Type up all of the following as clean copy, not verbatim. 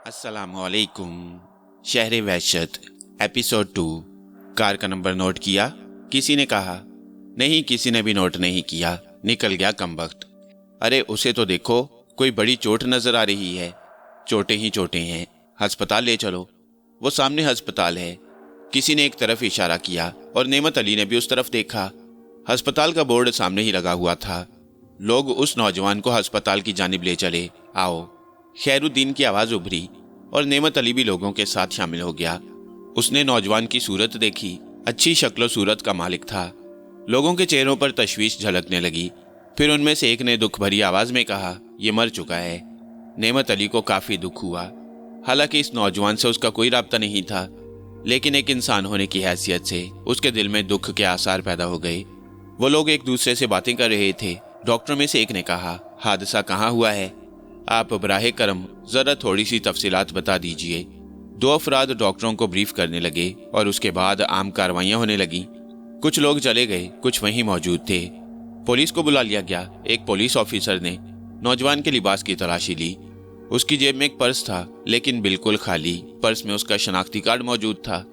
अस्सलामुअलैकुम। शहर वहशत episode 2। Car का नंबर नोट किया? किसी ने कहा। नहीं, किसी ने भी नोट नहीं किया। निकल गया कमबख्त। अरे उसे तो देखो, कोई बड़ी चोट नजर आ रही है। चोटें ही चोटें हैं, अस्पताल ले चलो। वो सामने अस्पताल है। किसी ने एक तरफ इशारा किया और नेमत अली ने भी उस तरफ देखा। अस्पताल का बोर्ड सामने ही लगा हुआ था। लोग उस नौजवान को अस्पताल की जानिब ले चले। आओ। खैरुद्दीन की आवाज़ उभरी और नेमत अली भी लोगों के साथ शामिल हो गया। उसने नौजवान की सूरत देखी। अच्छी शक्ल सूरत का मालिक था। लोगों के चेहरों पर तशवीश झलकने लगी। फिर उनमें से एक ने दुख भरी आवाज़ में कहा, यह मर चुका है। नेमत अली को काफ़ी दुख हुआ। हालांकि इस नौजवान से उसका कोई राब्ता नहीं था, लेकिन एक इंसान होने की हैसियत से उसके दिल में दुख के आसार पैदा हो गए। वो लोग एक दूसरे से बातें कर रहे थे। डॉक्टर में से एक ने कहा, हादसा कहाँ हुआ है? आप बराहे करम ज़रा थोड़ी सी तफसीलात बता दीजिए। 2 अफराद डॉक्टरों को ब्रीफ करने लगे और उसके बाद आम कार्रवाइयाँ होने लगी। कुछ लोग चले गए, कुछ वहीं मौजूद थे। पुलिस को बुला लिया गया। एक पुलिस ऑफिसर ने नौजवान के लिबास की तलाशी ली। उसकी जेब में एक पर्स था, लेकिन बिल्कुल खाली। पर्स में उसका शनाख्ती कार्ड मौजूद था।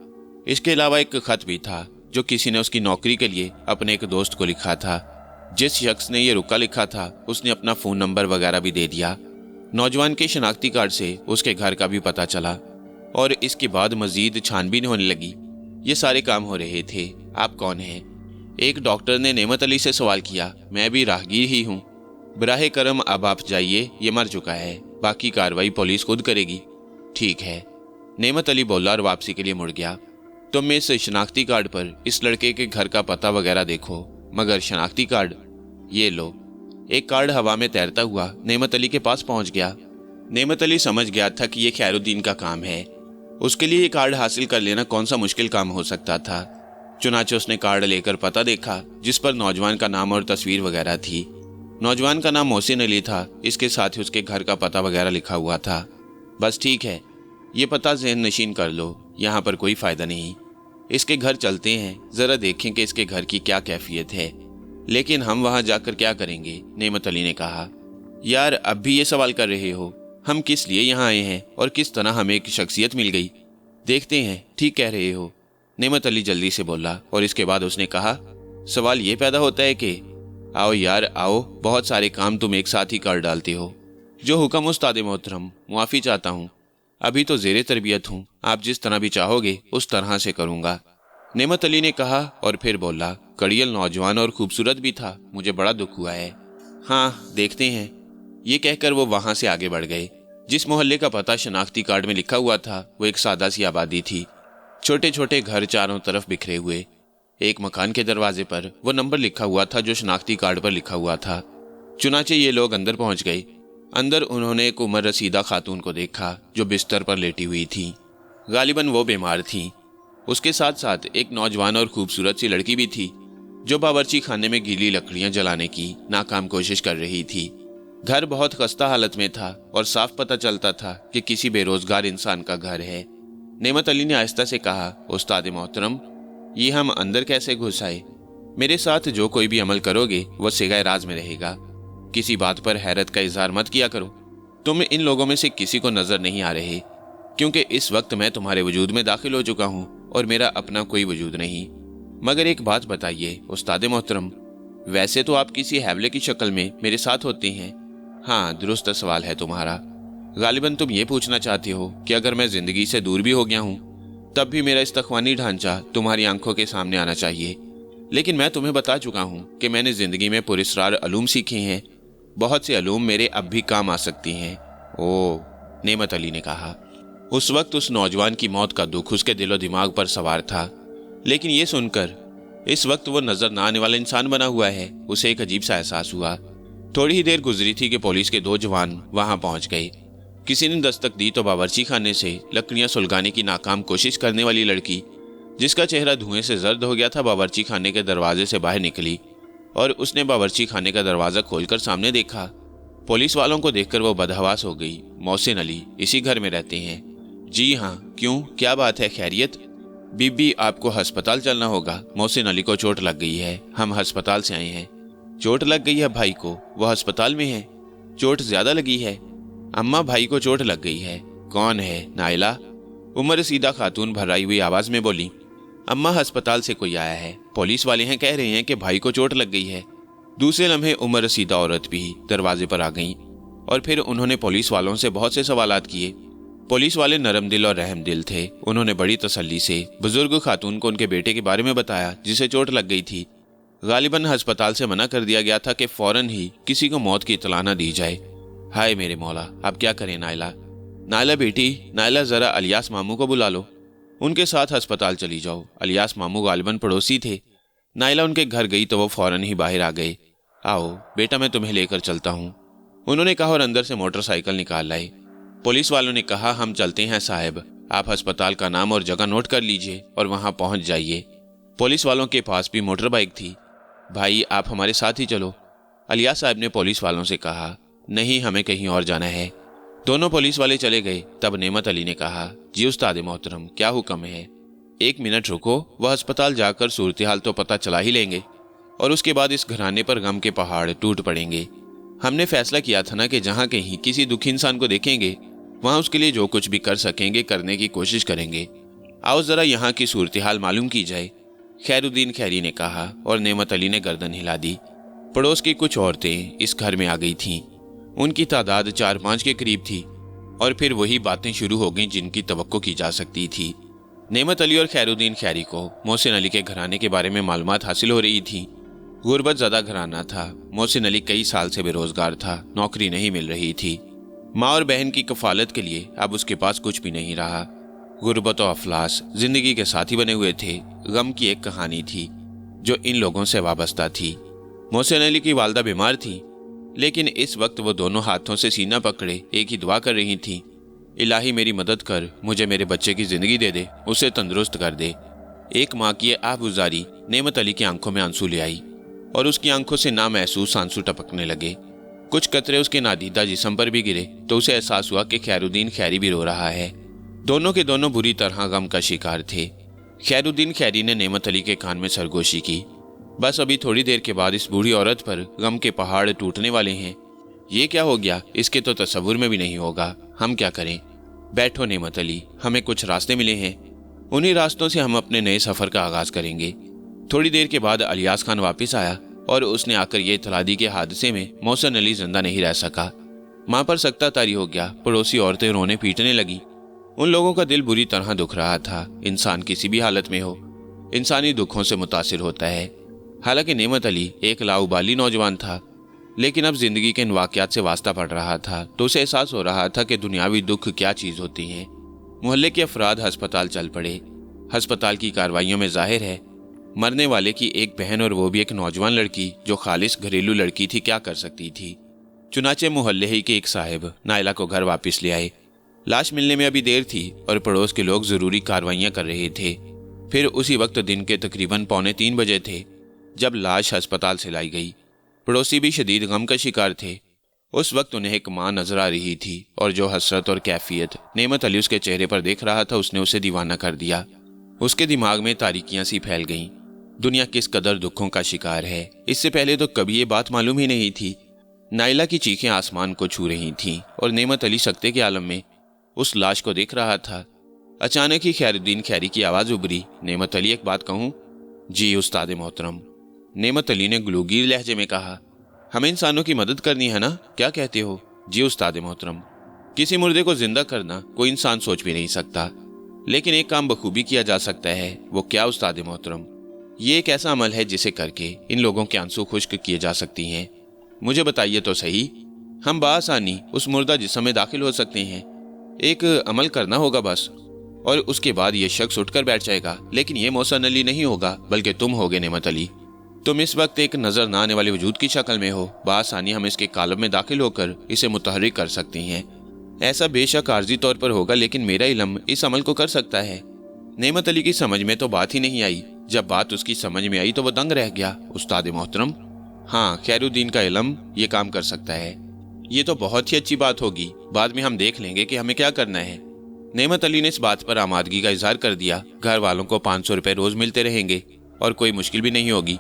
इसके अलावा एक खत भी था जो किसी ने उसकी नौकरी के लिए अपने एक दोस्त को लिखा था। जिस शख्स ने ये रुका लिखा था उसने अपना फ़ोन नंबर वगैरह भी दे दिया। नौजवान के शनाख्ती कार्ड से उसके घर का भी पता चला और इसके बाद मजीद छानबीन होने लगी। ये सारे काम हो रहे थे। आप कौन हैं? एक डॉक्टर ने नेमत अली से सवाल किया। मैं भी राहगीर ही हूँ। बराहे करम अब आप जाइए, ये मर चुका है। बाकी कार्रवाई पुलिस खुद करेगी। ठीक है, नेमत अली बोला और वापसी के लिए मुड़ गया। तुम इस शनाख्ती कार्ड पर इस लड़के के घर का पता वगैरह देखो। मगर शनाख्ती कार्ड? ये लो। एक कार्ड हवा में तैरता हुआ नेमत अली के पास पहुंच गया। नेमत अली समझ गया था कि यह खैरुद्दीन का काम है। उसके लिए ये कार्ड हासिल कर लेना कौन सा मुश्किल काम हो सकता था। चुनाचे उसने कार्ड लेकर पता देखा, जिस पर नौजवान का नाम और तस्वीर वगैरह थी। नौजवान का नाम मोहसिन अली था। इसके साथ ही उसके घर का पता वगैरह लिखा हुआ था। बस ठीक है, ये पता ज़हन नशीन कर लो। यहाँ पर कोई फ़ायदा नहीं। इसके घर चलते हैं, ज़रा देखें कि इसके घर की क्या कैफियत है। लेकिन हम वहाँ जाकर क्या करेंगे? नेमत अली ने कहा। यार, अब भी ये सवाल कर रहे हो? हम किस लिए यहाँ आए हैं और किस तरह हमें एक शख्सियत मिल गई? देखते हैं। ठीक कह रहे हो, नेमत अली जल्दी से बोला। और इसके बाद उसने कहा, सवाल ये पैदा होता है कि आओ यार आओ, बहुत सारे काम तुम एक साथ ही कर डालते हो। जो हुक्म उस्ताद मोहतरम, मुआफ़ी चाहता हूँ। अभी तो ज़ेरे तरबियत हूँ। आप जिस तरह भी चाहोगे उस तरह से करूँगा, नेमत अली ने कहा। और फिर बोला, कड़ियल नौजवान और खूबसूरत भी था। मुझे बड़ा दुख हुआ है। हाँ, देखते हैं। ये कहकर वो वहाँ से आगे बढ़ गए। जिस मोहल्ले का पता शनाख्ती कार्ड में लिखा हुआ था वो एक सादा सी आबादी थी। छोटे छोटे घर चारों तरफ बिखरे हुए। एक मकान के दरवाजे पर वो नंबर लिखा हुआ था जो शनाख्ती कार्ड पर लिखा हुआ था। चुनाचे ये लोग अंदर पहुंच गए। अंदर उन्होंने एक उम्र रसीदा खातून को देखा जो बिस्तर पर लेटी हुई थी। गालिबन वो बीमार थी। उसके साथ साथ एक नौजवान और खूबसूरत सी लड़की भी थी जो बावर्ची खाने में गीली लकड़ियां जलाने की नाकाम कोशिश कर रही थी। घर बहुत खस्ता हालत में था और साफ पता चलता था कि किसी बेरोजगार इंसान का घर है। नेमत अली ने आहिस्ता से कहा, उस्ताद मोहतरम, ये हम अंदर कैसे घुस आए? मेरे साथ जो कोई भी अमल करोगे वो सिगाए राज में रहेगा। किसी बात पर हैरत का इजहार मत किया करो। तुम इन लोगों में से किसी को नजर नहीं आ रहे, क्योंकि इस वक्त मैं तुम्हारे वजूद में दाखिल हो चुका हूँ और मेरा अपना कोई वजूद नहीं। मगर एक बात बताइए उस्ताद मोहतरम, वैसे तो आप किसी हैवले की शक्ल में मेरे साथ होते हैं। हाँ, दुरुस्त सवाल है तुम्हारा। गालिबन तुम ये पूछना चाहते हो कि अगर मैं जिंदगी से दूर भी हो गया हूँ तब भी मेरा इस्तख्वानी ढांचा तुम्हारी आंखों के सामने आना चाहिए। लेकिन मैं तुम्हें बता चुका हूँ कि मैंने जिंदगी में पुरस्रार अलूम सीखे हैं। बहुत से अलूम मेरे अब भी काम आ सकती हैं। ओह, नेमत अली ने कहा। उस वक्त उस नौजवान की मौत का दुख उसके दिलो दिमाग पर सवार था, लेकिन ये सुनकर इस वक्त वो नजर न आने वाला इंसान बना हुआ है, उसे एक अजीब सा एहसास हुआ। थोड़ी ही देर गुजरी थी कि पुलिस के 2 जवान वहां पहुंच गए। किसी ने दस्तक दी तो बावर्ची खाने से लकड़ियां सुलगाने की नाकाम कोशिश करने वाली लड़की, जिसका चेहरा धुएं से जर्द हो गया था, बावर्ची खाने के दरवाजे से बाहर निकली और उसने बावर्ची खाने का दरवाजा खोलकर सामने देखा। पुलिस वालों को देखकर वो बदहवास हो गई। मोहसिन अली इसी घर में रहते हैं? जी हाँ। क्यों, क्या बात है? खैरियत? बीबी, आपको अस्पताल चलना होगा। मोहसिन अली को चोट लग गई है। हम अस्पताल से आए हैं। चोट लग गई है भाई को? वो अस्पताल में है। चोट ज्यादा लगी है? अम्मा, भाई को चोट लग गई है। कौन है नाइला? उम्र रसीदा खातून भर्राई हुई आवाज में बोली। अम्मा, अस्पताल से कोई आया है, पुलिस वाले हैं, कह रहे हैं कि भाई को चोट लग गई है। दूसरे लम्हे उम्र रसीदा औरत भी दरवाजे पर आ गईं और फिर उन्होंने पुलिस वालों से बहुत से सवालात किए। पुलिस वाले नरम दिल और रहम दिल थे। उन्होंने बड़ी तसल्ली से बुजुर्ग खातून को उनके बेटे के बारे में बताया जिसे चोट लग गई थी। गालिबन अस्पताल से मना कर दिया गया था कि फौरन ही किसी को मौत की इत्तला न दी जाए। हाय मेरे मौला, अब क्या करें नाइला? नाइला बेटी, नाइला जरा अलियास मामू को बुला लो, उनके साथ अस्पताल चली जाओ। अलियास मामू गालिबन पड़ोसी थे। नाइला उनके घर गई तो वो फौरन ही बाहर आ गए। आओ बेटा, मैं तुम्हें लेकर चलता हूँ, उन्होंने कहा और अंदर से मोटरसाइकिल निकाल लाए। पुलिस वालों ने कहा, हम चलते हैं साहब, आप अस्पताल का नाम और जगह नोट कर लीजिए और वहां पहुंच जाइए। पुलिस वालों के पास भी मोटर बाइक थी। भाई, आप हमारे साथ ही चलो, अलियास साहब ने पुलिस वालों से कहा। नहीं, हमें कहीं और जाना है। दोनों पुलिस वाले चले गए। तब नेमत अली ने कहा, जी उस्ताद मोहतरम, क्या हुक्म है? 1 मिनट रुको, वह अस्पताल जाकर सूरत हाल तो पता चला ही लेंगे और उसके बाद इस घराने पर गम के पहाड़ टूट पड़ेंगे। हमने फैसला किया था ना कि जहाँ कहीं किसी दुखी इंसान को देखेंगे वहाँ उसके लिए जो कुछ भी कर सकेंगे करने की कोशिश करेंगे। आओ जरा यहाँ की सूरत हाल मालूम की जाए, खैरुद्दीन खैरी ने कहा और नेमत अली ने गर्दन हिला दी। पड़ोस की कुछ औरतें इस घर में आ गई थीं। उनकी तादाद 4-5 के करीब थी और फिर वही बातें शुरू हो गईं जिनकी तवक्को की जा सकती थी। नेमत अली और खैरुद्दीन खैरी को मोहसिन अली के घराने के बारे में मालूमात हासिल हो रही थी। गुर्बत ज़्यादा घराना था। मोहसिन अली कई साल से बेरोजगार था, नौकरी नहीं मिल रही थी। माँ और बहन की कफालत के लिए अब उसके पास कुछ भी नहीं रहा। गुर्बत और अफलास जिंदगी के साथी बने हुए थे। गम की एक कहानी थी जो इन लोगों से वाबस्ता थी। मोहसिन अली की वालदा बीमार थी, लेकिन इस वक्त वो दोनों हाथों से सीना पकड़े एक ही दुआ कर रही थी, इलाही मेरी मदद कर, मुझे मेरे बच्चे की जिंदगी दे दे, उसे तंदुरुस्त कर दे। एक माँ की आह-गुजारी नेमत अली की आंखों में आंसू ले आई और उसकी आंखों से नामहसूस आंसू टपकने लगे। कुछ कतरे उसके नादीदा जिस्म पर भी गिरे तो उसे एहसास हुआ कि खैरुद्दीन खैरी भी रो रहा है। दोनों के दोनों बुरी तरह गम का शिकार थे। खैरुद्दीन खैरी ने नेमत अली के कान में सरगोशी की, बस अभी थोड़ी देर के बाद इस बूढ़ी औरत पर गम के पहाड़ टूटने वाले हैं। ये क्या हो गया, इसके तो तसव्वुर में भी नहीं होगा। हम क्या करें? बैठो नेमत अली, हमें कुछ रास्ते मिले हैं, उन्हीं रास्तों से हम अपने नए सफर का आगाज करेंगे। थोड़ी देर के बाद अलियास खान वापस आया और उसने आकर ये इत्तला दी कि हादसे में मोहसिन अली जिंदा नहीं रह सका। माँ पर सख्ता तारी हो गया। पड़ोसी औरतें रोने पीटने लगी। उन लोगों का दिल बुरी तरह दुख रहा था। इंसान किसी भी हालत में हो, इंसानी दुखों से मुतासिर होता है। हालांकि नेमत अली एक लाउबाली नौजवान था, लेकिन अब जिंदगी के इन वाकयात से वास्ता पड़ रहा था तो उसे एहसास हो रहा था कि दुनियावी दुख क्या चीज होती हैं। मोहल्ले के अफराद अस्पताल चल पड़े। अस्पताल की कार्रवाइयों में जाहिर है मरने वाले की एक बहन और वो भी एक नौजवान लड़की जो खालिस घरेलू लड़की थी क्या कर सकती थी। चुनाचे मोहल्ले ही के एक साहिब नाइला को घर वापस ले आए। लाश मिलने में अभी देर थी और पड़ोस के लोग जरूरी कार्रवाइयां कर रहे थे। फिर उसी वक्त दिन के तकरीबन 2:45 बजे थे जब लाश अस्पताल से लाई गई। पड़ोसी भी शदीद गम का शिकार थे। उस वक्त उन्हें एक माँ नजर आ रही थी और जो हसरत और कैफियत नेमत अली उसके चेहरे पर देख रहा था उसने उसे दीवाना कर दिया। उसके दिमाग में तारीकियां सी फैल गईं। दुनिया किस कदर दुखों का शिकार है, इससे पहले तो कभी ये बात मालूम ही नहीं थी। नाइला की चीखें आसमान को छू रही थीं और नेमत अली सकते के आलम में उस लाश को देख रहा था। अचानक ही खैरुद्दीन खैरी की आवाज उभरी, नेमत अली एक बात कहूं? जी उस्ताद मोहतरम, नेमत अली ने गलूगीर लहजे में कहा। हमें इंसानों की मदद करनी है ना, क्या कहते हो? जी उस्ताद मोहतरम, किसी मुर्दे को जिंदा करना कोई इंसान सोच भी नहीं सकता, लेकिन एक काम बखूबी किया जा सकता है। वो क्या उस्ताद मोहतरम? ये एक ऐसा अमल है जिसे करके इन लोगों के आंसू खुश्क किए जा सकती हैं। मुझे बताइए तो सही। हम बासानी उस मुर्दा जिस्म में दाखिल हो सकते हैं। एक अमल करना होगा बस, और उसके बाद ये शख्स उठकर बैठ जाएगा। लेकिन ये मोहसिन अली नहीं होगा, बल्कि तुम होगे नेमत अली। तुम इस वक्त एक नजर न आने वाले वजूद की शक्ल में हो। बासानी हम इसके कालब में दाखिल होकर इसे मुतहर्रिक कर सकते हैं। ऐसा बेशक आर्जी तौर पर होगा, लेकिन मेरा इल्म इस अमल को कर सकता है। नेमत अली की समझ में तो बात ही नहीं आई। जब बात उसकी समझ में आई तो वो दंग रह गया। उस्ताद मोहतरम, हाँ, खैरुद्दीन का इल्म ये काम कर सकता है। ये तो बहुत ही अच्छी बात होगी। बाद में हम देख लेंगे कि हमें क्या करना है। नेमत अली ने इस बात पर आमादगी का इजहार कर दिया। घर वालों को 500 रुपए रोज मिलते रहेंगे और कोई मुश्किल भी नहीं होगी।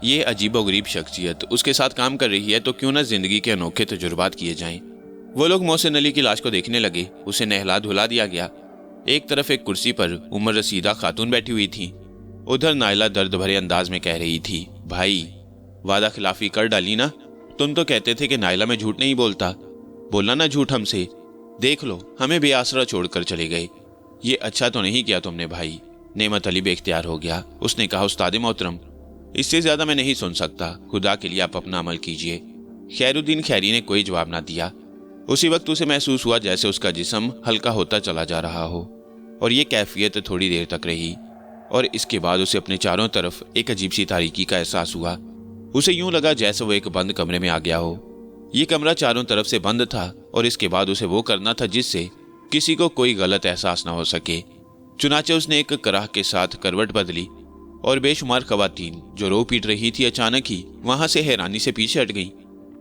ये अजीबोगरीब शख्सियत उसके साथ काम कर रही है तो क्यों ना जिंदगी के अनोखे तजुर्बात किए जाएं। वो लोग मोहसिन अली की लाश को देखने लगे। उसे नहला धुला दिया गया। एक तरफ एक कुर्सी पर उम्र रसीदा खातून बैठी हुई थी, उधर नाइला दर्द भरे अंदाज में कह रही थी, भाई वादा खिलाफी कर डाली ना। तुम तो कहते थे कि नाइला में झूठ नहीं बोलता, बोलना ना झूठ हमसे। देख लो, हमें बेआसरा छोड़कर चले गए। ये अच्छा तो नहीं किया तुमने भाई। नेमत अली बेख्तियार हो गया। उसने कहा, उस्ताद मोहतरम, इससे ज्यादा मैं नहीं सुन सकता। खुदा के लिए आप अपना अमल कीजिए। खैरुद्दीन खैरी ने कोई जवाब ना दिया। उसी वक्त उसे महसूस हुआ जैसे उसका जिस्म हल्का होता चला जा रहा हो, और ये कैफियत थोड़ी देर तक रही, और इसके बाद उसे अपने चारों तरफ एक अजीब सी तारीकी का एहसास हुआ। उसे यूं लगा जैसे वो एक बंद कमरे में आ गया हो। ये कमरा चारों तरफ से बंद था, और इसके बाद उसे वो करना था जिससे किसी को कोई गलत एहसास ना हो सके। चुनाचे उसने एक कराह के साथ करवट बदली, और बेशुमार खवातीन जो रो पीट रही थी अचानक ही वहां से हैरानी से पीछे हट गईं।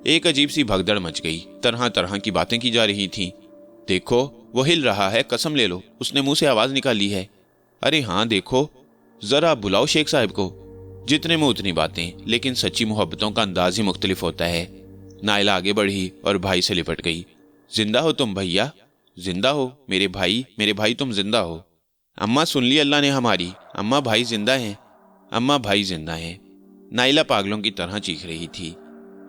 एक अजीब सी भगदड़ मच गई। तरह तरह की बातें की जा रही थीं। देखो, वो हिल रहा है, कसम ले लो, उसने मुंह से आवाज निकाली है। अरे हाँ देखो, जरा बुलाओ शेख साहब को। जितने में उतनी बातें, लेकिन सच्ची मोहब्बतों का अंदाज ही मुख्तलिफ होता है। नाइला आगे बढ़ी और भाई से लिपट गई। जिंदा हो तुम भैया, जिंदा हो मेरे भाई तुम जिंदा हो। अम्मा सुन ली अल्लाह ने हमारी, अम्मा भाई जिंदा हैं, अम्मा भाई जिंदा हैं। नाइला पागलों की तरह चीख रही थी।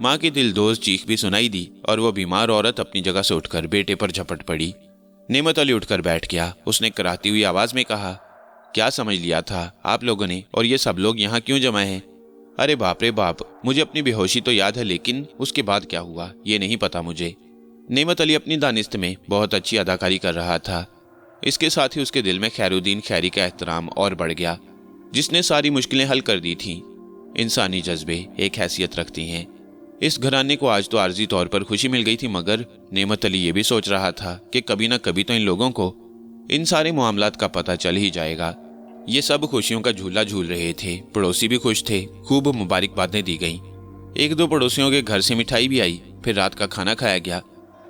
माँ की दिलदोज चीख भी सुनाई दी, और वो बीमार औरत अपनी जगह से उठकर बेटे पर झपट पड़ी। नेमत अली उठकर बैठ गया। उसने कराहती हुई आवाज में कहा, क्या समझ लिया था आप लोगों ने, और ये सब लोग यहाँ क्यों जमा हैं? अरे बाप रे बाप, मुझे अपनी बेहोशी तो याद है, लेकिन उसके बाद क्या हुआ ये नहीं पता मुझे। नेमत अली अपनी दानिस्त में बहुत अच्छी अदाकारी कर रहा था। इसके साथ ही उसके दिल में खैरुद्दीन खैरी का एहतराम और बढ़ गया, जिसने सारी मुश्किलें हल कर दी थीं। इंसानी जज्बे एक हैसियत रखती हैं। इस घराने को आज तो आर्जी तौर पर खुशी मिल गई थी, मगर नेमत अली ये भी सोच रहा था कि कभी ना कभी तो इन लोगों को इन सारे मामलात का पता चल ही जाएगा। ये सब खुशियों का झूला झूल रहे थे। पड़ोसी भी खुश थे। खूब मुबारकबादें दी गईं। एक दो पड़ोसियों के घर से मिठाई भी आई। फिर रात का खाना खाया गया,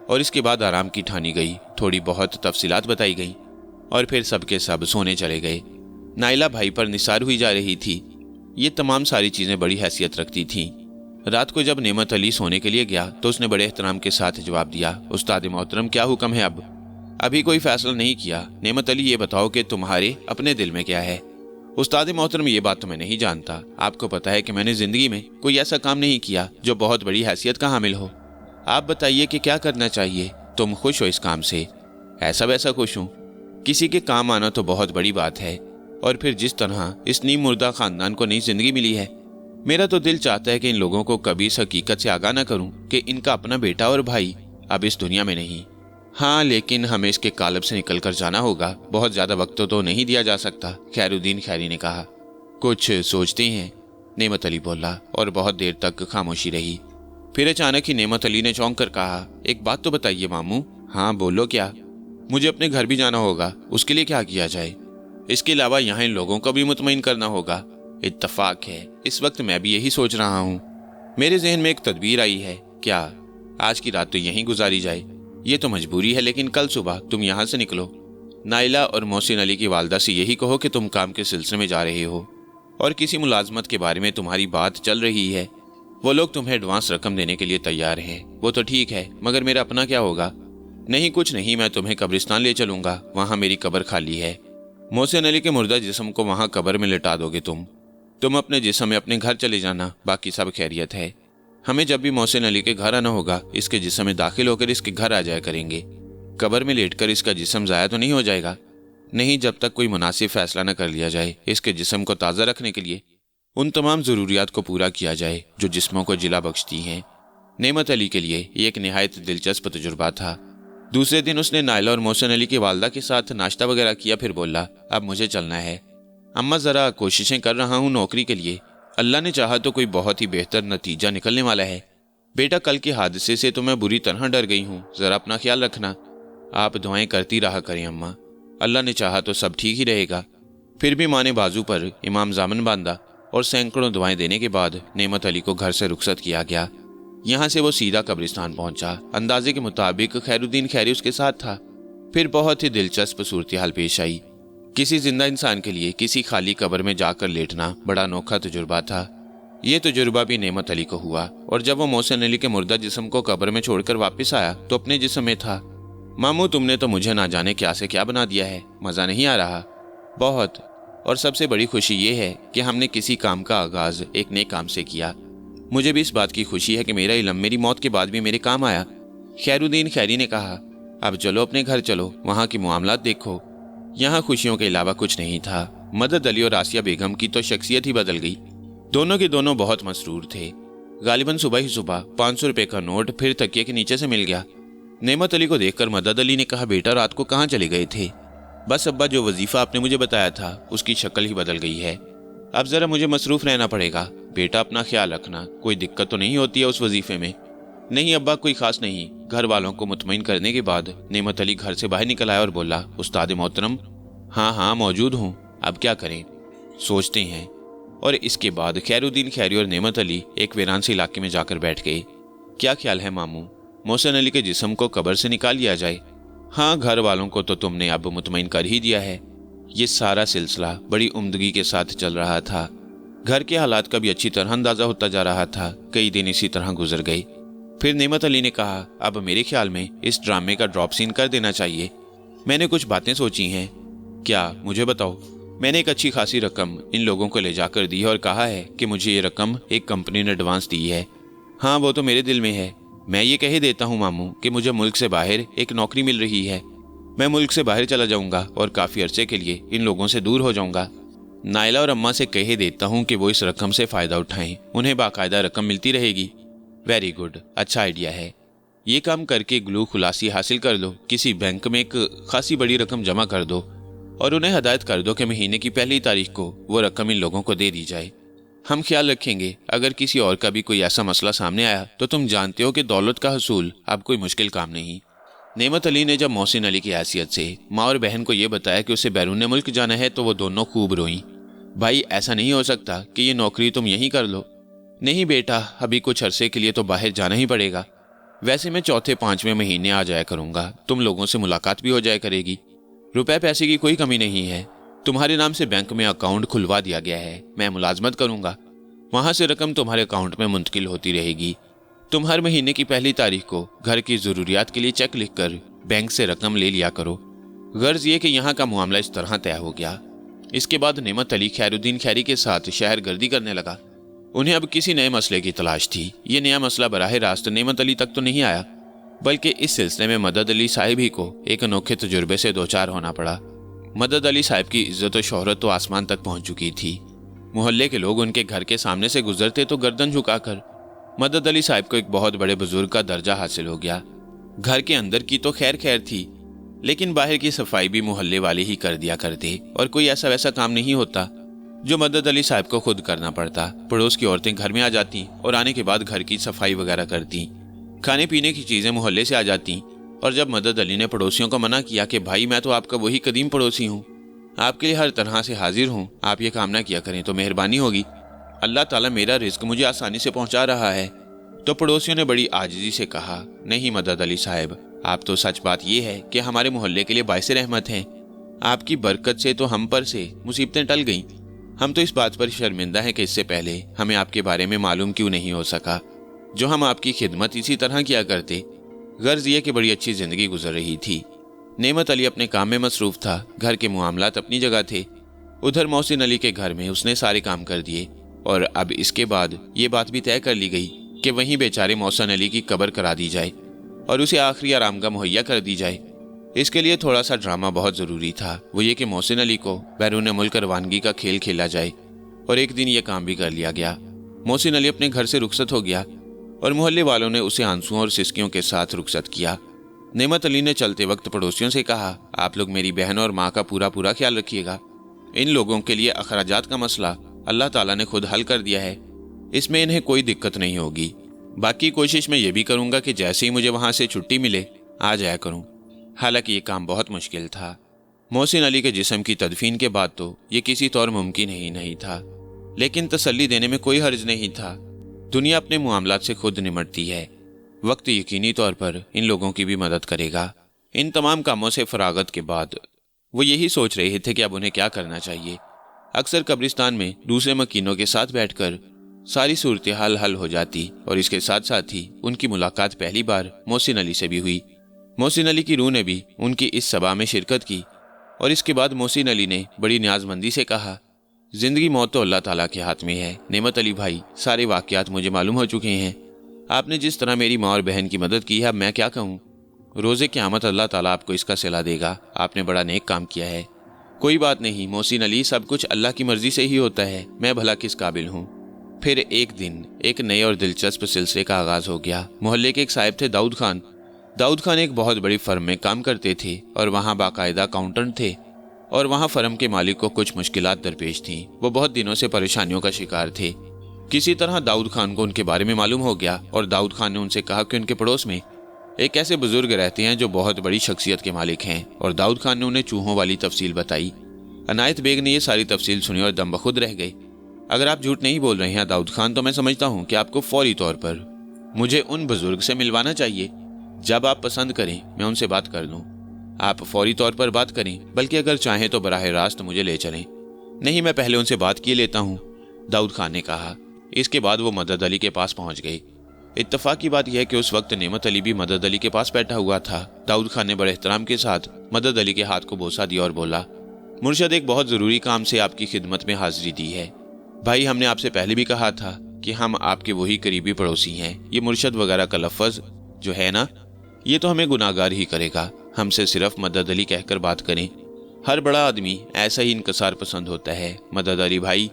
और इसके बाद आराम की ठानी गई। थोड़ी बहुत तफसीलात बताई गई, और फिर सबके सब सोने चले गए। नाइला भाई पर निसार हुई जा रही थी। ये तमाम सारी चीजें बड़ी हैसियत रखती थीं। रात को जब नेमत अली सोने के लिए गया तो उसने बड़े एहतराम के साथ जवाब दिया, उस्ताद मोहतरम क्या हुक्म है? अब अभी कोई फैसला नहीं किया। नेमत अली ये बताओ कि तुम्हारे अपने दिल में क्या है? उस्ताद मोहतरम ये बात तो मैं नहीं जानता। आपको पता है कि मैंने जिंदगी में कोई ऐसा काम नहीं किया जो बहुत बड़ी हैसियत का हामिल हो। आप बताइए कि क्या करना चाहिए? तुम खुश हो इस काम से? ऐसा वैसा खुश हूँ। किसी के काम आना तो बहुत बड़ी बात है, और फिर जिस तरह इस नीम मुर्दा खानदान को नई जिंदगी मिली है, मेरा तो दिल चाहता है कि इन लोगों को कभी इस हकीकत से आगाह न करूं कि इनका अपना बेटा और भाई अब इस दुनिया में नहीं। हाँ, लेकिन हमें इसके कालब से निकल कर जाना होगा। बहुत ज्यादा वक्त तो नहीं दिया जा सकता, खैरुद्दीन खैरी ने कहा। कुछ सोचते हैं? नेमत अली बोला, और बहुत देर तक खामोशी रही। फिर अचानक ही नेमत अली ने चौंक कर कहा, एक बात तो बताइए मामू। हाँ बोलो। क्या? मुझे अपने घर भी जाना होगा। उसके लिए क्या किया जाए? इसके अलावा यहाँ इन लोगों को भी मुतमईन करना होगा। इत्तफाक है, इस वक्त मैं भी यही सोच रहा हूँ। मेरे जहन में एक तदबीर आई है। क्या? आज की रात तो यहीं गुजारी जाए। ये तो मजबूरी है, लेकिन कल सुबह तुम यहाँ से निकलो। नाइला और मोहसिन अली की वालदा से यही कहो कि तुम काम के सिलसिले में जा रहे हो, और किसी मुलाजमत के बारे में तुम्हारी बात चल रही है। वो लोग तुम्हें एडवांस रकम देने के लिए तैयार हैं। वो तो ठीक है, मगर मेरा अपना क्या होगा? नहीं कुछ नहीं, मैं तुम्हें कब्रिस्तान ले चलूंगा। वहाँ मेरी कब्र खाली है। मोहसिन अली के मुर्दा जिस्म को वहाँ कब्र में लिटा दोगे तुम अपने जिस्म में अपने घर चले जाना। बाकी सब खैरियत है। हमें जब भी मोहसिन अली के घर आना होगा, इसके जिस्म में दाखिल होकर इसके घर आ जाया करेंगे। कब्र में लेटकर इसका जिस्म ज़ाया तो नहीं हो जाएगा? नहीं, जब तक कोई मुनासिब फैसला न कर लिया जाए। इसके जिस्म को ताज़ा रखने के लिए उन तमाम ज़रूरियात को पूरा किया जाए जो जिस्मों को जिला बख्शती हैं। नेमत अली के लिए ये एक निहायत दिलचस्प तजुर्बा था। दूसरे दिन उसने नाइला और मोहसिन अली की वालदा के साथ नाश्ता वगैरह किया। फिर बोला, अब मुझे चलना है अम्मा, ज़रा कोशिशें कर रहा हूँ नौकरी के लिए। अल्लाह ने चाहा तो कोई बहुत ही बेहतर नतीजा निकलने वाला है। बेटा, कल के हादसे से तो मैं बुरी तरह डर गई हूँ। ज़रा अपना ख्याल रखना। आप दुआएं करती रहा करें अम्मा, अल्लाह ने चाहा तो सब ठीक ही रहेगा। फिर भी माँ ने बाजू पर इमाम जामन बांधा, और सैकड़ों दुआएं देने के बाद नेमत अली को घर से रुखसत किया गया। यहाँ से वो सीधा कब्रिस्तान पहुंचा। अंदाजे के मुताबिक खैरुद्दीन खैरी उसके साथ था। फिर बहुत ही दिलचस्प सूरत हाल पेश आई। किसी जिंदा इंसान के लिए किसी खाली कब्र में जाकर लेटना बड़ा अनोखा तजुर्बा था। یہ تجربہ بھی نعمت علی کو ہوا، اور جب وہ محسن علی کے مردہ جسم کو قبر میں چھوڑ کر واپس آیا تو اپنے جسم میں تھا۔ ماموں تم نے تو مجھے نہ جانے کیا سے کیا بنا دیا ہے، مزہ نہیں آ رہا؟ بہت، اور سب سے بڑی خوشی یہ ہے کہ ہم نے کسی کام کا آغاز ایک نیک کام سے کیا۔ مجھے بھی اس بات کی خوشی ہے کہ میرا علم میری موت کے بعد بھی میرے کام آیا۔ خیر الدین خیری نے کہا، اب چلو اپنے گھر چلو، وہاں کی معاملات دیکھو۔ یہاں خوشیوں کے علاوہ کچھ نہیں تھا۔ مدد علی اور آسیہ بیگم کی تو شخصیت ہی بدل گئی، دونوں کے دونوں بہت مسرور تھے۔ غالباً صبح ہی صبح 500 روپے کا نوٹ پھر تکیے کے نیچے سے مل گیا۔ نعمت علی کو دیکھ کر مدد علی نے کہا، بیٹا رات کو کہاں چلے گئے تھے؟ بس ابا، جو وظیفہ آپ نے مجھے بتایا تھا اس کی شکل ہی بدل گئی ہے، اب ذرا مجھے مصروف رہنا پڑے گا۔ بیٹا اپنا خیال رکھنا، کوئی دقت تو نہیں ہوتی ہے اس وظیفے میں؟ نہیں ابا، کوئی خاص نہیں۔ گھر والوں کو مطمئن کرنے کے بعد نعمت علی گھر سے باہر نکل آیا اور بولا، استاد محترم۔ ہاں موجود ہوں، اب کیا کریں، سوچتے ہیں۔ اور اس کے بعد خیر الدین خیری اور نعمت علی ایک ویران سے علاقے میں جا کر بیٹھ گئے۔ کیا خیال ہے ماموں، محسن علی کے جسم کو قبر سے نکال لیا جائے؟ ہاں، گھر والوں کو تو تم نے اب مطمئن کر ہی دیا ہے۔ یہ سارا سلسلہ بڑی عمدگی کے ساتھ چل رہا تھا، گھر کے حالات کا بھی اچھی طرح اندازہ ہوتا جا رہا تھا۔ کئی دن اسی طرح گزر گئے۔ پھر نعمت علی نے کہا، اب میرے خیال میں اس ڈرامے کا ڈراپ سین کر دینا چاہیے۔ میں نے کچھ باتیں سوچی ہیں۔ کیا؟ مجھے بتاؤ۔ میں نے ایک اچھی خاصی رقم ان لوگوں کو لے جا کر دی اور کہا ہے کہ مجھے یہ رقم ایک کمپنی نے ایڈوانس دی ہے۔ ہاں، وہ تو میرے دل میں ہے۔ میں یہ کہہ دیتا ہوں ماموں کہ مجھے ملک سے باہر ایک نوکری مل رہی ہے۔ میں ملک سے باہر چلا جاؤں گا اور کافی عرصے کے لیے ان لوگوں سے دور ہو جاؤں گا۔ نائلہ اور اماں سے کہہ دیتا ہوں کہ وہ اس رقم سے فائدہ اٹھائیں، انہیں باقاعدہ رقم ملتی رہے گی۔ ویری گڈ، اچھا آئیڈیا ہے۔ یہ کام کر کے گلو خلاصی حاصل کر دو، کسی بینک میں ایک خاصی بڑی رقم جمع کر دو اور انہیں ہدایت کر دو کہ مہینے کی پہلی تاریخ کو وہ رقم ان لوگوں کو دے دی جائے۔ ہم خیال رکھیں گے، اگر کسی اور کا بھی کوئی ایسا مسئلہ سامنے آیا تو تم جانتے ہو کہ دولت کا حصول اب کوئی مشکل کام نہیں۔ نعمت علی نے جب محسن علی کی حیثیت سے ماں اور بہن کو یہ بتایا کہ اسے بیرون ملک جانا ہے تو وہ دونوں خوب روئیں۔ بھائی، ایسا نہیں ہو سکتا کہ یہ نوکری تم یہیں کر لو۔ نہیں بیٹا، ابھی کچھ عرصے کے لیے تو باہر جانا ہی پڑے گا۔ ویسے میں چوتھے پانچویں مہینے آ جایا کروں گا، تم لوگوں سے ملاقات بھی ہو جایا کرے گی۔ روپے پیسے کی کوئی کمی نہیں ہے، تمہارے نام سے بینک میں اکاؤنٹ کھلوا دیا گیا ہے، میں ملازمت کروں گا، وہاں سے رقم تمہارے اکاؤنٹ میں منتقل ہوتی رہے گی۔ تم ہر مہینے کی پہلی تاریخ کو گھر کی ضروریات کے لیے چیک لکھ کر بینک سے رقم لے لیا کرو۔ غرض یہ کہ یہاں کا معاملہ اس طرح طے ہو گیا۔ اس کے بعد نعمت علی خیر الدین خیری کے ساتھ شہر گردی کرنے لگا۔ انہیں اب کسی نئے مسئلے کی تلاش تھی۔ یہ نیا مسئلہ براہ راست نعمت علی تک تو نہیں آیا، بلکہ اس سلسلے میں مدد علی صاحب ہی کو ایک انوکھے تجربے سے دوچار ہونا پڑا۔ مدد علی صاحب کی عزت و شہرت تو آسمان تک پہنچ چکی تھی۔ محلے کے لوگ ان کے گھر کے سامنے سے گزرتے تو گردن جھکا کر مدد علی صاحب کو ایک بہت بڑے بزرگ کا درجہ حاصل ہو گیا۔ گھر کے اندر کی تو خیر تھی، لیکن باہر کی صفائی بھی محلے والے ہی کر دیا کرتے، اور کوئی ایسا ویسا کام نہیں ہوتا جو مدد علی صاحب کو خود کرنا پڑتا۔ پڑوس کی عورتیں گھر میں آ جاتی اور آنے کے بعد گھر کی صفائی وغیرہ کرتی، کھانے پینے کی چیزیں محلے سے آ جاتی۔ اور جب مدد علی نے پڑوسیوں کو منع کیا کہ بھائی میں تو آپ کا وہی قدیم پڑوسی ہوں، آپ کے لیے ہر طرح سے حاضر ہوں، آپ یہ کام نہ کیا کریں تو مہربانی ہوگی، اللہ تعالیٰ میرا رزق مجھے آسانی سے پہنچا رہا ہے، تو پڑوسیوں نے بڑی عاجزی سے کہا، نہیں مدد علی صاحب، آپ تو سچ بات یہ ہے کہ ہمارے محلے کے لیے باعث رحمت ہیں، آپ کی برکت سے تو ہم پر سے مصیبتیں ٹل گئیں۔ ہم تو اس بات پر شرمندہ ہیں کہ اس سے پہلے ہمیں آپ کے بارے میں معلوم کیوں نہیں ہو سکا، جو ہم آپ کی خدمت اسی طرح کیا کرتے۔ غرض یہ کہ بڑی اچھی زندگی گزر رہی تھی۔ نعمت علی اپنے کام میں مصروف تھا، گھر کے معاملات اپنی جگہ تھے۔ ادھر محسن علی کے گھر میں اس نے سارے کام کر دیے، اور اب اس کے بعد یہ بات بھی طے کر لی گئی کہ وہیں بیچارے محسن علی کی قبر کرا دی جائے اور اسے آخری آرامگاہ مہیا کر دی جائے۔ اس کے لیے تھوڑا سا ڈرامہ بہت ضروری تھا، وہ یہ کہ محسن علی کو بیرون ملک روانگی کا کھیل کھیلا جائے، اور ایک دن یہ کام بھی کر لیا گیا۔ محسن علی اپنے گھر سے رخصت ہو گیا اور محلے والوں نے اسے آنسوؤں اور سسکیوں کے ساتھ رخصت کیا۔ نعمت علی نے چلتے وقت پڑوسیوں سے کہا، آپ لوگ میری بہن اور ماں کا پورا خیال رکھیے گا، ان لوگوں کے لیے اخراجات کا مسئلہ اللہ تعالیٰ نے خود حل کر دیا ہے، اس میں انہیں کوئی دقت نہیں ہوگی۔ باقی کوشش میں یہ بھی کروں گا کہ جیسے ہی مجھے وہاں سے چھٹی ملے آ جایا کروں۔ حالانکہ یہ کام بہت مشکل تھا، محسن علی کے جسم کی تدفین کے بعد تو یہ کسی طور ممکن ہی نہیں تھا، لیکن تسلی دینے میں کوئی حرج نہیں تھا۔ دنیا اپنے معاملات سے خود نمٹتی ہے، وقت یقینی طور پر ان لوگوں کی بھی مدد کرے گا۔ ان تمام کاموں سے فراغت کے بعد وہ یہی سوچ رہے تھے کہ اب انہیں کیا کرنا چاہیے۔ اکثر قبرستان میں دوسرے مکینوں کے ساتھ بیٹھ کر सारी सूरत-ए-हाल हल हो जाती। और इसके साथ साथ ही उनकी मुलाकात पहली बार मोहसिन अली से भी हुई। मोहसिन अली की रूह ने भी उनकी इस सभा में शिरकत की और इसके बाद मोहसिन अली ने बड़ी न्याजमंदी से कहा, जिंदगी मौत तो अल्लाह ताला के हाथ में है। नेमत अली भाई, सारे वाकयात मुझे मालूम हो चुके हैं। आपने जिस तरह मेरी माँ और बहन की मदद की है, अब मैं क्या कहूँ। रोज़े क़यामत अल्लाह ताला आपको इसका सिला देगा। आपने बड़ा नेक काम किया है। कोई बात नहीं मोहसिन अली, सब कुछ अल्लाह की मर्जी से ही होता है। मैं भला किस काबिल हूँ। फिर एक दिन एक नए और दिलचस्प सिलसिले का आगाज हो गया। मोहल्ले के एक साहिब थे दाऊद खान। दाऊद खान एक बहुत बड़ी फर्म में काम करते थे और वहाँ बाकायदा अकाउंटेंट थे। और वहाँ फर्म के मालिक को कुछ मुश्किलात दरपेश थीं। वो बहुत दिनों से परेशानियों का शिकार थे। किसी तरह दाऊद खान को उनके बारे में मालूम हो गया और दाऊद खान ने उनसे कहा कि उनके पड़ोस में एक ऐसे बुजुर्ग रहते हैं जो बहुत बड़ी शख्सियत के मालिक हैं। और दाऊद खान ने उन्हें चूहों वाली तफसील बताई। अनायत बेग ने ये सारी तफसील सुनी और दम बखुद रह गई। अगर आप झूठ नहीं बोल रहे हैं दाऊद खान, तो मैं समझता हूँ कि आपको फौरी तौर पर मुझे उन बुजुर्ग से मिलवाना चाहिए। जब आप पसंद करें मैं उनसे बात कर लूँ। आप फौरी तौर पर बात करें, बल्कि अगर चाहें तो बराह रास्त मुझे ले चलें। नहीं, मैं पहले उनसे बात किए लेता हूँ, दाऊद खान ने कहा। इसके बाद वो मदद अली के पास पहुंच गए। इत्तेफाक की बात यह है कि उस वक्त नेमत अली भी मदद अली के पास बैठा हुआ था। दाऊद खान ने बड़े एहतराम के साथ मदद अली के हाथ को बोसा दिया और बोला, मुर्शद, एक बहुत ज़रूरी काम से आपकी खिदमत में हाजिरी दी है। भाई, हमने आपसे पहले भी कहा था कि हम आपके वही करीबी पड़ोसी हैं। ये मुर्शद वगैरह का लफ्ज़ जो है ना, ये तो हमें गुनाहगार ही करेगा। हमसे सिर्फ मदद अली कहकर बात करें। हर बड़ा आदमी ऐसा ही इनकसार पसंद होता है। मदद अली भाई,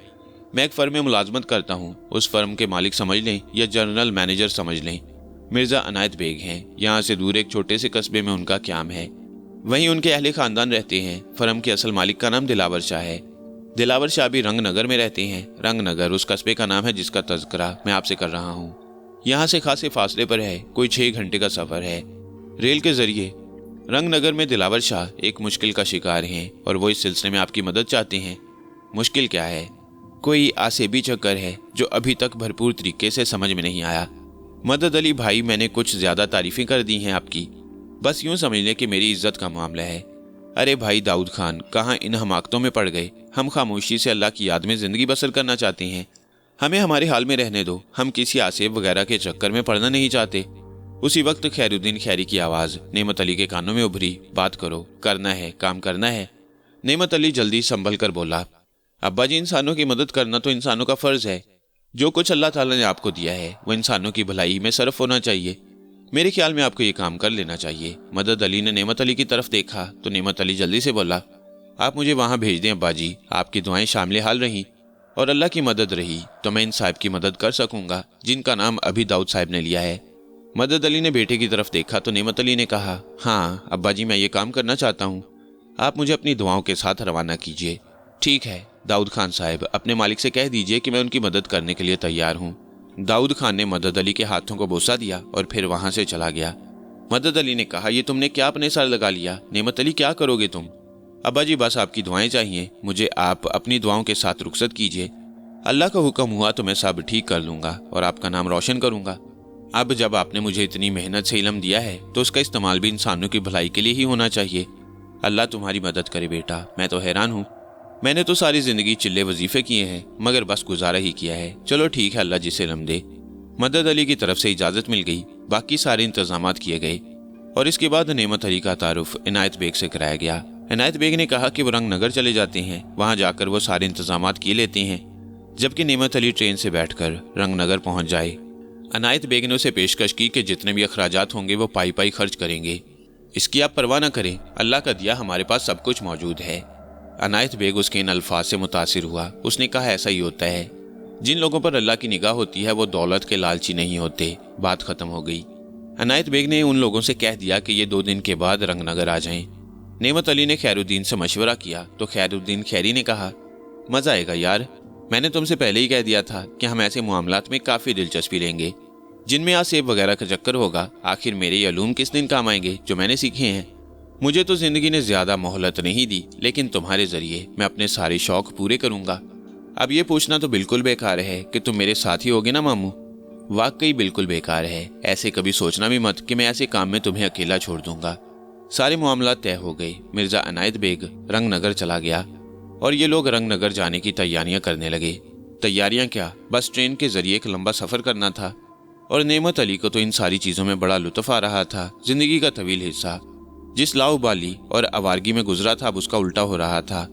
मैं एक फर्म में मुलाजमत करता हूँ। उस फर्म के मालिक समझ लें या जनरल मैनेजर समझ लें, मिर्ज़ा अनायत बेग हैं। यहाँ से दूर एक छोटे से कस्बे में उनका क़याम है। वहीं उनके अहले खानदान रहते हैं। फर्म के असल मालिक का नाम दिलावर शाह है। दिलावर शाह भी रंगनगर में रहते हैं। रंगनगर उस कस्बे का नाम है जिसका तज़किरा मैं आपसे कर रहा हूँ। यहाँ से खासे फासले पर है, कोई 6 घंटे का सफ़र है रेल के ज़रिए। रंगनगर में दिलावर शाह एक मुश्किल का शिकार हैं और वो इस सिलसिले में आपकी मदद चाहते हैं। मुश्किल क्या है? कोई आसेबी चक्कर है जो अभी तक भरपूर तरीके से समझ में नहीं आया। मदद अली भाई, मैंने कुछ ज़्यादा तारीफ़ें कर दी हैं आपकी। बस यूँ समझ लें कि मेरी इज्जत का मामला है। अरे भाई दाऊद खान, कहाँ इन हमाकतों में पड़ गए। हम खामोशी से अल्लाह की याद में ज़िंदगी बसर करना चाहते हैं। हमें हमारे हाल में रहने दो। हम किसी आसेब वगैरह के चक्कर में पड़ना नहीं चाहते। उसी वक्त खैरुद्दीन खैरी की आवाज़ नेमत अली के कानों में उभरी, बात करो, करना है, काम करना है। नेमत अली जल्दी संभल कर बोला, अब्बा जी, इंसानों की मदद करना तो इंसानों का फ़र्ज़ है। जो कुछ अल्लाह ताला ने आपको दिया है वो इंसानों की भलाई में सरफ होना चाहिए। मेरे ख्याल में आपको ये काम कर लेना चाहिए। मदद अली ने नेमत अली की तरफ देखा तो नेमत अली जल्दी से बोला, आप मुझे वहाँ भेज दें अब्बा जी। आपकी दुआएं शामिल हाल रहीं और अल्लाह की मदद रही तो मैं इन साहब की मदद कर सकूँगा जिनका नाम अभी दाऊद साहब ने लिया है। मदद अली ने बेटे की तरफ देखा तो नेमत अली ने कहा, हाँ अब्बा जी, मैं ये काम करना चाहता हूँ। आप मुझे अपनी दुआओं के साथ रवाना कीजिए। ठीक है दाऊद खान साहब, अपने मालिक से कह दीजिए कि मैं उनकी मदद करने के लिए तैयार हूँ। दाऊद खान ने मदद अली के हाथों को बोसा दिया और फिर वहाँ से चला गया। मदद अली ने कहा, ये तुमने क्या अपने सर लगा लिया? नेमत अली, क्या करोगे तुम? अब्बा जी, बस आपकी दुआएं चाहिए। मुझे आप अपनी दुआओं के साथ रुखसत कीजिए। अल्लाह का हुक्म हुआ तो मैं सब ठीक कर लूँगा और आपका नाम रोशन करूँगा। अब जब आपने मुझे इतनी मेहनत से इल्म दिया है तो उसका इस्तेमाल भी इंसानों की भलाई के लिए ही होना चाहिए। अल्लाह तुम्हारी मदद करे बेटा। मैं तो हैरान हूँ। मैंने तो सारी ज़िंदगी चिल्ले वजीफ़े किए हैं मगर बस गुजारा ही किया है। चलो ठीक है, अल्लाह जिसे इल्म दे। मदद अली की तरफ से इजाज़त मिल गई। बाकी सारे इंतजामात किए गए और इसके बाद नेमत अली का तारुफ इनायत बेग से कराया गया। इनायत बेग ने कहा कि वो रंगनगर चले जाते हैं। वहाँ जाकर वो सारे इंतजामात किए लेते हैं जबकि नेमत अली ट्रेन से बैठकर रंगनगर पहुँच जाए। इनायत बेग ने उसे पेशकश की कि जितने भी अखराजात होंगे वो पाई पाई खर्च करेंगे। इसकी आप परवाह न करें, अल्लाह का दिया हमारे पास सब कुछ मौजूद है। इनायत बेग उसके इन अल्फाज से मुतासिर हुआ। उसने कहा, ऐसा ही होता है। जिन लोगों पर अल्लाह की निगाह होती है वो दौलत के लालची नहीं होते। बात खत्म हो गई। इनायत बेग ने उन लोगों से कह दिया कि ये 2 दिन के बाद रंगनगर आ जाएं। नेमत अली ने खैरुद्दीन से मशवरा किया तो खैरुद्दीन खैरी ने कहा, मज़ा आएगा यार। मैंने तुमसे पहले ही कह दिया था कि हम ऐसे मामलात में काफ़ी दिलचस्पी लेंगे जिनमें आसेब वगैरह का चक्कर होगा। आखिर मेरे ये उलूम किस दिन काम आएंगे जो मैंने सीखे हैं। मुझे तो ज़िंदगी ने ज़्यादा मोहलत नहीं दी, लेकिन तुम्हारे ज़रिए मैं अपने सारे शौक़ पूरे करूँगा। अब ये पूछना तो बिल्कुल बेकार है कि तुम मेरे साथ ही होगे ना मामू। वाकई बिल्कुल बेकार है। ऐसे कभी सोचना भी मत कि मैं ऐसे काम में तुम्हें अकेला छोड़ दूंगा। सारे मामला तय हो गए। मिर्ज़ा इनायत बेग रंगनगर चला गया और ये लोग रंगनगर जाने की तैयारियां करने लगे। तैयारियां क्या, बस ट्रेन के जरिए एक लंबा सफर करना था। और नेमत अली को तो इन सारी चीजों में बड़ा लुत्फ आ रहा था। जिंदगी का तवील हिस्सा जिस लाउबाली और आवारगी में गुजरा था, अब उसका उल्टा हो रहा था।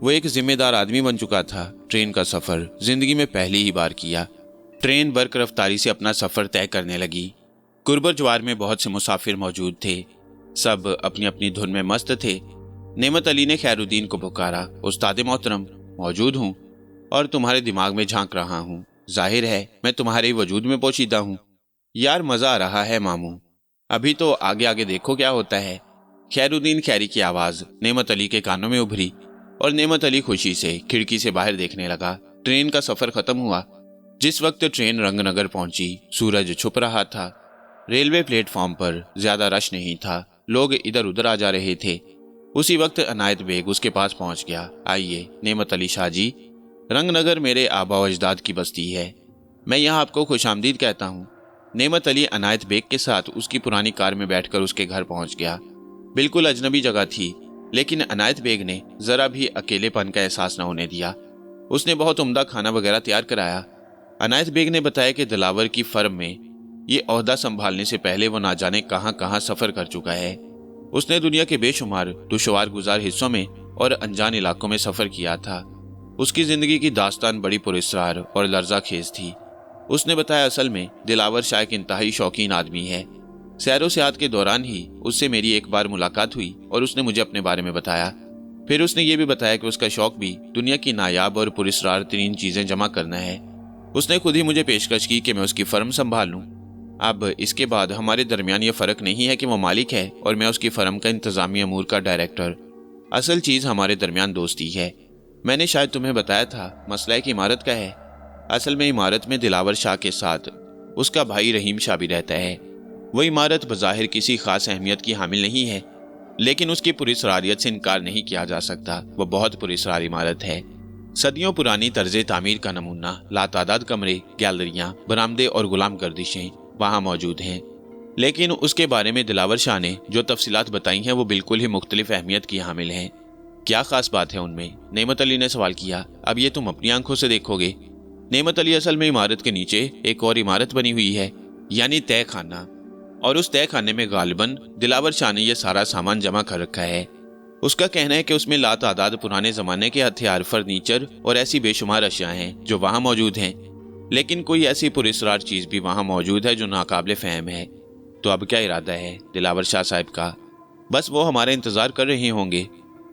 वो एक जिम्मेदार आदमी बन चुका था। ट्रेन का सफर जिंदगी में पहली ही बार किया। ट्रेन बर्क रफ्तारी से अपना सफर तय करने लगी। गुरबत ज्वार में बहुत से मुसाफिर मौजूद थे। सब अपनी अपनी धुन में मस्त थे। नेमत अली ने खैरुद्दीन को पुकारा, उस्ताद मोहतरम, मौजूद हूँ और तुम्हारे दिमाग में झांक रहा हूँ। जाहिर है मैं तुम्हारे वजूद में पोशीदा हूँ। यार मजा आ रहा है मामू, अभी तो आगे आगे देखो क्या होता है। खैरुद्दीन खैरी की आवाज नेमत अली के कानों में उभरी और नेमत अली खुशी से खिड़की से बाहर देखने लगा। ट्रेन का सफर खत्म हुआ। जिस वक्त ट्रेन रंगनगर पहुंची, सूरज छुप रहा था। रेलवे प्लेटफॉर्म पर ज्यादा रश नहीं था, लोग इधर उधर आ जा रहे थे। उसी वक्त अनायत बेग उसके पास पहुंच गया। आइए नेमत अली शाह जी, रंगनगर मेरे आबा व अजदाद की बस्ती है, मैं यहाँ आपको खुशामदीद कहता हूँ। नेमत अली अनायत बेग के साथ उसकी पुरानी कार में बैठकर उसके घर पहुंच गया। बिल्कुल अजनबी जगह थी, लेकिन अनायत बेग ने जरा भी अकेलेपन का एहसास न होने दिया। उसने बहुत उम्दा खाना वगैरह तैयार कराया। अनायत बेग ने बताया कि दिलावर की फर्म में ये ओहदा संभालने से पहले वो ना जाने कहां कहां सफर कर चुका है। उसने दुनिया के बेशुमार दुश्वार गुजार हिस्सों में और अनजान इलाकों में सफर किया था। उसकी जिंदगी की दास्तान बड़ी पुरस्कार और लर्जा खेज थी। उसने बताया, असल में दिलावर शाह एक इंतहाई शौकीन आदमी है। सैरो सियाहत के दौरान ही उससे मेरी एक बार मुलाकात हुई और उसने मुझे अपने बारे में बताया। फिर उसने ये भी बताया कि उसका शौक भी दुनिया की नायाब और पुरस्कार तरीन चीजें जमा करना है। उसने खुद ही मुझे पेशकश की कि मैं उसकी फर्म संभाल लूं। अब इसके बाद हमारे दरमियान ये फर्क नहीं है कि वो मालिक है और मैं उसकी फर्म का इंतजामी अमूर का डायरेक्टर। असल चीज हमारे दरमियान दोस्ती है। मैंने शायद तुम्हें बताया था, मसला एक इमारत का है। असल में इमारत में दिलावर शाह के साथ उसका भाई रहीम शाह भी रहता है। वो इमारत बज़ाहिर किसी खास अहमियत की हामिल नहीं है, लेकिन उसकी पुरस्कारियत से इनकार नहीं किया जा सकता। वो बहुत पुरस्कार इमारत है। सदियों पुरानी तर्ज तामीर का नमूना, लातादाद कमरे, गैलरियां, बरामदे और गुलाम गर्दिशें वहाँ मौजूद हैं। लेकिन उसके बारे में दिलावर शाह ने जो तफसीलात बताई हैं वो बिल्कुल ही मुख्तलिफ अहमियत की हामिल हैं। क्या खास बात है उनमें? नेमत अली ने सवाल किया। अब ये तुम अपनी आंखों से देखोगे। नेमत अली, असल में इमारत के नीचे एक और इमारत बनी हुई है, यानी तय खाना, और उस तय खाने में गालिबन दिलावर शाह ने यह सारा सामान जमा कर रखा है। उसका कहना है कि उसमें लातादाद पुराने जमाने के हथियार, फर्नीचर और ऐसी बेशुमार अशिया हैं जो वहां मौजूद हैं, लेकिन कोई ऐसी पुरस्कार चीज भी वहां मौजूद है जो नाकाबिले फहम है। तो अब क्या इरादा है दिलावर शाह साहब का? बस वो हमारा इंतजार कर रहे होंगे।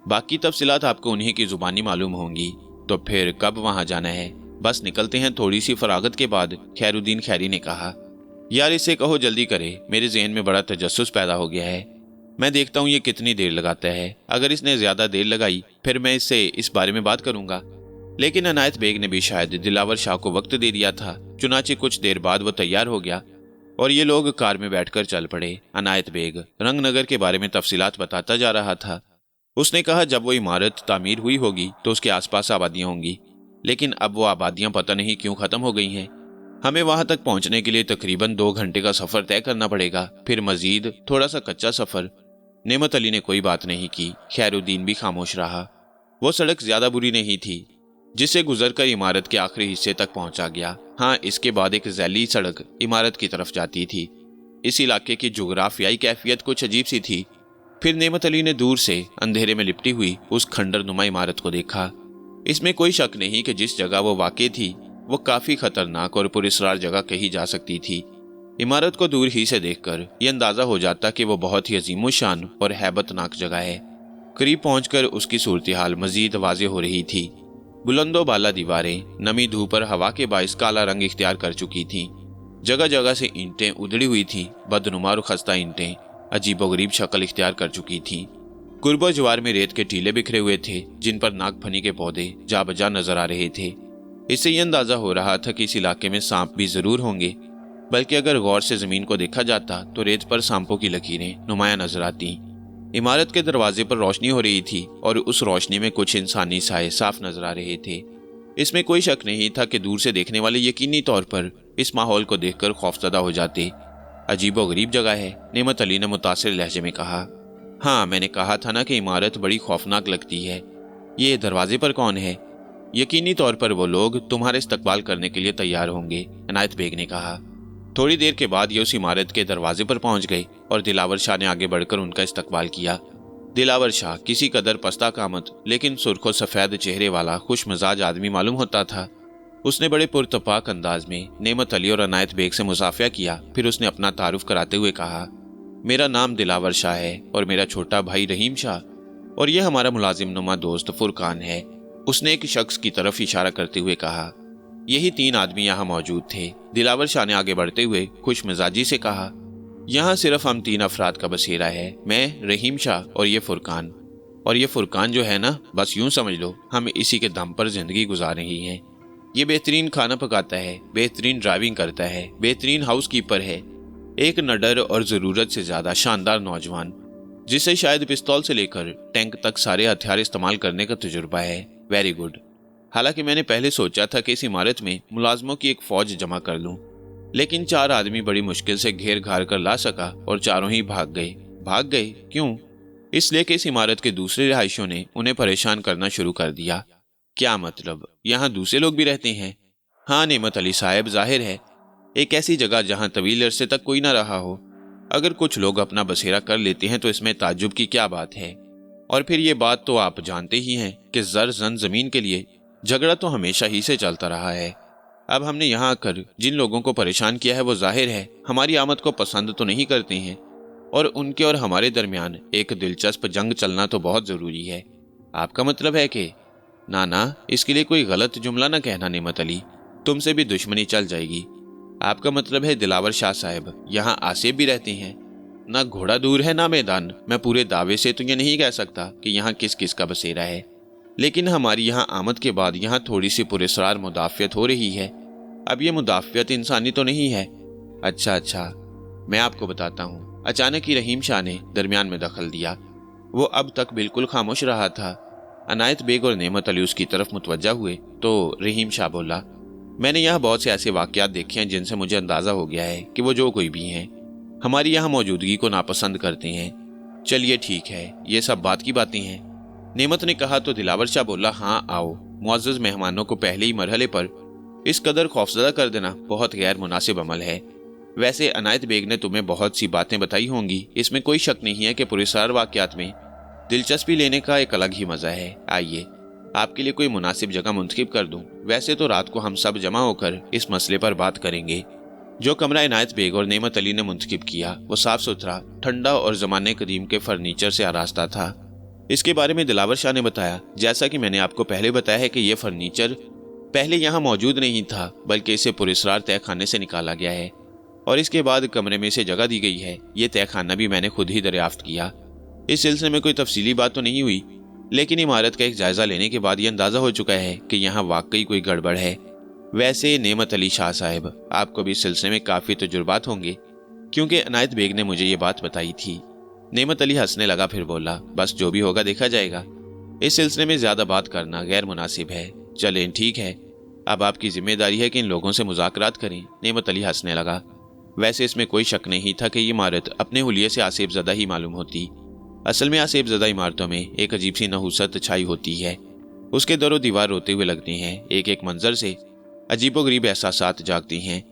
बाकी तफसीलात आपको उन्हीं की जुबानी मालूम होंगी। तो फिर कब वहां जाना है? बस निकलते हैं थोड़ी सी फरागत के बाद, खैरुद्दीन खैरी ने कहा। यार इसे कहो जल्दी करे, मेरे जहन में बड़ा तजस्सुस पैदा हो गया है। मैं देखता हूँ ये कितनी देर लगाता है। अगर इसने ज्यादा देर लगाई फिर मैं इससे इस बारे में बात करूंगा। लेकिन अनायत बेग ने भी शायद दिलावर शाह को वक्त दे दिया था। चुनाचे कुछ देर बाद वो तैयार हो गया और ये लोग कार में बैठकर चल पड़े। अनायत बेग रंगनगर के बारे में तफसीलात बताता जा रहा था। उसने कहा, जब वो इमारत तामीर हुई होगी तो उसके आसपास आबादियां होंगी, लेकिन अब वो आबादियां पता नहीं क्यों खत्म हो गई हैं। हमें वहां तक पहुंचने के लिए तकरीबन 2 घंटे का सफर तय करना पड़ेगा, फिर मजीद थोड़ा सा कच्चा सफर। नेमत अली ने कोई बात नहीं की। खैरुद्दीन भी खामोश रहा। वो सड़क ज्यादा बुरी नहीं थी, जिसे गुजरकर इमारत के आखिरी हिस्से तक पहुंचा गया। हाँ, इसके बाद एक जैली सड़क इमारत की तरफ जाती थी। इस इलाके की जोग्राफियाई कैफियत कुछ अजीब सी थी। फिर नेमत अली ने दूर से अंधेरे में लिपटी हुई उस खंडर नुमा इमारत को देखा। इसमें कोई शक नहीं कि जिस जगह वो वाक़ई थी वो काफी खतरनाक और पुरस्कार जगह कही जा सकती थी। इमारत को दूर ही से देखकर यह अंदाजा हो जाता कि वो बहुत ही अजीम शान और हैबतनाक जगह है। करीब पहुंचकर उसकी सूरत हाल मजीद वाज़ेह हो रही थी। बुलंदो बाला दीवारें नमी धूप और हवा के बाइस काला रंग इख्तियार कर चुकी थीं। जगह जगह से ईंटें उधड़ी हुई थीं। बदनुमा और खस्ता ईंटें अजीबोगरीब शक्ल इख्तियार कर चुकी थीं। गुरबो ज्वार में रेत के टीले बिखरे हुए थे, जिन पर नागफनी के पौधे जा बजा नजर आ रहे थे। इससे यह अंदाजा हो रहा था कि इस इलाके में सांप भी जरूर होंगे, बल्कि अगर गौर से जमीन को देखा जाता तो रेत पर सांपों की लकीरें नुमाया नजर आती। इमारत के दरवाजे पर रोशनी हो रही थी और उस रोशनी में कुछ इंसानी साए साफ नजर आ रहे थे। इसमें कोई शक नहीं था कि दूर से देखने वाले यकीनी तौर पर इस माहौल को देखकर खौफजदा हो जाते। अजीबोगरीब जगह है, नेमत अली ने मुतासिर लहजे में कहा। हाँ, मैंने कहा था ना कि इमारत बड़ी खौफनाक लगती है। ये दरवाजे पर कौन है? यकीनी तौर पर वो लोग तुम्हारे इस्तकबाल करने के लिए तैयार होंगे, इनायत बेग ने कहा। थोड़ी देर के बाद ये उस इमारत के दरवाजे पर पहुंच गए और दिलावर शाह ने आगे बढ़कर उनका इस्तकबाल किया। दिलावर शाह किसी कदर पस्ता कामत लेकिन सुर्खो सफेद चेहरे वाला खुश मिजाज आदमी मालूम होता था। उसने बड़े पुरतपाक अंदाज में नेमत अली और इनायत बेग से मुसाफिया किया। फिर उसने अपना तारुफ कराते हुए कहा, मेरा नाम दिलावर शाह है और मेरा छोटा भाई रहीम शाह, और यह हमारा मुलाजिम नुमा दोस्त फुरकान है। उसने एक शख्स की तरफ इशारा करते हुए कहा। यही 3 आदमी यहाँ मौजूद थे। दिलावर शाह ने आगे बढ़ते हुए खुश मिजाजी से कहा, यहाँ सिर्फ हम 3 अफराद का बसेरा है, मैं, रहीम शाह और ये फुरकान। और ये फुरकान जो है ना, बस यूं समझ लो हम इसी के दम पर जिंदगी गुजार रही हैं। ये बेहतरीन खाना पकाता है, बेहतरीन ड्राइविंग करता है, बेहतरीन हाउस कीपर है, एक नडर और ज़रूरत से ज़्यादा शानदार नौजवान, जिसे शायद पिस्तौल से लेकर टैंक तक सारे हथियार इस्तेमाल करने का तजुर्बा है। Very good. हालांकि मैंने पहले सोचा था कि इस इमारत में मुलाजमों की एक फ़ौज जमा कर लूं, लेकिन 4 आदमी बड़ी मुश्किल से घेर घार कर ला सका और चारों ही भाग गए। भाग गए क्यों? इसलिए कि इस इमारत के दूसरे रिहायशियों ने उन्हें परेशान करना शुरू कर दिया। क्या मतलब? यहाँ दूसरे लोग भी रहते हैं? हाँ नेमत अली साहब, जाहिर है एक ऐसी जगह जहाँ तवील अरसे तक कोई ना रहा हो। अगर कुछ लोग अपना बसेरा कर लेते हैं तो इसमें ताज्जुब की क्या बात है। और फिर ये बात तो आप जानते ही हैं कि जर जमीन के लिए झगड़ा तो हमेशा ही से चलता रहा है। अब हमने यहाँ आकर जिन लोगों को परेशान किया है वो जाहिर है हमारी आमद को पसंद तो नहीं करते हैं, और उनके और हमारे दरमियान एक दिलचस्प जंग चलना तो बहुत ज़रूरी है। आपका मतलब है कि ना, इसके लिए कोई गलत जुमला ना कहना नेमत अली, तुमसे भी दुश्मनी चल जाएगी। आपका मतलब है दिलावर शाह साहब यहाँ आसिफ भी रहते हैं? ना घोड़ा दूर है ना मैदान। मैं पूरे दावे से तो ये नहीं कह सकता कि यहाँ किस किस का बसेरा है, लेकिन हमारी यहाँ आमद के बाद यहाँ थोड़ी सी पुरस्रार मुदाफ़ियत हो रही है। अब ये मुदाफ़ियत इंसानी तो नहीं है। अच्छा, मैं आपको बताता हूँ। अचानक ही रहीम शाह ने दरमियान में दखल दिया। वो अब तक बिल्कुल खामोश रहा था। इनायत बेग और नेमत अली उसकी तरफ मुतवज्जा हुए तो रहीम शाह बोला, मैंने यहाँ बहुत से ऐसे वाक़यात देखे हैं जिनसे मुझे अंदाज़ा हो गया है कि वो जो कोई भी हैं हमारी यहाँ मौजूदगी को नापसंद करते हैं। चलिए ठीक है, ये सब बात की बातें हैं। नेमत ने कहा तो दिलावर शाह बोला, हाँ आओ। मुअज़्ज़ज़ मेहमानों को पहले ही मरहले पर इस कदर खौफज़दा कर देना बहुत गैर मुनासिब अमल है। वैसे इनायत बेग ने तुम्हें बहुत सी बातें बताई होंगी, इसमें कोई शक नहीं है कि पुरस्कार वाक़यात में दिलचस्पी लेने का एक अलग ही मज़ा है। आइए आपके लिए कोई मुनासिब जगह मुंतखब कर दूं। वैसे तो रात को हम सब जमा होकर इस मसले पर बात करेंगे। जो कमरा इनायत बेग और नेमत अली ने मुंतखब किया वो साफ सुथरा, ठंडा और ज़माने कदीम के फर्नीचर से आरास्ता था। इसके बारे में दिलावर शाह ने बताया, जैसा कि मैंने आपको पहले बताया है कि यह फर्नीचर पहले यहाँ मौजूद नहीं था, बल्कि इसे पुरस्कार तय खाने से निकाला गया है और इसके बाद कमरे में इसे जगह दी गई है। ये तय खाना भी मैंने खुद ही दरियाफ्त किया। इस सिलसिले में कोई तफसीली बात तो नहीं हुई, लेकिन इमारत का एक जायजा लेने के बाद ये अंदाज़ा हो चुका है कि यहाँ वाकई कोई गड़बड़ है। वैसे नेमत अली शाह साहब, आपको भी इस सिलसिले में काफ़ी तजुर्बात होंगे, क्योंकि इनायत बेग ने मुझे ये बात बताई थी। नेमत अली हंसने लगा, फिर बोला, बस जो भी होगा देखा जाएगा। इस सिलसिले में ज़्यादा बात करना गैर मुनासिब है। चलें ठीक है, अब आपकी जिम्मेदारी है कि इन लोगों से मुज़ाकरात करें। नेमत अली हंसने लगा। वैसे इसमें कोई शक नहीं था कि ये इमारत अपने हुलिये से आसेब ज़दा ही मालूम होती। असल में आसेब ज़दा इमारतों में एक अजीब सी नहुसत छाई होती है। उसके दरो दीवार रोते हुए लगते हैं। एक एक मंजर से अजीबोगरीब एहसासात जागती हैं।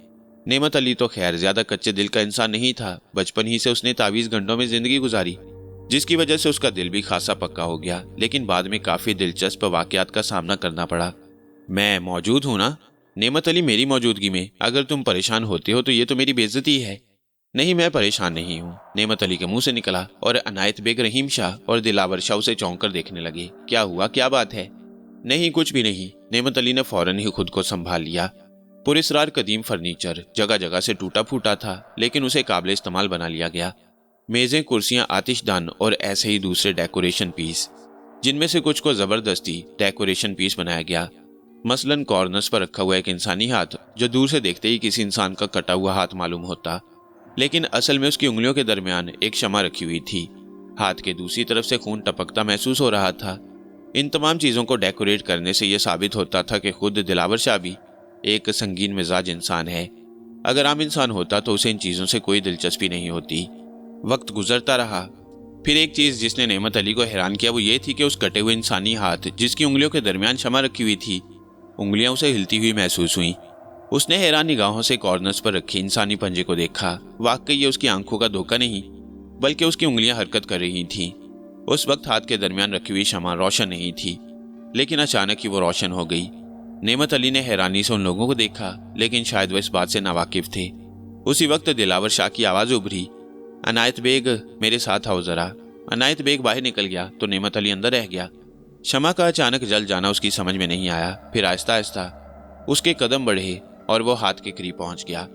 नेमत अली तो खैर ज़्यादा कच्चे दिल का इंसान नहीं था। बचपन ही से उसने तावीज़ गंडों में ज़िंदगी गुजारी, जिसकी वजह से उसका दिल भी खासा पक्का हो गया। लेकिन बाद में काफ़ी दिलचस्प वाक़यात का सामना करना पड़ा। मैं मौजूद हूँ ना नेमत अली, मेरी मौजूदगी में अगर तुम परेशान होते हो तो ये तो मेरी बेइज्जती है। नहीं, मैं परेशान नहीं हूँ, नेमत अली के मुंह से निकला, और इनायत बेग, रहीम शाह और दिलावर शाह उसे चौंक कर देखने लगे। क्या हुआ, क्या बात है? नहीं, कुछ भी नहीं। नेमत अली ने फौरन ही खुद को संभाल लिया। पुरस्कार कदीम फर्नीचर जगह जगह से टूटा फूटा था, लेकिन उसे काबिल इस्तेमाल बना लिया गया। मेज़ें, कुर्सियाँ, आतिशदान और ऐसे ही दूसरे डेकोरेशन पीस, जिनमें से कुछ को ज़बरदस्ती डेकोरेशन पीस बनाया गया। मसलन कॉर्नर्स पर रखा हुआ एक इंसानी हाथ, जो दूर से देखते ही किसी इंसान का कटा हुआ हाथ मालूम होता, लेकिन असल में उसकी उंगलियों के दरमियान एक शमा रखी हुई थी। हाथ के दूसरी तरफ से खून टपकता महसूस हो रहा था। इन तमाम चीज़ों को डेकोरेट करने से यह साबित होता था कि खुद दिलावर शाह भी एक संगीन मिजाज इंसान है। अगर आम इंसान होता तो उसे इन चीज़ों से कोई दिलचस्पी नहीं होती। वक्त गुजरता रहा। پھر ایک چیز جس نے نعمت علی کو حیران کیا وہ یہ تھی کہ اس کٹے ہوئے انسانی ہاتھ جس کی انگلیوں کے درمیان شمع رکھی ہوئی تھی، انگلیاں اسے ہلتی ہوئی محسوس ہوئیں۔ اس نے حیران نگاہوں سے کارنرز پر رکھے انسانی پنجے کو دیکھا۔ واقعی یہ اس کی آنکھوں کا دھوکہ نہیں بلکہ اس کی انگلیاں حرکت کر رہی تھیں۔ اس وقت ہاتھ کے درمیان رکھی ہوئی شمع روشن نہیں تھی، لیکن اچانک ہی وہ روشن ہو گئی۔ نعمت علی نے حیرانی سے ان لوگوں کو دیکھا، لیکن شاید وہ اس بات سے ناواقف تھے۔ اسی وقت دلاور شاہ کی آواز ابھری، عنایت بیگ میرے ساتھ آؤ ذرا۔ عنایت بیگ باہر نکل گیا تو نعمت علی اندر رہ گیا۔ شمع کا اچانک جل جانا اس کی سمجھ میں نہیں آیا۔ پھر آہستہ آہستہ اس کے قدم بڑھے اور وہ ہاتھ کے قریب پہنچ گیا۔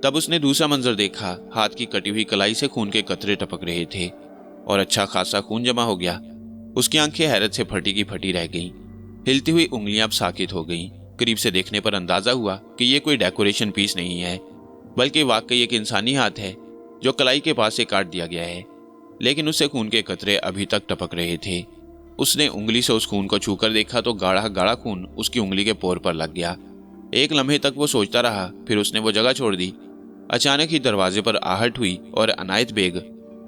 تب اس نے دوسرا منظر دیکھا، ہاتھ کی کٹی ہوئی کلائی سے خون کے قطرے ٹپک رہے تھے اور اچھا خاصا خون جمع ہو گیا۔ اس کی آنکھیں حیرت سے پھٹی کی پھٹی رہ گئیں، ہلتی ہوئی انگلیاں اب ساکت ہو گئیں۔ قریب سے دیکھنے پر اندازہ ہوا کہ یہ کوئی ڈیکوریشن پیس نہیں ہے بلکہ واقعی ایک انسانی ہاتھ ہے جو کلائی کے پاس سے کاٹ دیا گیا ہے، لیکن اس سے خون کے قطرے ابھی تک ٹپک رہے تھے۔ اس نے انگلی سے اس خون کو چھو کر دیکھا تو گاڑھا گاڑھا خون اس کی انگلی کے پور پر لگ گیا۔ ایک لمحے تک وہ سوچتا رہا، پھر اس نے وہ جگہ چھوڑ دی۔ اچانک ہی دروازے پر آہٹ ہوئی اور عنایت بیگ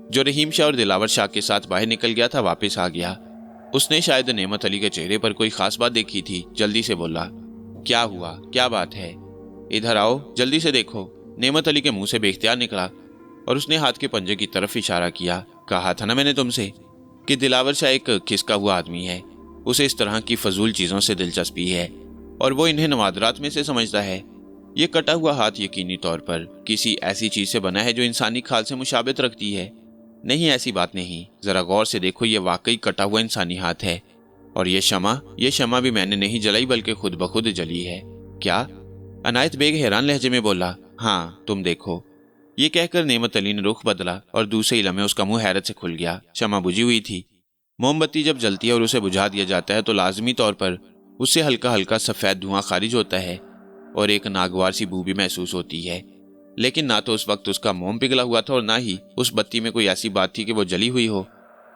جو رحیم شاہ اور دلاور شاہ کے ساتھ باہر نکل گیا تھا واپس آ گیا۔ اس نے شاید نعمت علی کے چہرے پر کوئی خاص بات دیکھی تھی، جلدی سے بولا، کیا ہوا؟ کیا بات ہے؟ ادھر آؤ، جلدی سے دیکھو۔ نعمت علی کے منہ سے بے اختیار نکلا اور اس نے ہاتھ کے پنجے کی طرف اشارہ کیا۔ کہا تھا نا میں نے تم سے کہ دلاور شاہ ایک کھسکا ہوا آدمی ہے، اسے اس طرح کی فضول چیزوں سے دلچسپی ہے اور وہ انہیں نوادرات میں سے سمجھتا ہے۔ یہ کٹا ہوا ہاتھ یقینی طور پر کسی ایسی چیز سے بنا ہے جو انسانی کھال سے مشابہت رکھتی ہے۔ نہیں، ایسی بات نہیں، ذرا غور سے دیکھو، یہ واقعی کٹا ہوا انسانی ہاتھ ہے۔ اور یہ شمع بھی میں نے نہیں جلائی بلکہ خود بخود جلی ہے۔ کیا؟ عنایت بیگ حیران لہجے میں بولا، ہاں تم دیکھو۔ یہ کہہ کر نعمت علی نے رخ بدلا اور دوسرے ہی لمحے اس کا منہ حیرت سے کھل گیا۔ شمع بجھی ہوئی تھی۔ موم بتی جب جلتی ہے اور اسے بجھا دیا جاتا ہے تو لازمی طور پر اس سے ہلکا ہلکا سفید دھواں خارج ہوتا ہے اور ایک ناگوار سی بو بھی محسوس ہوتی ہے، لیکن نہ تو اس وقت اس کا موم پگھلا ہوا تھا اور نہ ہی اس بتی میں کوئی ایسی بات تھی کہ وہ جلی ہوئی ہو۔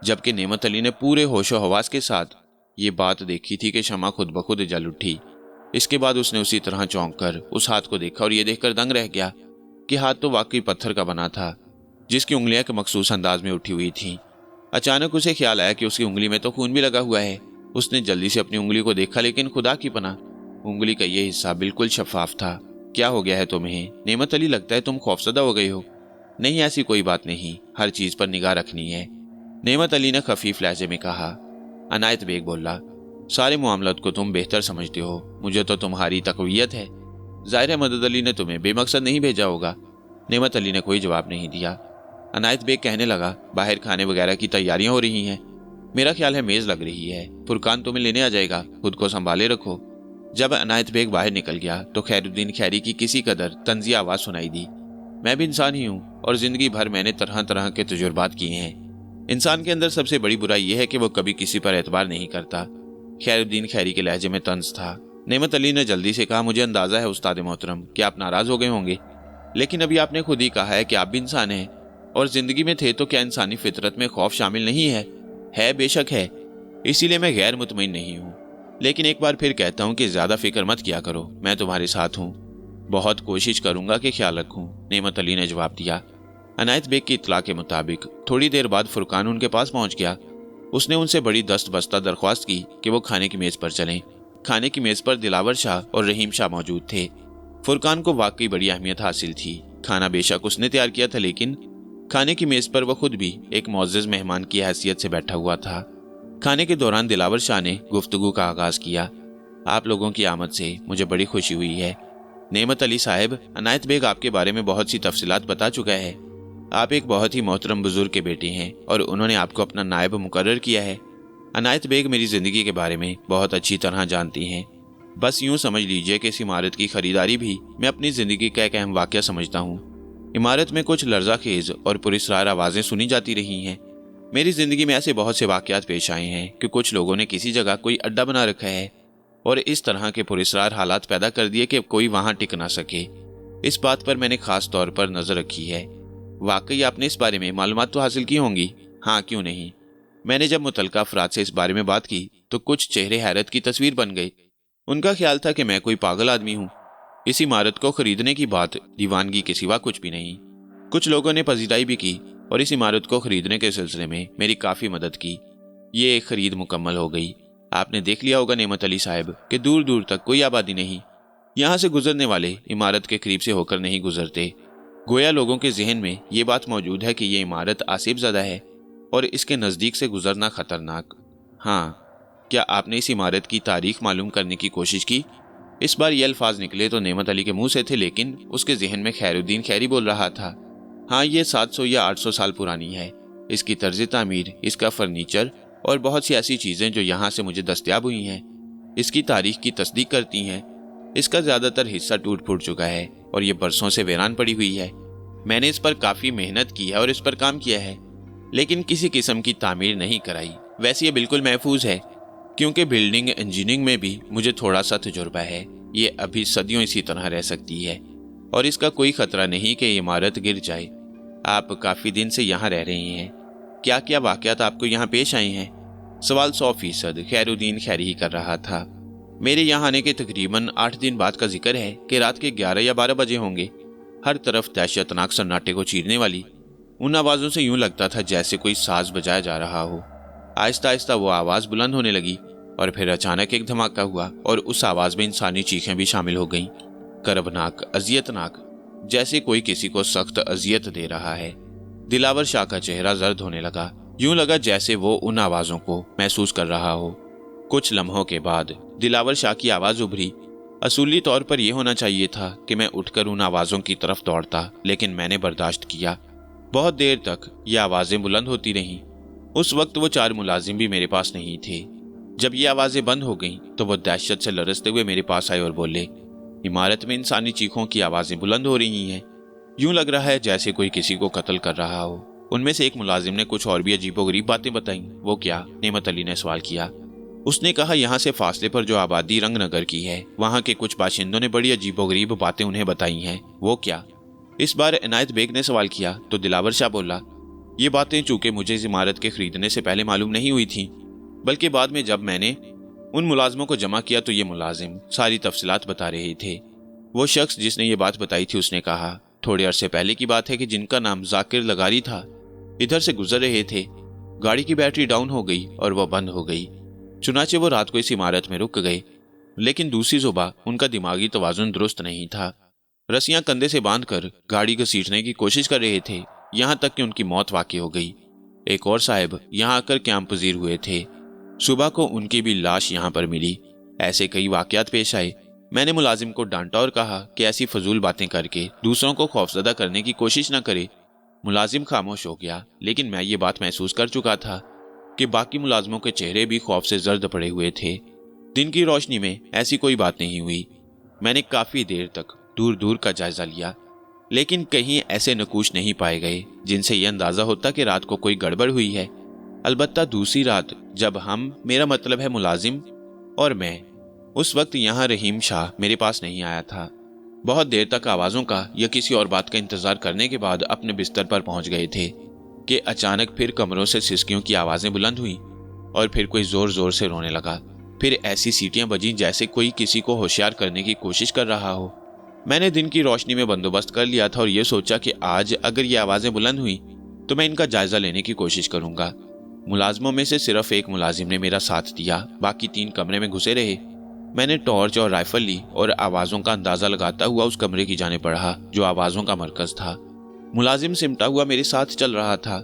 جبکہ نعمت علی نے پورے ہوش و حواس کے ساتھ یہ بات دیکھی تھی کہ شمع خود بخود جل اٹھی۔ اس کے بعد اس نے اسی طرح چونک کر اس ہاتھ کو دیکھا اور یہ دیکھ کر دنگ رہ گیا کہ ہاتھ تو واقعی پتھر کا بنا تھا جس کی انگلیاں ایک مخصوص انداز میں اٹھی ہوئی تھیں۔ اچانک اسے خیال آیا کہ اس کی انگلی میں تو خون بھی لگا ہوا ہے۔ اس نے جلدی سے اپنی انگلی کو دیکھا، لیکن خدا کی پناہ انگلی کا یہ حصہ بالکل شفاف تھا۔ کیا ہو گیا ہے تمہیں؟ نعمت علی، لگتا ہے تم خوفزدہ ہو گئی ہو۔ نہیں، ایسی کوئی بات نہیں، ہر چیز پر نگاہ رکھنی ہے، نعمت علی نے خفیف لہجے میں کہا۔ عنایت بیگ بولا، سارے معاملات کو تم بہتر سمجھتے ہو، مجھے تو تمہاری تقویت ہے۔ ظاہر ہے مدد علی نے تمہیں بے مقصد نہیں بھیجا ہوگا۔ نعمت علی نے کوئی جواب نہیں دیا۔ عنایت بیگ کہنے لگا، باہر کھانے وغیرہ کی تیاریاں ہو رہی ہیں، میرا خیال ہے میز لگ رہی ہے، فرقان تمہیں لینے آ جائے گا، خود کو سنبھالے رکھو۔ جب عنایت بیگ باہر نکل گیا تو خیر الدین خیری کی کسی قدر طنزیہ آواز سنائی دی، میں بھی انسان ہی ہوں اور زندگی بھر میں نے طرح طرح کے تجربات کیے ہیں۔ انسان کے اندر سب سے بڑی برائی یہ ہے کہ وہ کبھی کسی پر اعتبار نہیں کرتا۔ خیر الدین خیری کے لہجے میں طنز تھا۔ نعمت علی نے جلدی سے کہا، مجھے اندازہ ہے استاد محترم کہ آپ ناراض ہو گئے ہوں گے، لیکن ابھی آپ نے خود ہی کہا ہے کہ آپ بھی انسان ہیں اور زندگی میں تھے، تو کیا انسانی فطرت میں خوف شامل نہیں ہے؟ ہے، بے شک ہے، اسی لیے میں غیر مطمئن نہیں ہوں، لیکن ایک بار پھر کہتا ہوں کہ زیادہ فکر مت کیا کرو، میں تمہارے ساتھ ہوں، بہت کوشش کروں گا کہ خیال رکھوں، نعمت علی نے جواب دیا۔ عنایت بیگ کی اطلاع کے مطابق تھوڑی دیر بعد فرقان ان کے پاس پہنچ گیا۔ اس نے ان سے بڑی دست بستہ درخواست کی کہ وہ کھانے کی میز پر چلیں۔ کھانے کی میز پر دلاور شاہ اور رحیم شاہ موجود تھے۔ فرقان کو واقعی بڑی اہمیت حاصل تھی۔ کھانا بے شک اس نے تیار کیا تھا، لیکن کھانے کی میز پر وہ خود بھی ایک معزز مہمان کی حیثیت سے بیٹھا ہوا تھا۔ کھانے کے دوران دلاور شاہ نے گفتگو کا آغاز کیا، آپ لوگوں کی آمد سے مجھے بڑی خوشی ہوئی ہے۔ نعمت علی صاحب، عنایت بیگ آپ کے بارے میں بہت سی تفصیلات بتا چکا ہے۔ آپ ایک بہت ہی محترم بزرگ کے بیٹے ہیں اور انہوں نے آپ کو اپنا نائب مقرر کیا ہے۔ عنایت بیگ میری زندگی کے بارے میں بہت اچھی طرح جانتی ہیں۔ بس یوں سمجھ لیجئے کہ اس عمارت کی خریداری بھی میں اپنی زندگی کا ایک اہم واقعہ سمجھتا ہوں۔ عمارت میں کچھ لرزہ خیز اور پراسرار آوازیں سنی جاتی رہی ہیں۔ میری زندگی میں ایسے بہت سے واقعات پیش آئے ہیں کہ کچھ لوگوں نے کسی جگہ کوئی اڈا بنا رکھا ہے اور اس طرح کے پراسرار حالات پیدا کر دیے کہ کوئی وہاں ٹک نہ سکے۔ اس بات پر میں نے خاص طور پر نظر رکھی ہے۔ واقعی آپ نے اس بارے میں معلومات تو حاصل کی ہوں گی؟ ہاں، کیوں نہیں۔ میں نے جب متعلقہ افراد سے اس بارے میں بات کی تو کچھ چہرے حیرت کی تصویر بن گئے۔ ان کا خیال تھا کہ میں کوئی پاگل آدمی ہوں۔ اس عمارت کو خریدنے کی بات دیوانگی کے سوا کچھ بھی نہیں۔ کچھ لوگوں نے پذیرائی بھی کی और इस इमारत को खरीदने के सिलसिले में मेरी काफ़ी मदद की। ये खरीद मुकम्मल हो गई। आपने देख लिया होगा नेमत अली साहब कि दूर दूर तक कोई आबादी नहीं। यहाँ से गुजरने वाले इमारत के करीब से होकर नहीं गुजरते। गोया लोगों के जहन में ये बात मौजूद है कि ये इमारत आसिफ ज़दा है और इसके नज़दीक से गुजरना ख़तरनाक। हाँ, क्या आपने इस इमारत की तारीख मालूम करने की कोशिश की? इस बार ये अल्फाज निकले तो नेमत अली के मुंह से थे, लेकिन उसके जहन में खैरुद्दीन खैरी बोल रहा था। हाँ, ये 700 या 800 साल पुरानी है। इसकी तर्ज तामीर, इसका फर्नीचर और बहुत सी ऐसी चीज़ें जो यहाँ से मुझे दस्तयाब हुई हैं इसकी तारीख की तस्दीक करती हैं। इसका ज़्यादातर हिस्सा टूट फूट चुका है और ये बरसों से वीरान पड़ी हुई है। मैंने इस पर काफ़ी मेहनत की है और इस पर काम किया है, लेकिन किसी किस्म की तामीर नहीं कराई। वैसे ये बिल्कुल महफूज है, क्योंकि बिल्डिंग इंजीनियरिंग में भी मुझे थोड़ा सा तजुर्बा है। ये अभी सदियों इसी तरह रह सकती है और इसका कोई खतरा नहीं कि इमारत गिर जाए। आप काफ़ी दिन से यहाँ रह रही हैं, क्या क्या वाक़यात आपको यहाँ पेश आए हैं? सवाल 100% खैरुद्दीन खैरी ही कर रहा था। मेरे यहाँ आने के तकरीबन 8 दिन बाद का जिक्र है कि रात के 11 या 12 बजे होंगे। हर तरफ दहशतनाक सन्नाटे को चीरने वाली उन आवाज़ों से यूं लगता था जैसे कोई साज बजाया जा रहा हो। आहिस्ता आहिस्ता वो आवाज़ बुलंद होने लगी और फिर अचानक एक धमाका हुआ और उस आवाज़ में इंसानी चीखें भी शामिल हो गईं। करबनाक, अजियतनाक, जैसे कोई किसी को सख्त अजियत दे रहा है। दिलावर शाह का चेहरा जर्द होने लगा। यूं लगा जैसे वो उन आवाज़ों को महसूस कर रहा हो। कुछ लम्हों के बाद दिलावर शाह की आवाज़ उभरी। असूली तौर पर यह होना चाहिए था कि मैं उठकर उन आवाज़ों की तरफ दौड़ता, लेकिन मैंने बर्दाश्त किया। बहुत देर तक ये आवाज़ें बुलंद होती रहीं। उस वक्त वो 4 मुलाजिम भी मेरे पास नहीं थे। जब ये आवाज़ें बंद हो गईं तो वो दहशत से लरसते हुए मेरे पास आए और बोले, इमारत में इंसानी चीखों की आवाज़ें बुलंद हो रही हैं। यूं लग रहा है जैसे कोई किसी को कत्ल कर रहा हो। उनमें से एक मुलाजिम ने कुछ और भी अजीबोगरीब बातें बताईं। वो क्या? नेमत अली ने सवाल किया। उसने कहा, यहाँ से फासले पर जो आबादी रंगनगर की है, वहाँ के कुछ बाशिंदों ने बड़ी अजीबोगरीब बातें उन्हें बताई हैं। वो क्या? इस बार इनायत बेग ने सवाल किया तो दिलावर शाह बोला, ये बातें चूंकि मुझे इस इमारत के खरीदने से पहले मालूम नहीं हुई थी, बल्कि बाद में जब मैंने उन मुलाजमों को जमा किया तो ये मुलाजिम सारी तफसीलात बता रहे थे। वो शख्स जिसने ये बात बताई थी उसने कहा, थोड़े अरसे पहले की बात है कि जिनका नाम जाकिर लगारी था इधर से गुजर रहे थे। गाड़ी की बैटरी डाउन हो गई और वह बंद हो गई। चुनाचे वो रात को इस इमारत में रुक गए, लेकिन दूसरी सुबह उनका दिमागी तवाजुन दुरुस्त नहीं था। रस्सियां कंधे से बांधकर गाड़ी घसीटने की कोशिश कर रहे थे, यहाँ तक कि उनकी मौत वाक़ई हो गई। एक और साहब यहाँ आकर क़याम पजीर हुए थे। सुबह को उनकी भी लाश यहाँ पर मिली। ऐसे कई वाक़यात पेश आए। मैंने मुलाजिम को डांटा और कहा कि ऐसी फजूल बातें करके दूसरों को खौफजदा करने की कोशिश न करे। मुलाजिम खामोश हो गया, लेकिन मैं ये बात महसूस कर चुका था कि बाकी मुलाजमों के चेहरे भी खौफ से जर्द पड़े हुए थे। दिन की रोशनी में ऐसी कोई बात नहीं हुई। मैंने काफ़ी देर तक दूर दूर का जायजा लिया, लेकिन कहीं ऐसे नकूश नहीं पाए गए जिनसे यह अंदाज़ा होता कि रात को कोई गड़बड़ हुई है। अलबत्ता दूसरी रात जब मेरा मतलब है मुलाजिम और मैं, उस वक्त यहाँ रहीम शाह मेरे पास नहीं आया था। बहुत देर तक आवाज़ों का या किसी और बात का इंतज़ार करने के बाद अपने बिस्तर पर पहुँच गए थे कि अचानक फिर कमरों से सिसकियों की आवाज़ें बुलंद हुईं और फिर कोई ज़ोर ज़ोर से रोने लगा। फिर ऐसी सीटियाँ बजीं जैसे कोई किसी को होशियार करने की कोशिश कर रहा हो। मैंने दिन की रोशनी में बंदोबस्त कर लिया था और ये सोचा कि आज अगर ये आवाज़ें बुलंद हुई तो मैं इनका जायज़ा लेने की कोशिश करूँगा। मुलाजमों में से सिर्फ एक मुलाजिम ने मेरा साथ दिया, बाकी 3 कमरे में घुसे रहे। मैंने टॉर्च और राइफल ली और आवाज़ों का अंदाज़ा लगाता हुआ उस कमरे की जाने बढ़ा जो आवाज़ों का मरकज़ था। मुलाजिम सिमटा हुआ मेरे साथ चल रहा था,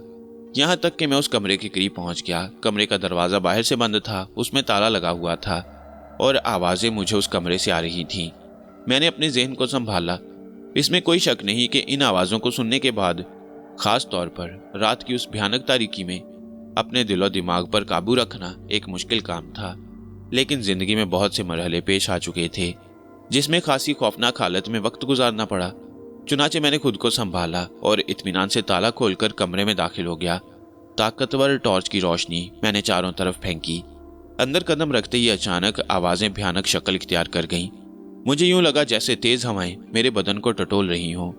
यहाँ तक कि मैं उस कमरे के करीब पहुँच गया। कमरे का दरवाज़ा बाहर से बंद था, उसमें ताला लगा हुआ था और आवाज़ें मुझे उस कमरे से आ रही थीं। मैंने अपने जहन को संभाला। इसमें कोई शक नहीं कि इन आवाज़ों को सुनने के बाद, ख़ास तौर पर रात की उस भयानक तारीकी में, अपने दिलो दिमाग पर काबू रखना एक मुश्किल काम था। लेकिन ज़िंदगी में बहुत से मरहले पेश आ चुके थे जिसमें खासी खौफनाक हालत में वक्त गुजारना पड़ा। चुनाचे मैंने खुद को संभाला और इत्मीनान से ताला खोलकर कमरे में दाखिल हो गया। ताकतवर टॉर्च की रोशनी मैंने चारों तरफ फेंकी। अंदर कदम रखते ही अचानक आवाज़ें भयानक शक्ल इख्तियार कर गईं। मुझे यूं लगा जैसे तेज़ हवाएं मेरे बदन को टटोल रही हों।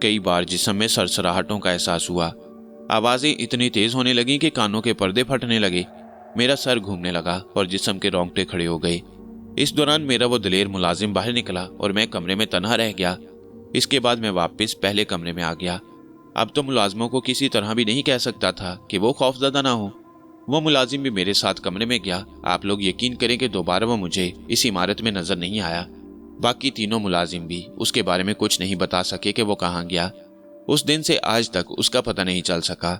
कई बार जिस्म में सरसराहटों का एहसास हुआ। आवाज़ें इतनी तेज़ होने लगीं कि कानों के पर्दे फटने लगे। मेरा सर घूमने लगा और जिस्म के रोंगटे खड़े हो गए। इस दौरान मेरा वो दलेर मुलाजिम बाहर निकला और मैं कमरे में तन्हा रह गया। इसके बाद मैं वापस पहले कमरे में आ गया। अब तो मुलाजिमों को किसी तरह भी नहीं कह सकता था कि वो खौफजदा ना हो। वो मुलाजिम भी मेरे साथ कमरे में गया। आप लोग यकीन करें कि दोबारा वो मुझे इस इमारत में नजर नहीं आया। बाकी तीनों मुलाजिम भी उसके बारे में कुछ नहीं बता सके कि वो कहाँ गया। उस दिन से आज तक उसका पता नहीं चल सका।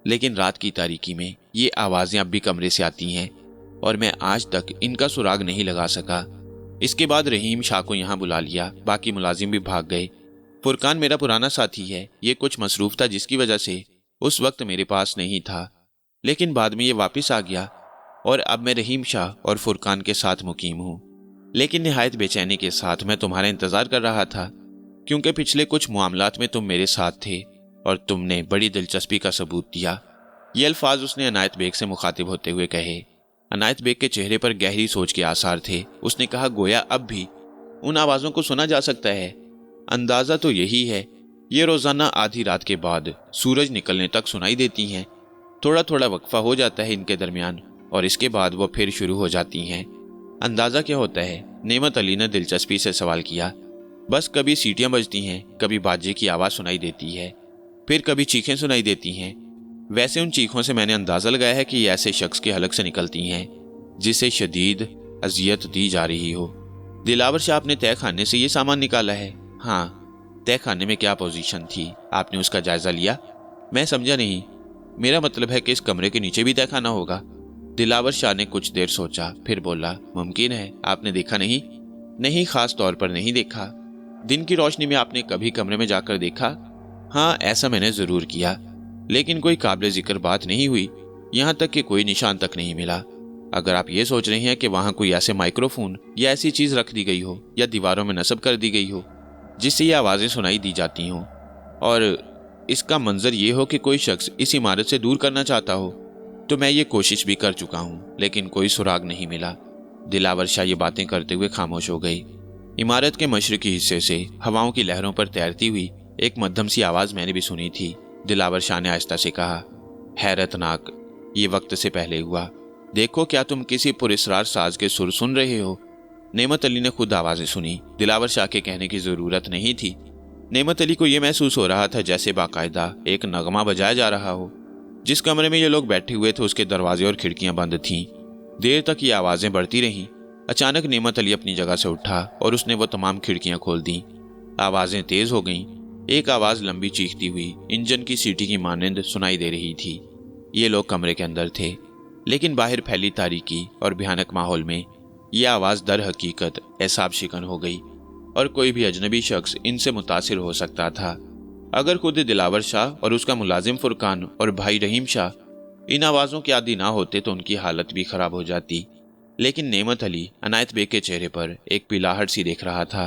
लेकिन रात की तारीकी में ये आवाजें अब भी कमरे से आती हैं और मैं आज तक इनका सुराग नहीं लगा सका। इसके बाद रहीम शाह को यहाँ बुला लिया। बाकी मुलाजिम भी भाग गए। फुरकान मेरा पुराना साथी है। ये कुछ मसरूफ था जिसकी वजह से उस वक्त मेरे पास नहीं था, लेकिन बाद में ये वापस आ गया और अब मैं रहीम शाह और फुरकान के साथ मुकीम हूँ। लेकिन निहायत बेचैनी के साथ मैं तुम्हारा इंतजार कर रहा था, क्योंकि पिछले कुछ मामलात में तुम मेरे साथ थे और तुमने बड़ी दिलचस्पी का सबूत दिया। ये अल्फाज उसने अनायत बेग से मुखातिब होते हुए कहे। अनायत बेग के चेहरे पर गहरी सोच के आसार थे। उसने कहा, गोया अब भी उन आवाज़ों को सुना जा सकता है। अंदाज़ा तो यही है, ये रोज़ाना आधी रात के बाद सूरज निकलने तक सुनाई देती हैं। थोड़ा थोड़ा वक्फा हो जाता है इनके दरमियान और इसके बाद वो फिर शुरू हो जाती हैं। अंदाज़ा क्या होता है? नेमत अली ने दिलचस्पी से सवाल किया। बस कभी सीटियाँ बजती हैं, कभी बाजे की आवाज़ सुनाई देती है, फिर कभी चीखें सुनाई देती हैं। वैसे उन चीखों से मैंने अंदाज़ा लगाया है कि ये ऐसे शख्स के हलक से निकलती हैं जिसे शदीद अजियत दी जा रही हो। दिलावर शाह, आपने तय खाने से ये सामान निकाला है? हाँ। तय खाने में क्या पोजीशन थी? आपने उसका जायजा लिया? मैं समझा नहीं। मेरा मतलब है कि इस कमरे के नीचे भी तय खाना होगा। दिलावर शाह ने कुछ देर सोचा, फिर बोला, मुमकिन है। आपने देखा नहीं? नहीं, खास तौर पर नहीं देखा। दिन की रोशनी में आपने कभी कमरे में जाकर देखा? हाँ, ऐसा मैंने जरूर किया, लेकिन कोई काबिल जिक्र बात नहीं हुई। यहाँ तक कि कोई निशान तक नहीं मिला। अगर आप ये सोच रहे हैं कि वहाँ कोई ऐसे माइक्रोफोन या ऐसी चीज रख दी गई हो या दीवारों में नस्ब कर दी गई हो जिससे ये आवाजें सुनाई दी जाती हों और इसका मंजर ये हो कि कोई शख्स इस इमारत से दूर करना चाहता हो, तो मैं ये कोशिश भी कर चुका हूँ, लेकिन कोई सुराग नहीं मिला। दिलावर शाह ये बातें करते हुए खामोश हो गई। इमारत के मशरकी हिस्से से हवाओं की लहरों पर तैरती हुई एक मध्यम सी आवाज मैंने भी सुनी थी। दिलावर शाह ने आहिस्ता से कहा, हैरतनाक, ये वक्त से पहले हुआ। देखो, क्या तुम किसी पुरस्रार साज के सुर सुन रहे हो? नेमत अली ने खुद आवाजें सुनी। दिलावर शाह के कहने की जरूरत नहीं थी। नेमत अली को यह महसूस हो रहा था जैसे बाकायदा एक नगमा बजाया जा रहा हो। जिस कमरे में ये लोग बैठे हुए थे उसके दरवाजे और खिड़कियां बंद थीं। देर तक ये आवाजें बढ़ती रहीं। अचानक नेमत अली अपनी जगह से उठा और उसने वो तमाम खिड़कियां खोल दी। आवाजें तेज हो गईं। एक आवाज लंबी चीखती हुई इंजन की सीटी की मानिंद सुनाई दे रही थी। ये लोग कमरे के अंदर थे, लेकिन बाहर फैली तारीकी और भयानक माहौल में यह आवाज दर हकीकत एसाब शिकन हो गई और कोई भी अजनबी शख्स इनसे मुतासिर हो सकता था। अगर खुद दिलावर शाह और उसका मुलाजिम फुरकान और भाई रहीम शाह इन आवाज़ों के आदी ना होते तो उनकी हालत भी खराब हो जाती। लेकिन नेमत अली अनायत बेग के चेहरे पर एक पिलाहट सी देख रहा था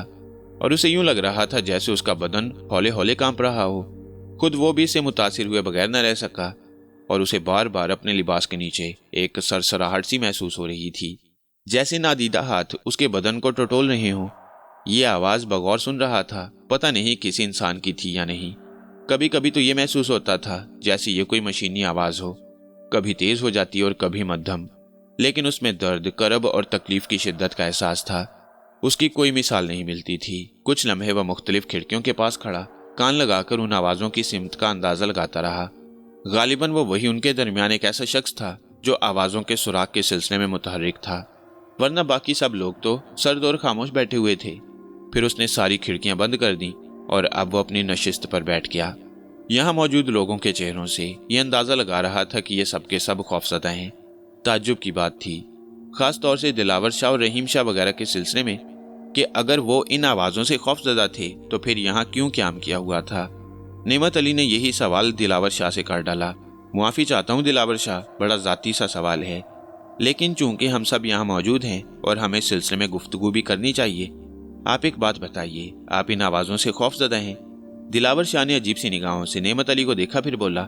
और उसे यूं लग रहा था जैसे उसका बदन हौले हौले कांप रहा हो। खुद वो भी इससे मुतासिर हुए बगैर न रह सका और उसे बार बार अपने लिबास के नीचे एक सरसराहट सी महसूस हो रही थी, जैसे नादीदा हाथ उसके बदन को टटोल रहे हों। ये आवाज़ बगौर सुन रहा था, पता नहीं किसी इंसान की थी या नहीं। कभी कभी तो ये महसूस होता था जैसे ये कोई मशीनी आवाज़ हो, कभी तेज़ हो जाती और कभी मध्यम, लेकिन उसमें दर्द, करब और तकलीफ की शिद्दत का एहसास था। उसकी कोई मिसाल नहीं मिलती थी। कुछ लम्हे वह मुख्तलिफ खिड़कियों के पास खड़ा कान लगाकर उन आवाज़ों की सिमत का अंदाज़ा लगाता रहा। गालिबन वो वही उनके दरमियान एक ऐसा शख्स था जो आवाज़ों के सुराग के सिलसिले में मुतहर्रिक था, वरना बाकी सब लोग तो सर्द और खामोश बैठे हुए थे। फिर उसने सारी खिड़कियां बंद कर दी और अब वो अपनी नशिस्त पर बैठ गया। यहाँ मौजूद लोगों के चेहरों से ये अंदाज़ा लगा रहा था कि ये सबके सब खौफज़दा हैं। ताज्जुब की बात थी, ख़ास तौर से दिलावर शाह और रहीम शाह वगैरह के सिलसिले में, कि अगर वो इन आवाज़ों से खौफज़दा थे तो फिर यहाँ क्यों क़याम किया हुआ था। नेमत अली ने यही सवाल दिलावर शाह से कर डाला। मुआफ़ी चाहता हूँ दिलावर शाह, बड़ा ज़ाती सा सवाल है, लेकिन चूंकि हम सब यहाँ मौजूद हैं और हमें इस सिलसिले में गुफ्तगू भी करनी चाहिए, आप एक बात बताइए, आप इन आवाज़ों से खौफज़दा हैं? दिलावर शाह ने अजीब सी निगाहों से नेमत अली को देखा, फिर बोला,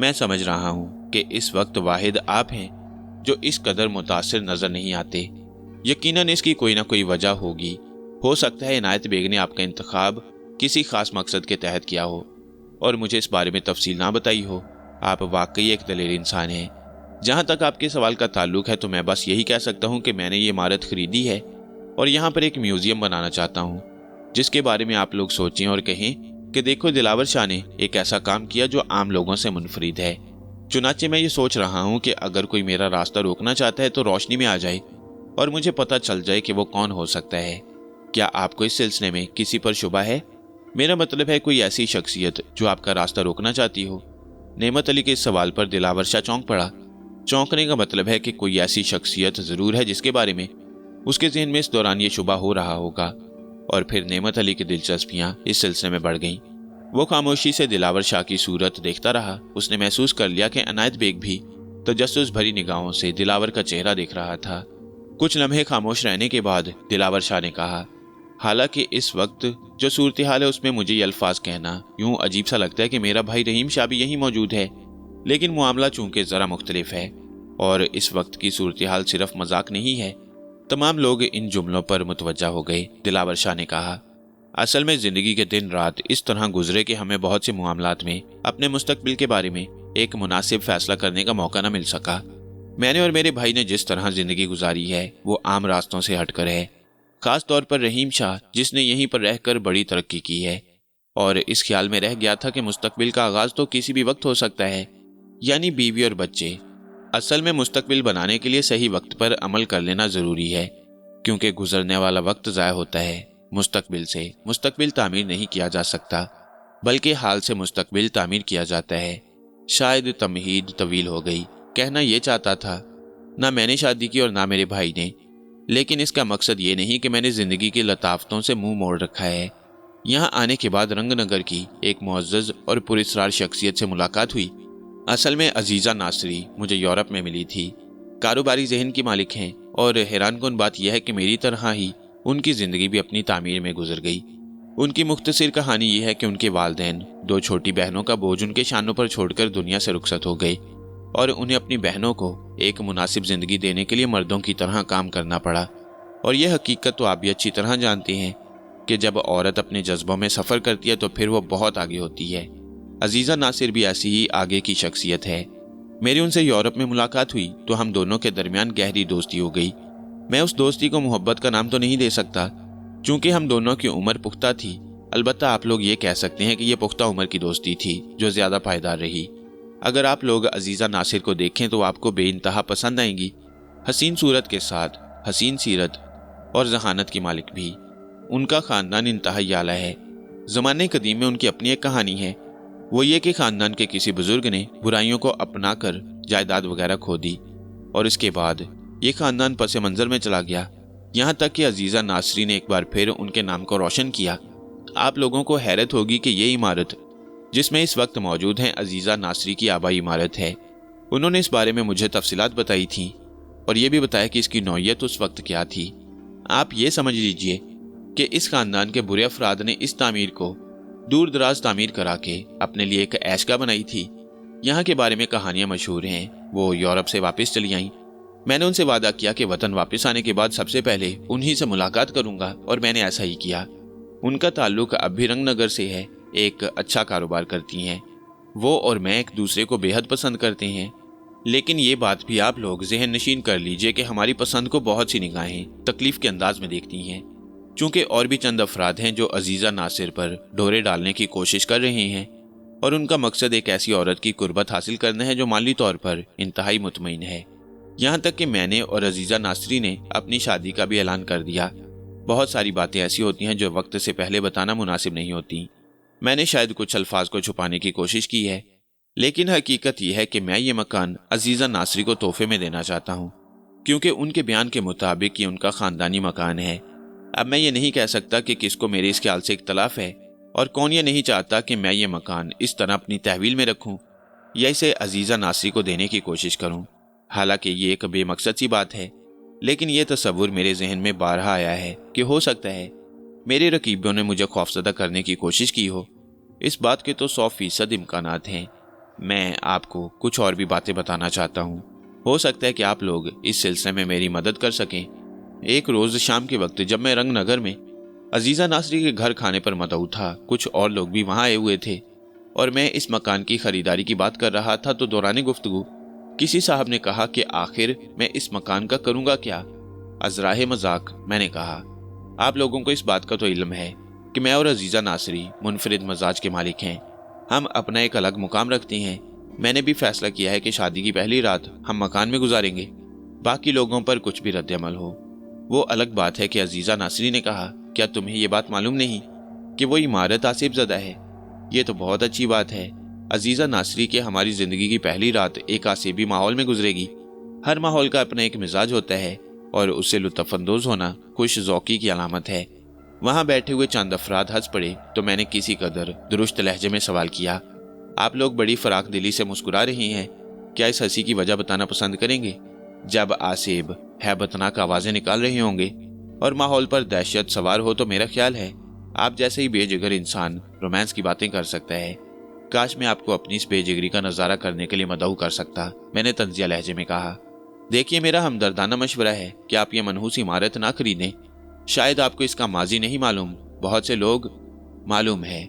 मैं समझ रहा हूँ कि इस वक्त वाहिद आप हैं जो इस कदर मुतासिर नज़र नहीं आते। यकीनन इसकी कोई ना कोई वजह होगी। हो सकता है इनायत बेग ने आपका इंतखाब किसी खास मकसद के तहत किया हो और मुझे इस बारे में तफसील ना बताई हो। आप वाकई एक दलेर इंसान हैं। जहाँ तक आपके सवाल का ताल्लुक है तो मैं बस यही कह सकता हूँ कि मैंने ये इमारत खरीदी है और यहाँ पर एक म्यूज़ियम बनाना चाहता हूँ जिसके बारे में आप लोग सोचें और कहें کہ دیکھو دلاور شاہ نے ایک ایسا کام کیا جو عام لوگوں سے منفرد ہے۔ چنانچہ میں یہ سوچ رہا ہوں کہ اگر کوئی میرا راستہ روکنا چاہتا ہے تو روشنی میں آ جائے اور مجھے پتہ چل جائے کہ وہ کون ہو سکتا ہے۔ کیا آپ کو اس سلسلے میں کسی پر شبہ ہے؟ میرا مطلب ہے کوئی ایسی شخصیت جو آپ کا راستہ روکنا چاہتی ہو۔ نعمت علی کے اس سوال پر دلاور شاہ چونک پڑا۔ چونکنے کا مطلب ہے کہ کوئی ایسی شخصیت ضرور ہے جس کے بارے میں اس کے ذہن میں اس دوران یہ شبہ ہو رہا ہوگا، اور پھر نعمت علی کی دلچسپیاں اس سلسلے میں بڑھ گئیں۔ وہ خاموشی سے دلاور شاہ کی صورت دیکھتا رہا۔ اس نے محسوس کر لیا کہ عنایت بیگ بھی تجسس بھری نگاہوں سے دلاور کا چہرہ دیکھ رہا تھا۔ کچھ لمحے خاموش رہنے کے بعد دلاور شاہ نے کہا، حالانکہ اس وقت جو صورتحال ہے اس میں مجھے یہ الفاظ کہنا یوں عجیب سا لگتا ہے کہ میرا بھائی رحیم شاہ بھی یہیں موجود ہے، لیکن معاملہ چونکہ ذرا مختلف ہے اور اس وقت کی صورتحال صرف مذاق نہیں ہے۔ تمام لوگ ان جملوں پر متوجہ ہو گئے۔ دلاور شاہ نے کہا، اصل میں زندگی کے دن رات اس طرح گزرے کہ ہمیں بہت سے معاملات میں اپنے مستقبل کے بارے میں ایک مناسب فیصلہ کرنے کا موقع نہ مل سکا۔ میں نے اور میرے بھائی نے جس طرح زندگی گزاری ہے وہ عام راستوں سے ہٹ کر ہے، خاص طور پر رحیم شاہ جس نے یہیں پر رہ کر بڑی ترقی کی ہے اور اس خیال میں رہ گیا تھا کہ مستقبل کا آغاز تو کسی بھی وقت ہو سکتا ہے، یعنی بیوی اور بچے۔ اصل میں مستقبل بنانے کے لیے صحیح وقت پر عمل کر لینا ضروری ہے، کیونکہ گزرنے والا وقت ضائع ہوتا ہے۔ مستقبل سے مستقبل تعمیر نہیں کیا جا سکتا، بلکہ حال سے مستقبل تعمیر کیا جاتا ہے۔ شاید تمہید طویل ہو گئی۔ کہنا یہ چاہتا تھا، نہ میں نے شادی کی اور نہ میرے بھائی نے، لیکن اس کا مقصد یہ نہیں کہ میں نے زندگی کی لطافتوں سے منہ موڑ رکھا ہے۔ یہاں آنے کے بعد رنگ نگر کی ایک معزز اور پراسرار شخصیت سے ملاقات ہوئی۔ اصل میں عزیزہ ناصری مجھے یورپ میں ملی تھی۔ کاروباری ذہن کی مالک ہیں، اور حیران کن بات یہ ہے کہ میری طرح ہی ان کی زندگی بھی اپنی تعمیر میں گزر گئی۔ ان کی مختصر کہانی یہ ہے کہ ان کے والدین 2 چھوٹی بہنوں کا بوجھ ان کے شانوں پر چھوڑ کر دنیا سے رخصت ہو گئے، اور انہیں اپنی بہنوں کو ایک مناسب زندگی دینے کے لیے مردوں کی طرح کام کرنا پڑا۔ اور یہ حقیقت تو آپ بھی اچھی طرح جانتے ہیں کہ جب عورت اپنے جذبوں میں سفر کرتی ہے تو پھر وہ بہت آگے ہوتی ہے۔ عزیزہ ناصر بھی ایسی ہی آگے کی شخصیت ہے۔ میری ان سے یورپ میں ملاقات ہوئی تو ہم دونوں کے درمیان گہری دوستی ہو گئی۔ میں اس دوستی کو محبت کا نام تو نہیں دے سکتا، چونکہ ہم دونوں کی عمر پختہ تھی۔ البتہ آپ لوگ یہ کہہ سکتے ہیں کہ یہ پختہ عمر کی دوستی تھی جو زیادہ پائیدار رہی۔ اگر آپ لوگ عزیزہ ناصر کو دیکھیں تو آپ کو بے انتہا پسند آئیں گی۔ حسین صورت کے ساتھ حسین سیرت اور ذہانت کی مالک بھی۔ ان کا خاندان انتہائی اعلیٰ ہے۔ زمانے قدیم میں ان کی اپنی ایک کہانی ہے، وہ یہ کہ خاندان کے کسی بزرگ نے برائیوں کو اپنا کر جائیداد وغیرہ کھو دی، اور اس کے بعد یہ خاندان پس منظر میں چلا گیا، یہاں تک کہ عزیزہ ناصری نے ایک بار پھر ان کے نام کو روشن کیا۔ آپ لوگوں کو حیرت ہوگی کہ یہ عمارت جس میں اس وقت موجود ہیں عزیزہ ناصری کی آبائی عمارت ہے۔ انہوں نے اس بارے میں مجھے تفصیلات بتائی تھیں اور یہ بھی بتایا کہ اس کی نوعیت اس وقت کیا تھی۔ آپ یہ سمجھ لیجئے کہ اس خاندان کے برے افراد نے اس تعمیر کو دور دراز تعمیر کرا کے اپنے لیے ایک عیشگاہ بنائی تھی۔ یہاں کے بارے میں کہانیاں مشہور ہیں۔ وہ یورپ سے واپس چلی آئیں۔ میں نے ان سے وعدہ کیا کہ وطن واپس آنے کے بعد سب سے پہلے انہی سے ملاقات کروں گا، اور میں نے ایسا ہی کیا۔ ان کا تعلق اب بھی رنگ نگر سے ہے، ایک اچھا کاروبار کرتی ہیں۔ وہ اور میں ایک دوسرے کو بے حد پسند کرتے ہیں، لیکن یہ بات بھی آپ لوگ ذہن نشین کر لیجئے کہ ہماری پسند کو بہت سی نگاہیں تکلیف کے انداز میں دیکھتی ہیں، چونکہ اور بھی چند افراد ہیں جو عزیزہ ناصر پر ڈورے ڈالنے کی کوشش کر رہے ہیں، اور ان کا مقصد ایک ایسی عورت کی قربت حاصل کرنا ہے جو مالی طور پر انتہائی مطمئن ہے۔ یہاں تک کہ میں نے اور عزیزہ ناصری نے اپنی شادی کا بھی اعلان کر دیا۔ بہت ساری باتیں ایسی ہوتی ہیں جو وقت سے پہلے بتانا مناسب نہیں ہوتی۔ میں نے شاید کچھ الفاظ کو چھپانے کی کوشش کی ہے، لیکن حقیقت یہ ہے کہ میں یہ مکان عزیزہ ناصری کو تحفے میں دینا چاہتا ہوں، کیونکہ ان کے بیان کے مطابق یہ ان کا خاندانی مکان ہے۔ اب میں یہ نہیں کہہ سکتا کہ کس کو میرے اس خیال سے اختلاف ہے، اور کون یہ نہیں چاہتا کہ میں یہ مکان اس طرح اپنی تحویل میں رکھوں یا اسے عزیزہ ناصری کو دینے کی کوشش کروں۔ حالانکہ یہ ایک بے مقصد سی بات ہے، لیکن یہ تصور میرے ذہن میں بارہا آیا ہے کہ ہو سکتا ہے میرے رقیبوں نے مجھے خوفزدہ کرنے کی کوشش کی ہو۔ اس بات کے تو 100% امکانات ہیں۔ میں آپ کو کچھ اور بھی باتیں بتانا چاہتا ہوں، ہو سکتا ہے کہ آپ لوگ اس سلسلے میں میری مدد کر سکیں۔ ایک روز شام کے وقت جب میں رنگ نگر میں عزیزہ ناصری کے گھر کھانے پر مدعو تھا، کچھ اور لوگ بھی وہاں آئے ہوئے تھے، اور میں اس مکان کی خریداری کی بات کر رہا تھا تو دوران گفتگو کسی صاحب نے کہا کہ آخر میں اس مکان کا کروں گا کیا؟ ازراہ مذاق میں نے کہا، آپ لوگوں کو اس بات کا تو علم ہے کہ میں اور عزیزہ ناصری منفرد مزاج کے مالک ہیں۔ ہم اپنا ایک الگ مقام رکھتے ہیں۔ میں نے بھی فیصلہ کیا ہے کہ شادی کی پہلی رات ہم مکان میں گزاریں گے، باقی لوگوں پر کچھ بھی رد عمل ہو۔ وہ الگ بات ہے کہ عزیزہ ناصری نے کہا، کیا تمہیں یہ بات معلوم نہیں کہ وہ عمارت آصف زدہ ہے؟ یہ تو بہت اچھی بات ہے عزیزہ ناصری کہ ہماری زندگی کی پہلی رات ایک آصفی ماحول میں گزرے گی۔ ہر ماحول کا اپنا ایک مزاج ہوتا ہے اور اس سے لطف اندوز ہونا خوش ذوقی کی علامت ہے۔ وہاں بیٹھے ہوئے چند افراد ہنس پڑے تو میں نے کسی قدر درست لہجے میں سوال کیا، آپ لوگ بڑی فراخ دلی سے مسکرا رہی ہیں، کیا اس ہنسی کی وجہ بتانا پسند کریں گے؟ جب آصف ہیبتناک آوازیں نکال رہے ہوں گے اور ماحول پر دہشت سوار ہو تو میرا خیال ہے آپ جیسے ہی بے جگر انسان رومانس کی باتیں کر سکتا ہے۔ کاش میں آپ کو اپنی اس بے جگری کا نظارہ کرنے کے لیے مدعو کر سکتا، میں نے طنزیہ لہجے میں کہا۔ دیکھیے میرا ہمدردانہ مشورہ ہے کہ آپ یہ منحوس عمارت نہ خریدیں۔ شاید آپ کو اس کا ماضی نہیں معلوم، بہت سے لوگ معلوم ہے۔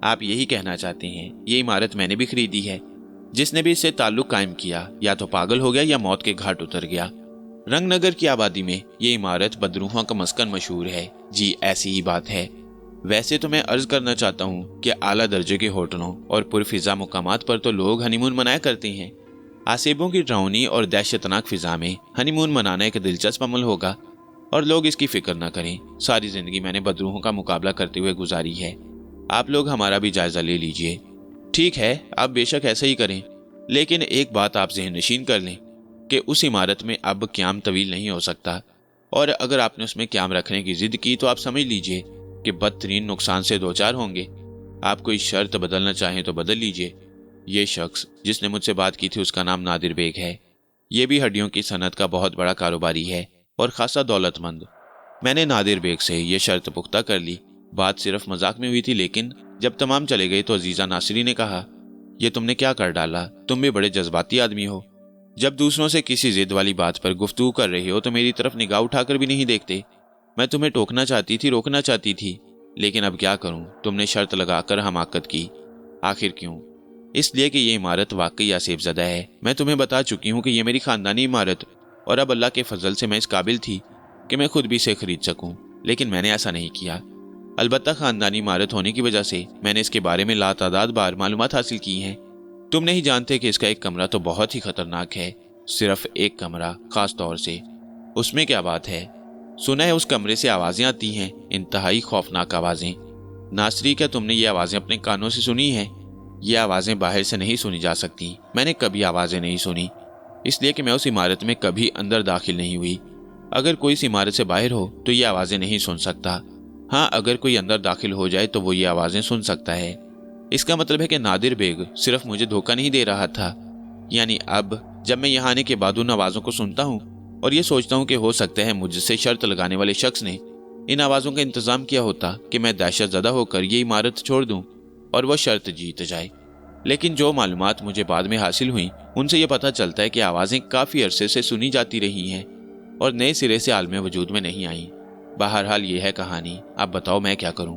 آپ یہی کہنا چاہتے ہیں یہ عمارت میں نے بھی خریدی ہے۔ جس نے بھی اس سے تعلق قائم کیا یا تو پاگل ہو گیا یا موت کے گھاٹ اتر گیا۔ رنگ نگر کی آبادی میں یہ عمارت بدروحوں کا مسکن مشہور ہے۔ جی ایسی ہی بات ہے۔ ویسے تو میں عرض کرنا چاہتا ہوں کہ اعلیٰ درجے کے ہوٹلوں اور پرفضا مقامات پر تو لوگ ہنی مون منایا کرتے ہیں۔ آصفوں کی ڈراؤنی اور دہشتناک فضا میں ہنی مون منانا ایک دلچسپ عمل ہوگا، اور لوگ اس کی فکر نہ کریں۔ ساری زندگی میں نے بدروحوں کا مقابلہ کرتے ہوئے گزاری ہے، آپ لوگ ہمارا بھی جائزہ لے لیجئے۔ ٹھیک ہے، آپ بے شک ایسا ہی کریں، لیکن ایک بات آپ ذہن نشین کر لیں کہ اس عمارت میں اب قیام طویل نہیں ہو سکتا، اور اگر آپ نے اس میں قیام رکھنے کی ضد کی تو آپ سمجھ لیجئے کہ بدترین نقصان سے دوچار ہوں گے۔ آپ کوئی شرط بدلنا چاہیں تو بدل لیجئے۔ یہ شخص جس نے مجھ سے بات کی تھی اس کا نام نادر بیگ ہے۔ یہ بھی ہڈیوں کی صنعت کا بہت بڑا کاروباری ہے اور خاصا دولت مند۔ میں نے نادر بیگ سے یہ شرط پختہ کر لی۔ بات صرف مذاق میں ہوئی تھی، لیکن جب تمام چلے گئے تو عزیزہ ناصری نے کہا، یہ تم نے کیا کر ڈالا؟ تم بھی بڑے جذباتی آدمی ہو۔ جب دوسروں سے کسی ضد والی بات پر گفتگو کر رہے ہو تو میری طرف نگاہ اٹھا کر بھی نہیں دیکھتے۔ میں تمہیں ٹوکنا چاہتی تھی، روکنا چاہتی تھی، لیکن اب کیا کروں؟ تم نے شرط لگا کر حماقت کی۔ آخر کیوں؟ اس لیے کہ یہ عمارت واقعی آصف زدہ ہے۔ میں تمہیں بتا چکی ہوں کہ یہ میری خاندانی عمارت، اور اب اللہ کے فضل سے میں اس قابل تھی کہ میں خود بھی اسے خرید سکوں، لیکن میں نے ایسا نہیں کیا۔ البتہ خاندانی عمارت ہونے کی وجہ سے میں نے اس کے بارے میں لاتعداد بار معلومات حاصل کی ہیں۔ تم نہیں جانتے کہ اس کا ایک کمرہ تو بہت ہی خطرناک ہے، صرف ایک کمرہ، خاص طور سے۔ اس میں کیا بات ہے؟ سنا ہے اس کمرے سے آوازیں آتی ہیں، انتہائی خوفناک آوازیں۔ ناصری، کیا تم نے یہ آوازیں اپنے کانوں سے سنی ہیں؟ یہ آوازیں باہر سے نہیں سنی جا سکتی۔ میں نے کبھی آوازیں نہیں سنی، اس لیے کہ میں اس عمارت میں کبھی اندر داخل نہیں ہوئی۔ اگر کوئی اس عمارت سے باہر ہو تو یہ آوازیں نہیں سن سکتا۔ ہاں، اگر کوئی اندر داخل ہو جائے تو وہ یہ آوازیں سن سکتا ہے۔ اس کا مطلب ہے کہ نادر بیگ صرف مجھے دھوکہ نہیں دے رہا تھا۔ یعنی اب جب میں یہاں آنے کے بعد ان آوازوں کو سنتا ہوں اور یہ سوچتا ہوں کہ ہو سکتا ہے مجھ سے شرط لگانے والے شخص نے ان آوازوں کا انتظام کیا ہوتا کہ میں دہشت زدہ ہو کر یہ عمارت چھوڑ دوں اور وہ شرط جیت جائے۔ لیکن جو معلومات مجھے بعد میں حاصل ہوئیں ان سے یہ پتہ چلتا ہے کہ آوازیں کافی عرصے سے سنی جاتی رہی ہیں اور نئے سرے سے عالم وجود میں نہیں آئیں۔ بہرحال یہ ہے کہانی۔ اب بتاؤ میں کیا کروں؟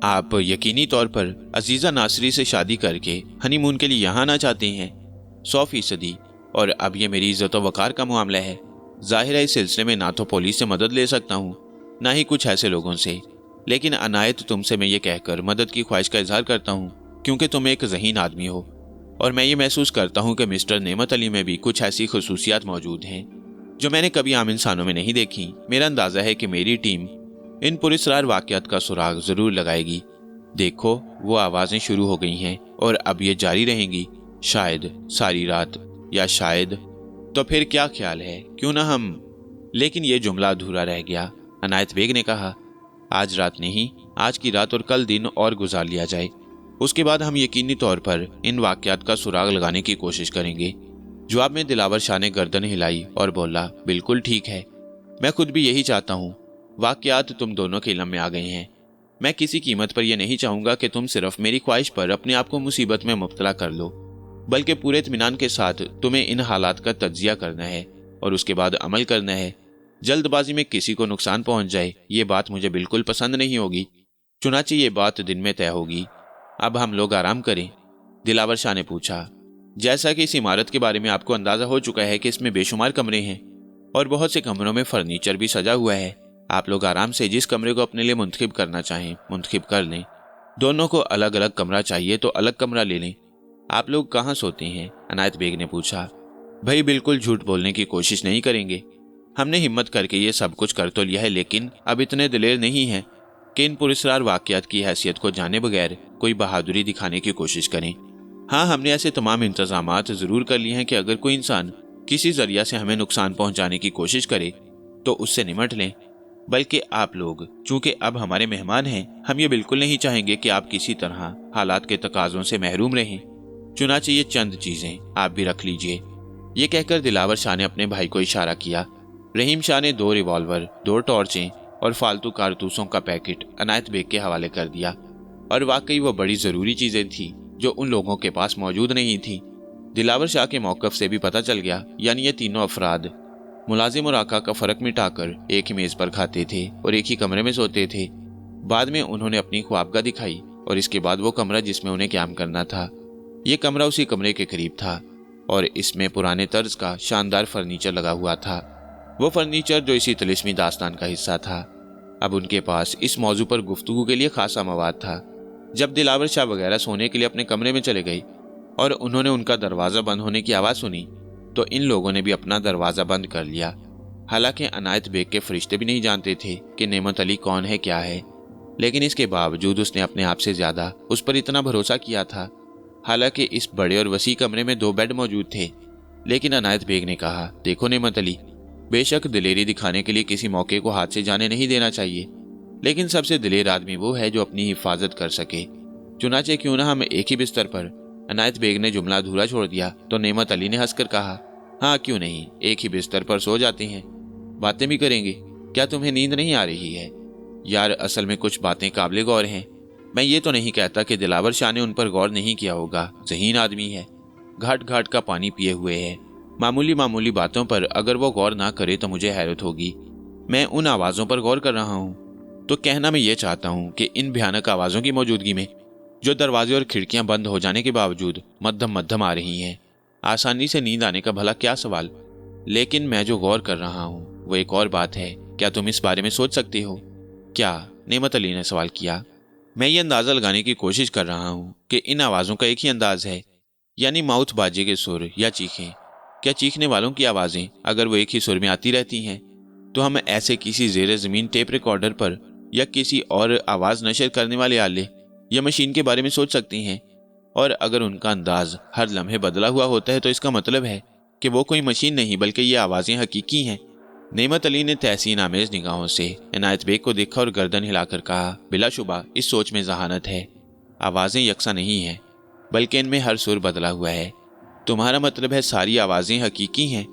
آپ یقینی طور پر عزیزہ ناصری سے شادی کر کے ہنی مون کے لیے یہاں آنا چاہتے ہیں؟ 100%۔ اور اب یہ میری عزت و وقار کا معاملہ ہے۔ ظاہر ہے اس سلسلے میں نہ تو پولیس سے مدد لے سکتا ہوں، نہ ہی کچھ ایسے لوگوں سے، لیکن عنایت تم سے میں یہ کہہ کر مدد کی خواہش کا اظہار کرتا ہوں کیونکہ تم ایک ذہین آدمی ہو، اور میں یہ محسوس کرتا ہوں کہ مسٹر نعمت علی میں بھی کچھ ایسی خصوصیات موجود ہیں جو میں نے کبھی عام انسانوں میں نہیں دیکھی۔ میرا اندازہ ہے کہ میری ٹیم ان پراسرار واقعات کا سراغ ضرور لگائے گی۔ دیکھو، وہ آوازیں شروع ہو گئی ہیں اور اب یہ جاری رہیں گی، شاید ساری رات، یا شاید تو پھر کیا خیال ہے، کیوں نہ ہم… لیکن یہ جملہ ادھورا رہ گیا۔ عنایت بیگ نے کہا، آج رات نہیں، آج کی رات اور کل دن اور گزار لیا جائے، اس کے بعد ہم یقینی طور پر ان واقعات کا سراغ لگانے کی کوشش کریں گے۔ جواب میں دلاور شاہ نے گردن ہلائی اور بولا، بالکل ٹھیک ہے، میں خود بھی یہی چاہتا ہوں۔ واقعات تم دونوں کے علم میں آ گئے ہیں۔ میں کسی قیمت پر یہ نہیں چاہوں گا کہ تم صرف میری خواہش پر اپنے آپ کو مصیبت میں مبتلا کر لو، بلکہ پورے اطمینان کے ساتھ تمہیں ان حالات کا تجزیہ کرنا ہے اور اس کے بعد عمل کرنا ہے۔ جلد بازی میں کسی کو نقصان پہنچ جائے، یہ بات مجھے بالکل پسند نہیں ہوگی، چنانچہ یہ بات دن میں طے ہوگی۔ اب ہم لوگ آرام کریں؟ دلاور شاہ نے پوچھا۔ جیسا کہ اس عمارت کے بارے میں آپ کو اندازہ ہو چکا ہے کہ اس میں بے شمار کمرے ہیں اور بہت سے کمروں میں فرنیچر بھی سجا ہوا ہے، आप लोग आराम से जिस कमरे को अपने लिए मुंतखब करना चाहें मुंतखब कर लें। दोनों को अलग अलग कमरा चाहिए तो अलग कमरा ले लें। आप लोग कहाँ सोते हैं? अनायत बेग ने पूछा। भाई बिल्कुल झूठ बोलने की कोशिश नहीं करेंगे। हमने हिम्मत करके ये सब कुछ कर तो लिया है, लेकिन अब इतने दिलेर नहीं हैं कि इन पुरस्कार वाक़यात की हैसियत को जाने बगैर कोई बहादुरी दिखाने की कोशिश करें। हाँ, हमने ऐसे तमाम इंतजामात ज़रूर कर लिए हैं कि अगर कोई इंसान किसी जरिया से हमें नुकसान पहुंचाने की कोशिश करे तो उससे निमट लें। बल्कि आप लोग चूंकि अब हमारे मेहमान हैं, हम ये बिल्कुल नहीं चाहेंगे कि आप किसी तरह हालात के तकाजों से महरूम रहें। चुनांचे ये चंद चीजें आप भी रख लीजिए। ये कहकर दिलावर शाह ने अपने भाई को इशारा किया। रहीम शाह ने 2 रिवॉल्वर, 2 टॉर्चें और फालतू कारतूसों का पैकेट अनायत बेग के हवाले कर दिया। और वाकई वो बड़ी ज़रूरी चीज़ें थी जो उन लोगों के पास मौजूद नहीं थी। दिलावर शाह के मौक़िफ़ से भी पता चल गया, यानी ये तीनों अफराद मुलाजिम और आका का फ़र्क मिटाकर एक ही मेज़ पर खाते थे और एक ही कमरे में सोते थे। बाद में उन्होंने अपनी ख्वाबगाह दिखाई और इसके बाद वो कमरा जिसमें उन्हें क़याम करना था, ये कमरा उसी कमरे के करीब था और इसमें पुराने तर्ज का शानदार फर्नीचर लगा हुआ था। वो फर्नीचर जो इसी तिलिस्मी दास्तान का हिस्सा था। अब उनके पास इस मौजू पर गुफ्तगू के लिए खासा मवाद था। जब दिलावर शाह वगैरह सोने के लिए अपने कमरे में चले गए और उन्होंने उनका दरवाज़ा बंद होने की आवाज़ सुनी तो इन लोगों ने भी अपना दरवाज़ा बंद कर लिया। हालांकि अनायत बेग के फरिश्ते भी नहीं जानते थे कि नेमत अली कौन है क्या है, लेकिन इसके बावजूद उसने अपने आप से ज़्यादा उस पर इतना भरोसा किया था। हालांकि इस बड़े और वसी कमरे में 2 बेड मौजूद थे, लेकिन अनायत बेग ने कहा, देखो नेमत अली, बेशक दिलेरी दिखाने के लिए किसी मौके को हाथ से जाने नहीं देना चाहिए, लेकिन सबसे दिलेर आदमी वो है जो अपनी हिफाजत कर सके। चुनाचे क्यों ना हम एक ही बिस्तर पर। अनायत बेग ने जुमला अधूरा छोड़ दिया तो नेमत अली ने हंसकर कहा, हाँ क्यों नहीं, एक ही बिस्तर पर सो जाते हैं, बातें भी करेंगे। क्या तुम्हें नींद नहीं आ रही है? यार असल में कुछ बातें काबिल गौर हैं। मैं ये तो नहीं कहता कि दिलावर शाह ने उन पर गौर नहीं किया होगा, ज़हीन आदमी है, घाट घाट का पानी पिए हुए है। मामूली मामूली बातों पर अगर वो गौर ना करे तो मुझे हैरत होगी। मैं उन आवाज़ों पर गौर कर रहा हूँ। तो कहना मैं ये चाहता हूँ कि इन भयानक आवाज़ों की मौजूदगी में जो दरवाजे और खिड़कियां बंद हो जाने के बावजूद मध्यम मध्यम आ रही हैं, आसानी से नींद आने का भला क्या सवाल। लेकिन मैं जो गौर कर रहा हूँ वो एक और बात है। क्या तुम इस बारे में सोच सकते हो? क्या? नेमत अली ने सवाल किया। मैं ये अंदाज़ा लगाने की कोशिश कर रहा हूँ कि इन आवाज़ों का एक ही अंदाज है, यानी माउथ बाजे के सुर या चीखें। क्या चीखने वालों की आवाज़ें अगर वो एक ही सुर में आती रहती हैं तो हम ऐसे किसी ज़ेरे ज़मीन टेप रिकॉर्डर पर या किसी और आवाज़ नशर करने वाले आले या मशीन के बारे में सोच सकती हैं? और अगर उनका अंदाज हर लम्हे बदला हुआ होता है तो इसका मतलब है कि वो कोई मशीन नहीं बल्कि ये आवाज़ें हकीकी हैं। नेमत अली ने तहसीन आमेज निगाहों से इनायत बेग को देखा और गर्दन हिलाकर कहा, बिलाशुबा इस सोच में जहानत है। आवाज़ें यकसा नहीं हैं बल्कि इनमें हर सुर बदला हुआ है। तुम्हारा मतलब है सारी आवाज़ें हकीकी हैं?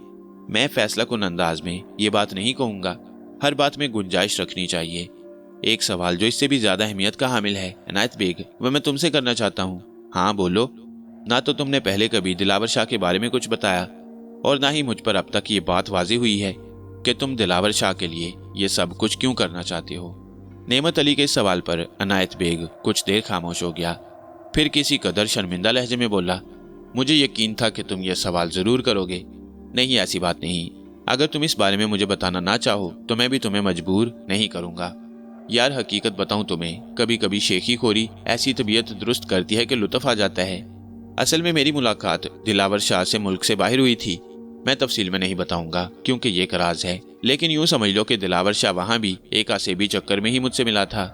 मैं फैसला कुन अंदाज में ये बात नहीं कहूँगा। हर बात में गुंजाइश रखनी चाहिए। एक सवाल जो इससे भी ज़्यादा अहमियत का हामिल है इनायत बेग, वह मैं तुमसे करना चाहता हूँ। हाँ बोलो। ना तो तुमने पहले कभी दिलावर शाह के बारे में कुछ बताया और ना ही मुझ पर अब तक ये बात वाज़ेह हुई है कि तुम दिलावर शाह के लिए ये सब कुछ क्यों करना चाहते हो। नेमत अली के इस सवाल पर इनायत बेग कुछ देर खामोश हो गया, फिर किसी कदर शर्मिंदा लहजे में बोला, मुझे यकीन था कि तुम ये सवाल ज़रूर करोगे। नहीं, ऐसी बात नहीं। अगर तुम इस बारे में मुझे बताना ना चाहो तो मैं भी तुम्हें मजबूर नहीं करूँगा। यार हकीकत बताऊं तुम्हें, कभी कभी शेखी खोरी ऐसी तबीयत दुरुस्त करती है कि लुत्फ आ जाता है। असल में मेरी मुलाकात दिलावर शाह से मुल्क से बाहर हुई थी। मैं तफसील में नहीं बताऊंगा क्योंकि ये एक राज है, लेकिन यूं समझ लो कि दिलावर शाह वहाँ भी एक आसेबी चक्कर में ही मुझसे मिला था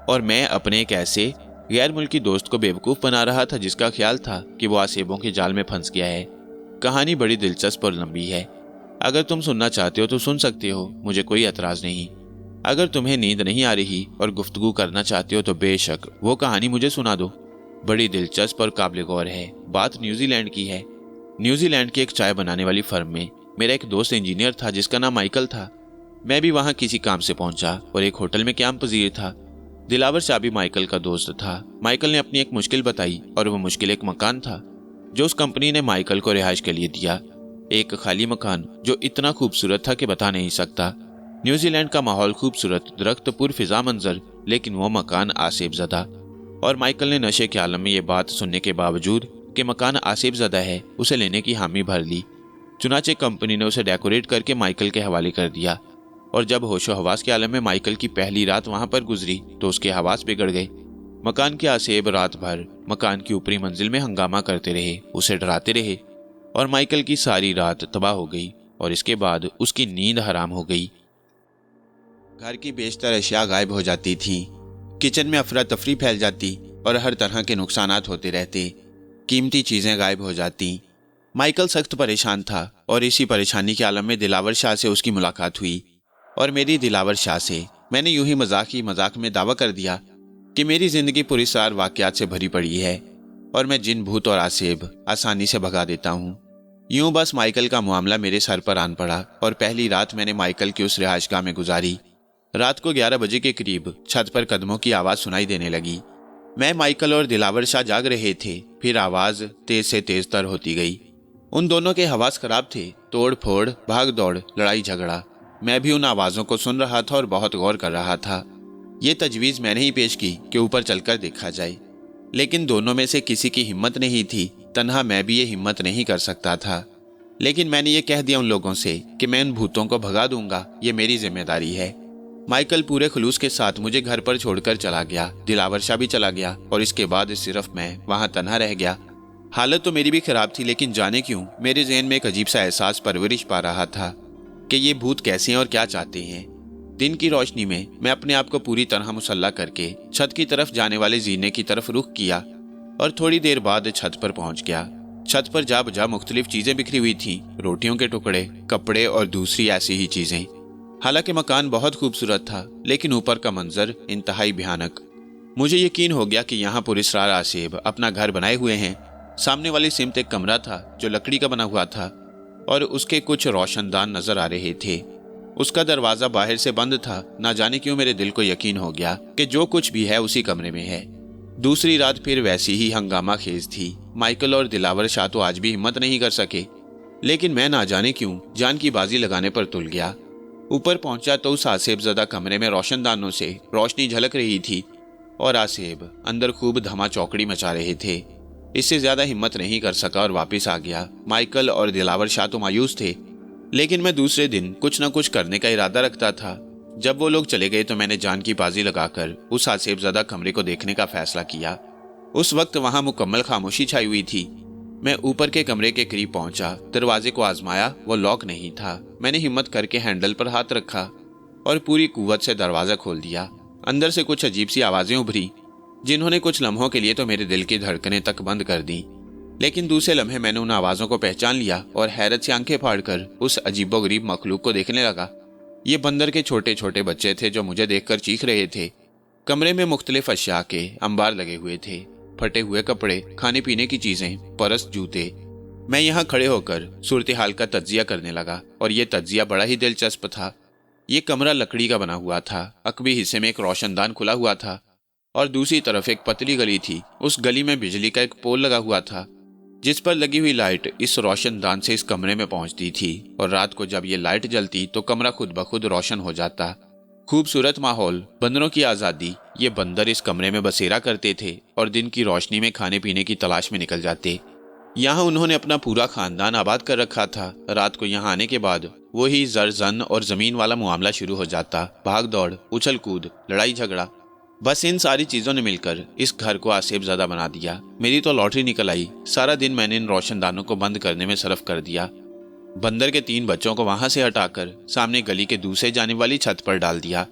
और मैं अपने एक ऐसे गैर मुल्की दोस्त को बेवकूफ़ बना रहा था जिसका ख्याल था कि वो आसेबों के जाल में फंस गया है। कहानी बड़ी दिलचस्प और लंबी है। अगर तुम सुनना चाहते हो तो सुन सकते हो, मुझे कोई एतराज़ नहीं। अगर तुम्हें नींद नहीं आ रही और गुफ्तगू करना चाहते हो तो बेशक वो कहानी मुझे सुना दो। बड़ी दिलचस्प और काबिल गौर है। बात न्यूजीलैंड की है। न्यूजीलैंड की एक चाय बनाने वाली फर्म में मेरा एक दोस्त इंजीनियर था जिसका नाम माइकल था। मैं भी वहाँ किसी काम से पहुंचा और एक होटल में क़याम पजीर था। दिलावर शाह भी माइकल का दोस्त था। माइकल ने अपनी एक मुश्किल बताई और वह मुश्किल एक मकान था जो उस कंपनी ने माइकल को रिहाइश के लिए दिया। एक खाली मकान जो इतना खूबसूरत था कि बता नहीं सकता। न्यूजीलैंड का माहौल खूबसूरत, दरख्त पुरफिजा मंजर, लेकिन वो मकान आसेब ज़दा। और माइकल ने नशे के आलम में ये बात सुनने के बावजूद कि मकान आसेब ज़दा है उसे लेने की हामी भर ली। चुनाचे कंपनी ने उसे डेकोरेट करके माइकल के हवाले कर दिया। और जब होश و हवास के आलम में माइकल की पहली रात वहां पर गुजरी तो उसके हवास बिगड़ गए। मकान के आसेब रात भर मकान की ऊपरी मंजिल में हंगामा करते रहे, उसे डराते रहे, और माइकल की सारी रात तबाह हो गई और इसके बाद उसकी नींद हराम हो गई। घर की बेशतर अशिया गायब हो जाती थी, किचन में अफरा तफरी फैल जाती और हर तरह के नुकसानात होते रहते, कीमती चीजें गायब हो जाती। माइकल सख्त परेशान था और इसी परेशानी के आलम में दिलावर शाह से उसकी मुलाकात हुई और मेरी दिलावर शाह से। मैंने यूं ही मजाक में दावा कर दिया कि मेरी जिंदगी पुरस्कार वाकयात से भरी पड़ी है और मैं जिन भूत और आसेब आसानी से भगा देता हूँ। यूं बस माइकल का मामला मेरे सर पर आन पड़ा और पहली रात मैंने माइकल की उस रिहाइशगाह में गुजारी। रात को 11 बजे के करीब छत पर कदमों की आवाज़ सुनाई देने लगी। मैं, माइकल और दिलावर शाह जाग रहे थे। फिर आवाज़ तेज से तेज तर होती गई। उन दोनों के हवास खराब थे, तोड़ फोड़, भाग दौड़, लड़ाई झगड़ा। मैं भी उन आवाज़ों को सुन रहा था और बहुत गौर कर रहा था। ये तजवीज़ मैंने ही पेश की कि ऊपर चलकर देखा जाए, लेकिन दोनों में से किसी की हिम्मत नहीं थी। तन्हा मैं भी ये हिम्मत नहीं कर सकता था, लेकिन मैंने ये कह दिया उन लोगों से कि मैं उन भूतों को भगा दूंगा, ये मेरी जिम्मेदारी है। माइकल पूरे खुलूस के साथ मुझे घर पर छोड़कर चला गया, दिलावर शाह भी चला गया और इसके बाद सिर्फ मैं वहां तन्हा रह गया। हालत तो मेरी भी खराब थी, लेकिन जाने क्यों मेरे ज़हन में एक अजीब सा एहसास परवरिश पा रहा था कि ये भूत कैसे हैं और क्या चाहते हैं। दिन की रोशनी में मैं अपने आप को पूरी तरह मुसल्ला करके छत की तरफ जाने वाले जीने की तरफ रुख किया और थोड़ी देर बाद छत पर पहुंच गया। छत पर जा बजा मुख्तलिफ चीजें बिखरी हुई थी, रोटियों के टुकड़े, कपड़े और दूसरी ऐसी ही चीजें। हालांकि मकान बहुत खूबसूरत था, लेकिन ऊपर का मंजर इंतहाई भयानक। मुझे यकीन हो गया कि यहाँ पुरस्कार आसेब अपना घर बनाए हुए हैं। सामने वाली सिमत एक कमरा था जो लकड़ी का बना हुआ था और उसके कुछ रोशनदान नजर आ रहे थे। उसका दरवाजा बाहर से बंद था। ना जाने क्यों मेरे दिल को यकीन हो गया कि जो कुछ भी है उसी कमरे में है। दूसरी रात फिर वैसी ही हंगामा खेज थी। माइकल और दिलावर शाह तो आज भी हिम्मत नहीं कर सके, लेकिन मैं ना जाने क्यों जान की बाजी लगाने पर तुल गया। ऊपर पहुंचा तो उस आसेब ज़दा कमरे में रोशनदानों से रोशनी झलक रही थी और आसेब अंदर खूब धमा चौकड़ी मचा रहे थे। इससे ज्यादा हिम्मत नहीं कर सका और वापस आ गया। माइकल और दिलावर शाह तो मायूस थे, लेकिन मैं दूसरे दिन कुछ न कुछ करने का इरादा रखता था। जब वो लोग चले गए तो मैंने जान की बाजी लगाकर उस आसेब ज़दा कमरे को देखने का फैसला किया। उस वक्त वहां मुकम्मल खामोशी छाई हुई थी। मैं ऊपर के कमरे के करीब पहुंचा, दरवाजे को आजमाया, वो लॉक नहीं था। मैंने हिम्मत करके हैंडल पर हाथ रखा और पूरी कुव्वत से दरवाजा खोल दिया। अंदर से कुछ अजीब सी आवाजें उभरी, जिन्होंने कुछ लम्हों के लिए तो मेरे दिल की धड़कनें तक बंद कर दी, लेकिन दूसरे लम्हे मैंने उन आवाजों को पहचान लिया और हैरत से आंखें फाड़कर उस अजीबोगरीब मखलूक को देखने लगा। ये बंदर के छोटे छोटे बच्चे थे जो मुझे देखकर चीख रहे थे। कमरे में मुख्तलिफ अशिया के अंबार लगे हुए थे, फटे हुए कपड़े, खाने पीने की चीजें, परस, जूते। मैं यहाँ खड़े होकर सूरत हाल का तज्जिया करने लगा और ये तज्जिया बड़ा ही दिलचस्प था। ये कमरा लकड़ी का बना हुआ था। अकबी हिस्से में एक रोशनदान खुला हुआ था और दूसरी तरफ एक पतली गली थी। उस गली में बिजली का एक पोल लगा हुआ था, जिस पर लगी हुई लाइट इस रोशनदान से इस कमरे में पहुंचती थी और रात को जब ये लाइट जलती तो कमरा खुद ब खुद रोशन हो जाता। खूबसूरत माहौल, बंदरों की आज़ादी। ये बंदर इस कमरे में बसेरा करते थे और दिन की रोशनी में खाने पीने की तलाश में निकल जाते। यहाँ उन्होंने अपना पूरा खानदान आबाद कर रखा था। रात को यहाँ आने के बाद वही जर जन और जमीन वाला मामला शुरू हो जाता। भाग दौड़, उछल कूद, लड़ाई झगड़ा। बस इन सारी चीजों ने मिलकर इस घर को आसेब ज़दा बना दिया। मेरी तो लॉटरी निकल आई। सारा दिन मैंने इन रोशनदानों को बंद करने में सर्फ कर दिया। बंदर के 3 बच्चों को वहां से हटाकर सामने गली के दूसरे जाने वाली छत पर डाल दिया।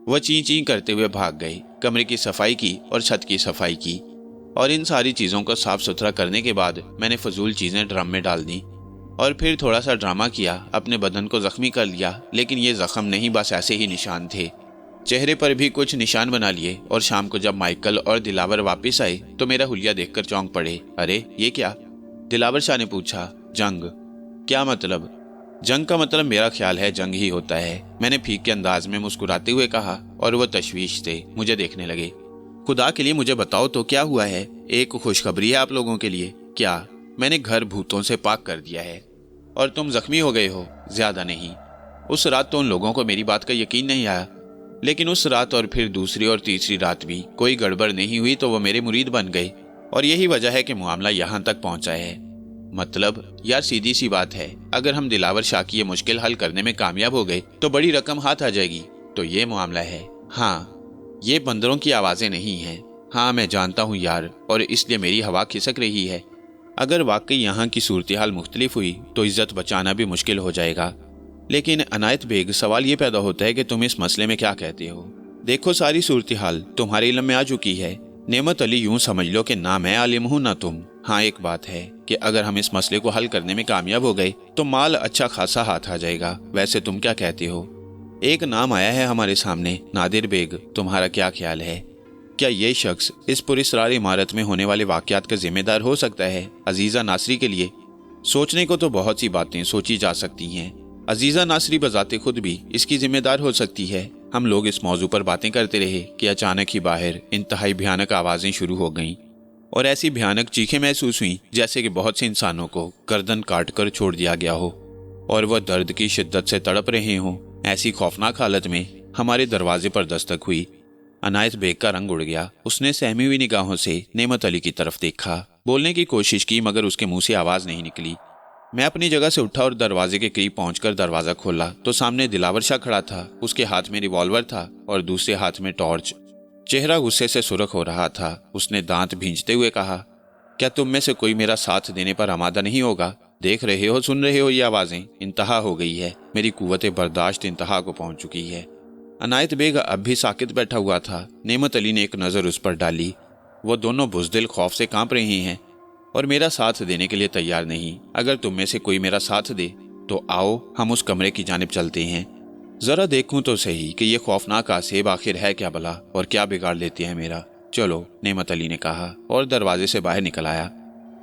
वह ची ची करते हुए भाग गए। कमरे की सफाई की और छत की सफाई की और इन सारी चीजों को साफ सुथरा करने के बाद मैंने फजूल चीजें ड्रम में डाल दी और फिर थोड़ा सा ड्रामा किया। अपने बदन को जख्मी कर लिया, लेकिन ये जख्म नहीं, बस ऐसे ही निशान थे। चेहरे पर भी कुछ निशान बना लिए और शाम को जब माइकल और दिलावर वापस आए तो मेरा हुलिया देखकर चौंक पड़े। अरे ये क्या? दिलावर शाह ने पूछा। जंग? क्या मतलब? जंग का मतलब मेरा ख्याल है जंग ही होता है, मैंने फीक के अंदाज में मुस्कुराते हुए कहा और वह तशवीश से मुझे देखने लगे। खुदा के लिए मुझे बताओ तो क्या हुआ है? एक खुशखबरी है आप लोगों के लिए। क्या? मैंने घर भूतों से पाक कर दिया है और तुम जख्मी हो गए हो? ज्यादा नहीं। उस रात तो उन लोगों को मेरी बात का यकीन नहीं आया, लेकिन उस रात और फिर दूसरी और तीसरी रात भी कोई गड़बड़ नहीं हुई तो वो मेरे मुरीद बन गए और यही वजह है कि मामला यहाँ तक पहुंचा है। मतलब यार सीधी सी बात है, अगर हम दिलावर शाह की ये मुश्किल हल करने में कामयाब हो गए तो बड़ी रकम हाथ आ जाएगी। तो ये मामला है। हाँ, ये बंदरों की आवाजें नहीं हैं। हाँ मैं जानता हूँ यार, और इसलिए मेरी हवा खिसक रही है। अगर वाकई यहाँ की सूरत हाल मुख्तलिफ हुई तो इज्जत बचाना भी मुश्किल हो जाएगा। लेकिन अनायत बेग, सवाल ये पैदा होता है कि तुम इस मसले में क्या कहते हो? देखो, सारी सूरत हाल तुम्हारे इल्म में आ चुकी है। नेमत अली, यूं समझ लो कि ना मैं आलिम हूं ना तुम। हाँ, एक बात है कि अगर हम इस मसले को हल करने में कामयाब हो गए तो माल अच्छा खासा हाथ आ जाएगा। वैसे तुम क्या कहते हो? एक नाम आया है हमारे सामने, नादिर बेग। तुम्हारा क्या ख्याल है? क्या ये शख्स इस पुरस्रार इमारत में होने वाले वाकयात का जिम्मेदार हो सकता है? अजीजा नासरी के लिए सोचने को तो बहुत सी बातें सोची जा सकती हैं। अजीजा नासरी बजाते खुद भी इसकी जिम्मेदार हो सकती है। हम लोग इस मौजू पर बातें करते रहे कि अचानक ही बाहर इंतहाई भयानक आवाजें शुरू हो गईं और ऐसी भयानक चीखें महसूस हुई जैसे कि बहुत से इंसानों को गर्दन काट कर छोड़ दिया गया हो और वह दर्द की शिद्दत से तड़प रहे हों। ऐसी खौफनाक हालत में हमारे दरवाजे पर दस्तक हुई। अनायत बेग का रंग उड़ गया। उसने सहमी हुई निगाहों से नेमत अली की तरफ देखा, बोलने की कोशिश की, मगर उसके मुंह से आवाज नहीं निकली। मैं अपनी जगह से उठा और दरवाजे के करीब पहुंचकर दरवाजा खोला तो सामने दिलावर शाह खड़ा था। उसके हाथ में रिवॉल्वर था और दूसरे हाथ में टॉर्च। चेहरा गुस्से से सुर्ख हो रहा था। उसने दांत भींचते हुए कहा, क्या तुम में से कोई मेरा साथ देने पर आमादा नहीं होगा? देख रहे हो, सुन रहे हो, ये आवाजें? इंतहा हो गई है। मेरी कुव्वत बर्दाश्त इंतहा को पहुंच चुकी है। अनायत बेग अब भी साकित बैठा हुआ था। नेमत अली ने एक नजर उस पर डाली। वो दोनों बुज़दिल खौफ से कांप रहे हैं और मेरा साथ देने के लिए तैयार नहीं। अगर तुम में से कोई मेरा साथ दे तो आओ हम उस कमरे की जानिब चलते हैं। जरा देखूं तो सही कि ये खौफनाक आसेब आखिर है क्या भला, और क्या बिगाड़ लेती है मेरा। चलो, नेमत अली ने कहा और दरवाजे से बाहर निकल आया।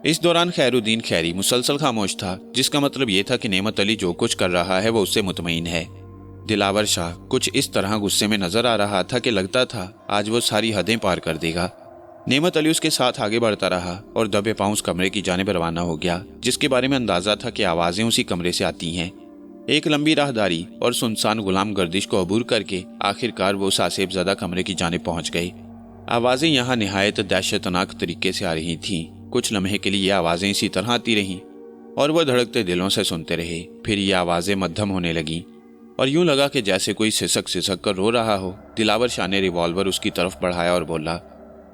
इस दौरान खैरुद्दीन खैरी मुसलसल खामोश था, जिसका मतलब ये था कि नेमत अली जो कुछ कर रहा है वो उससे मुतमईन है। दिलावर शाह कुछ इस तरह गुस्से में नजर आ रहा था कि लगता था आज वो सारी हदें पार कर देगा। नेमत अली उसके साथ आगे बढ़ता रहा और दबे पांव उस कमरे की जानिब रवाना हो गया, जिसके बारे में अंदाजा था कि आवाजें उसी कमरे से आती हैं। एक लंबी राहदारी और सुनसान गुलाम गर्दिश को अबूर करके आखिरकार वो उस आसेबज़दा कमरे की जानिब पहुंच गए। आवाजें यहाँ निहायत दहशतनाक तरीके से आ रही थीं। कुछ लम्हे के लिए ये आवाजें इसी तरह आती रहीं और वह धड़कते दिलों से सुनते रहे। फिर ये आवाजें मध्यम होने लगीं और यूं लगा कि जैसे कोई सिसक सिसक कर रो रहा हो। दिलावर शाह ने रिवॉल्वर उसकी तरफ बढ़ाया और बोला,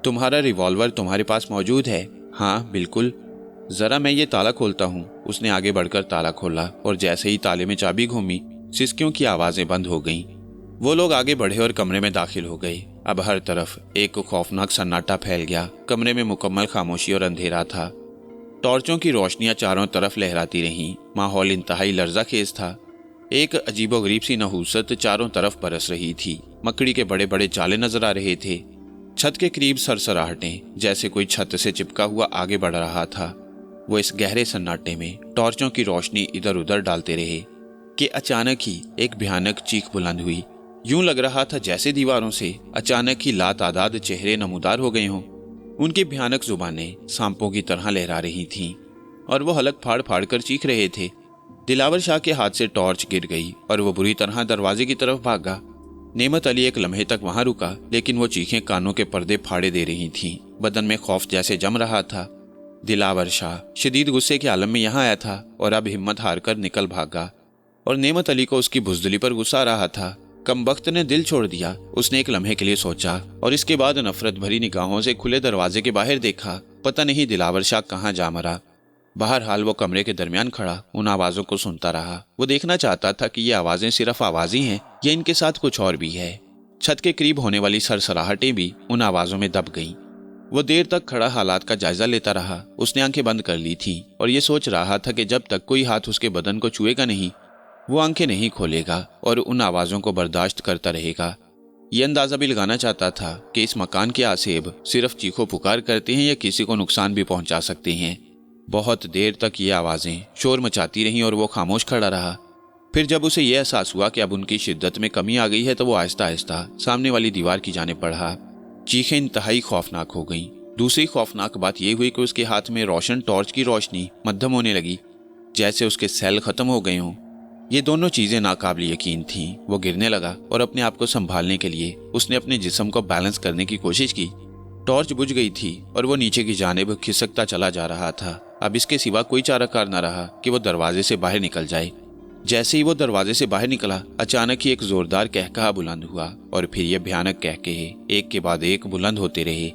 तुम्हारा रिवॉल्वर तुम्हारे पास मौजूद है? हाँ बिल्कुल। जरा मैं ये ताला खोलता हूँ। उसने आगे बढ़कर ताला खोला और जैसे ही ताले में चाबी घूमी, सिसकियों की आवाजें बंद हो गईं। वो लोग आगे बढ़े और कमरे में दाखिल हो गए। अब हर तरफ एक खौफनाक सन्नाटा फैल गया। कमरे में मुकम्मल खामोशी और अंधेरा था। टॉर्चों की रोशनियां चारों तरफ लहराती रहीं। माहौल इंतहाई लर्ज़ाखेज था। एक अजीबोगरीब सी नहूसत चारों तरफ बरस रही थी। मकड़ी के बड़े बड़े जाले नजर आ रहे थे। छत के करीब सरसराहटें, जैसे कोई छत से चिपका हुआ आगे बढ़ रहा था। वो इस गहरे सन्नाटे में टॉर्चों की रोशनी इधर उधर डालते रहे कि अचानक ही एक भयानक चीख बुलंद हुई। यूं लग रहा था जैसे दीवारों से अचानक ही लातादाद चेहरे नमूदार हो गए हों। उनकी भयानक जुबानें सांपों की तरह लहरा रही थीं और वो हलक फाड़ फाड़ कर चीख रहे थे। दिलावर शाह के हाथ से टॉर्च गिर गई और वो बुरी तरह दरवाजे की तरफ भागा। नेमत अली एक लम्हे तक वहां रुका, लेकिन वो चीखें कानों के पर्दे फाड़े दे रही थीं। बदन में खौफ जैसे जम रहा था। दिलावर शाह शदीद गुस्से के आलम में यहाँ आया था और अब हिम्मत हार कर निकल भागा और नेमत अली को उसकी बुज़दिली पर गुस्सा आ रहा था। कमबख्त ने दिल छोड़ दिया। उसने एक लम्हे के लिए सोचा और इसके बाद नफरत भरी निगाहों से खुले दरवाजे के बाहर देखा। पता नहीं दिलावर शाह कहाँ जा मरा। बहरहाल वो कमरे के दरमियान खड़ा उन आवाजों को सुनता रहा। वो देखना चाहता था कि ये आवाजें सिर्फ आवाज ही हैं या इनके साथ कुछ और भी है। छत के करीब होने वाली सरसराहटें भी उन आवाजों में दब गईं। वो देर तक खड़ा हालात का जायजा लेता रहा। उसने आंखें बंद कर ली थी और ये सोच रहा था कि जब तक कोई हाथ उसके बदन को छुएगा नहीं, वो आंखें नहीं खोलेगा और उन आवाजों को बर्दाश्त करता रहेगा। ये अंदाजा भी लगाना चाहता था कि इस मकान के आसेब सिर्फ चीखो पुकार करते हैं या किसी को नुकसान भी पहुंचा सकते हैं। बहुत देर तक ये आवाजें शोर मचाती रहीं और वो खामोश खड़ा रहा। फिर जब उसे यह एहसास हुआ कि अब उनकी शिद्दत में कमी आ गई है तो वो आहिस्ता आहिस्ता सामने वाली दीवार की जानिब बढ़ा। चीखें इंतहाई खौफनाक हो गईं। दूसरी खौफनाक बात यह हुई कि उसके हाथ में रोशन टॉर्च की रोशनी मध्यम होने लगी, जैसे उसके सेल खत्म हो गए हों। ये दोनों चीजें नाकाबिल यकीन थीं। वो गिरने लगा और अपने आप को संभालने के लिए उसने अपने जिस्म को बैलेंस करने की कोशिश की। टॉर्च बुझ गई थी और वो नीचे की जानिब खिसकता चला जा रहा था। اب اس کے سوا کوئی چارہ کار نہ رہا کہ وہ دروازے سے باہر نکل جائے۔ جیسے ہی وہ دروازے سے باہر نکلا، اچانک ہی ایک زوردار قہقہا بلند ہوا اور پھر یہ بھیانک قہقہے ایک کے بعد ایک بلند ہوتے رہے۔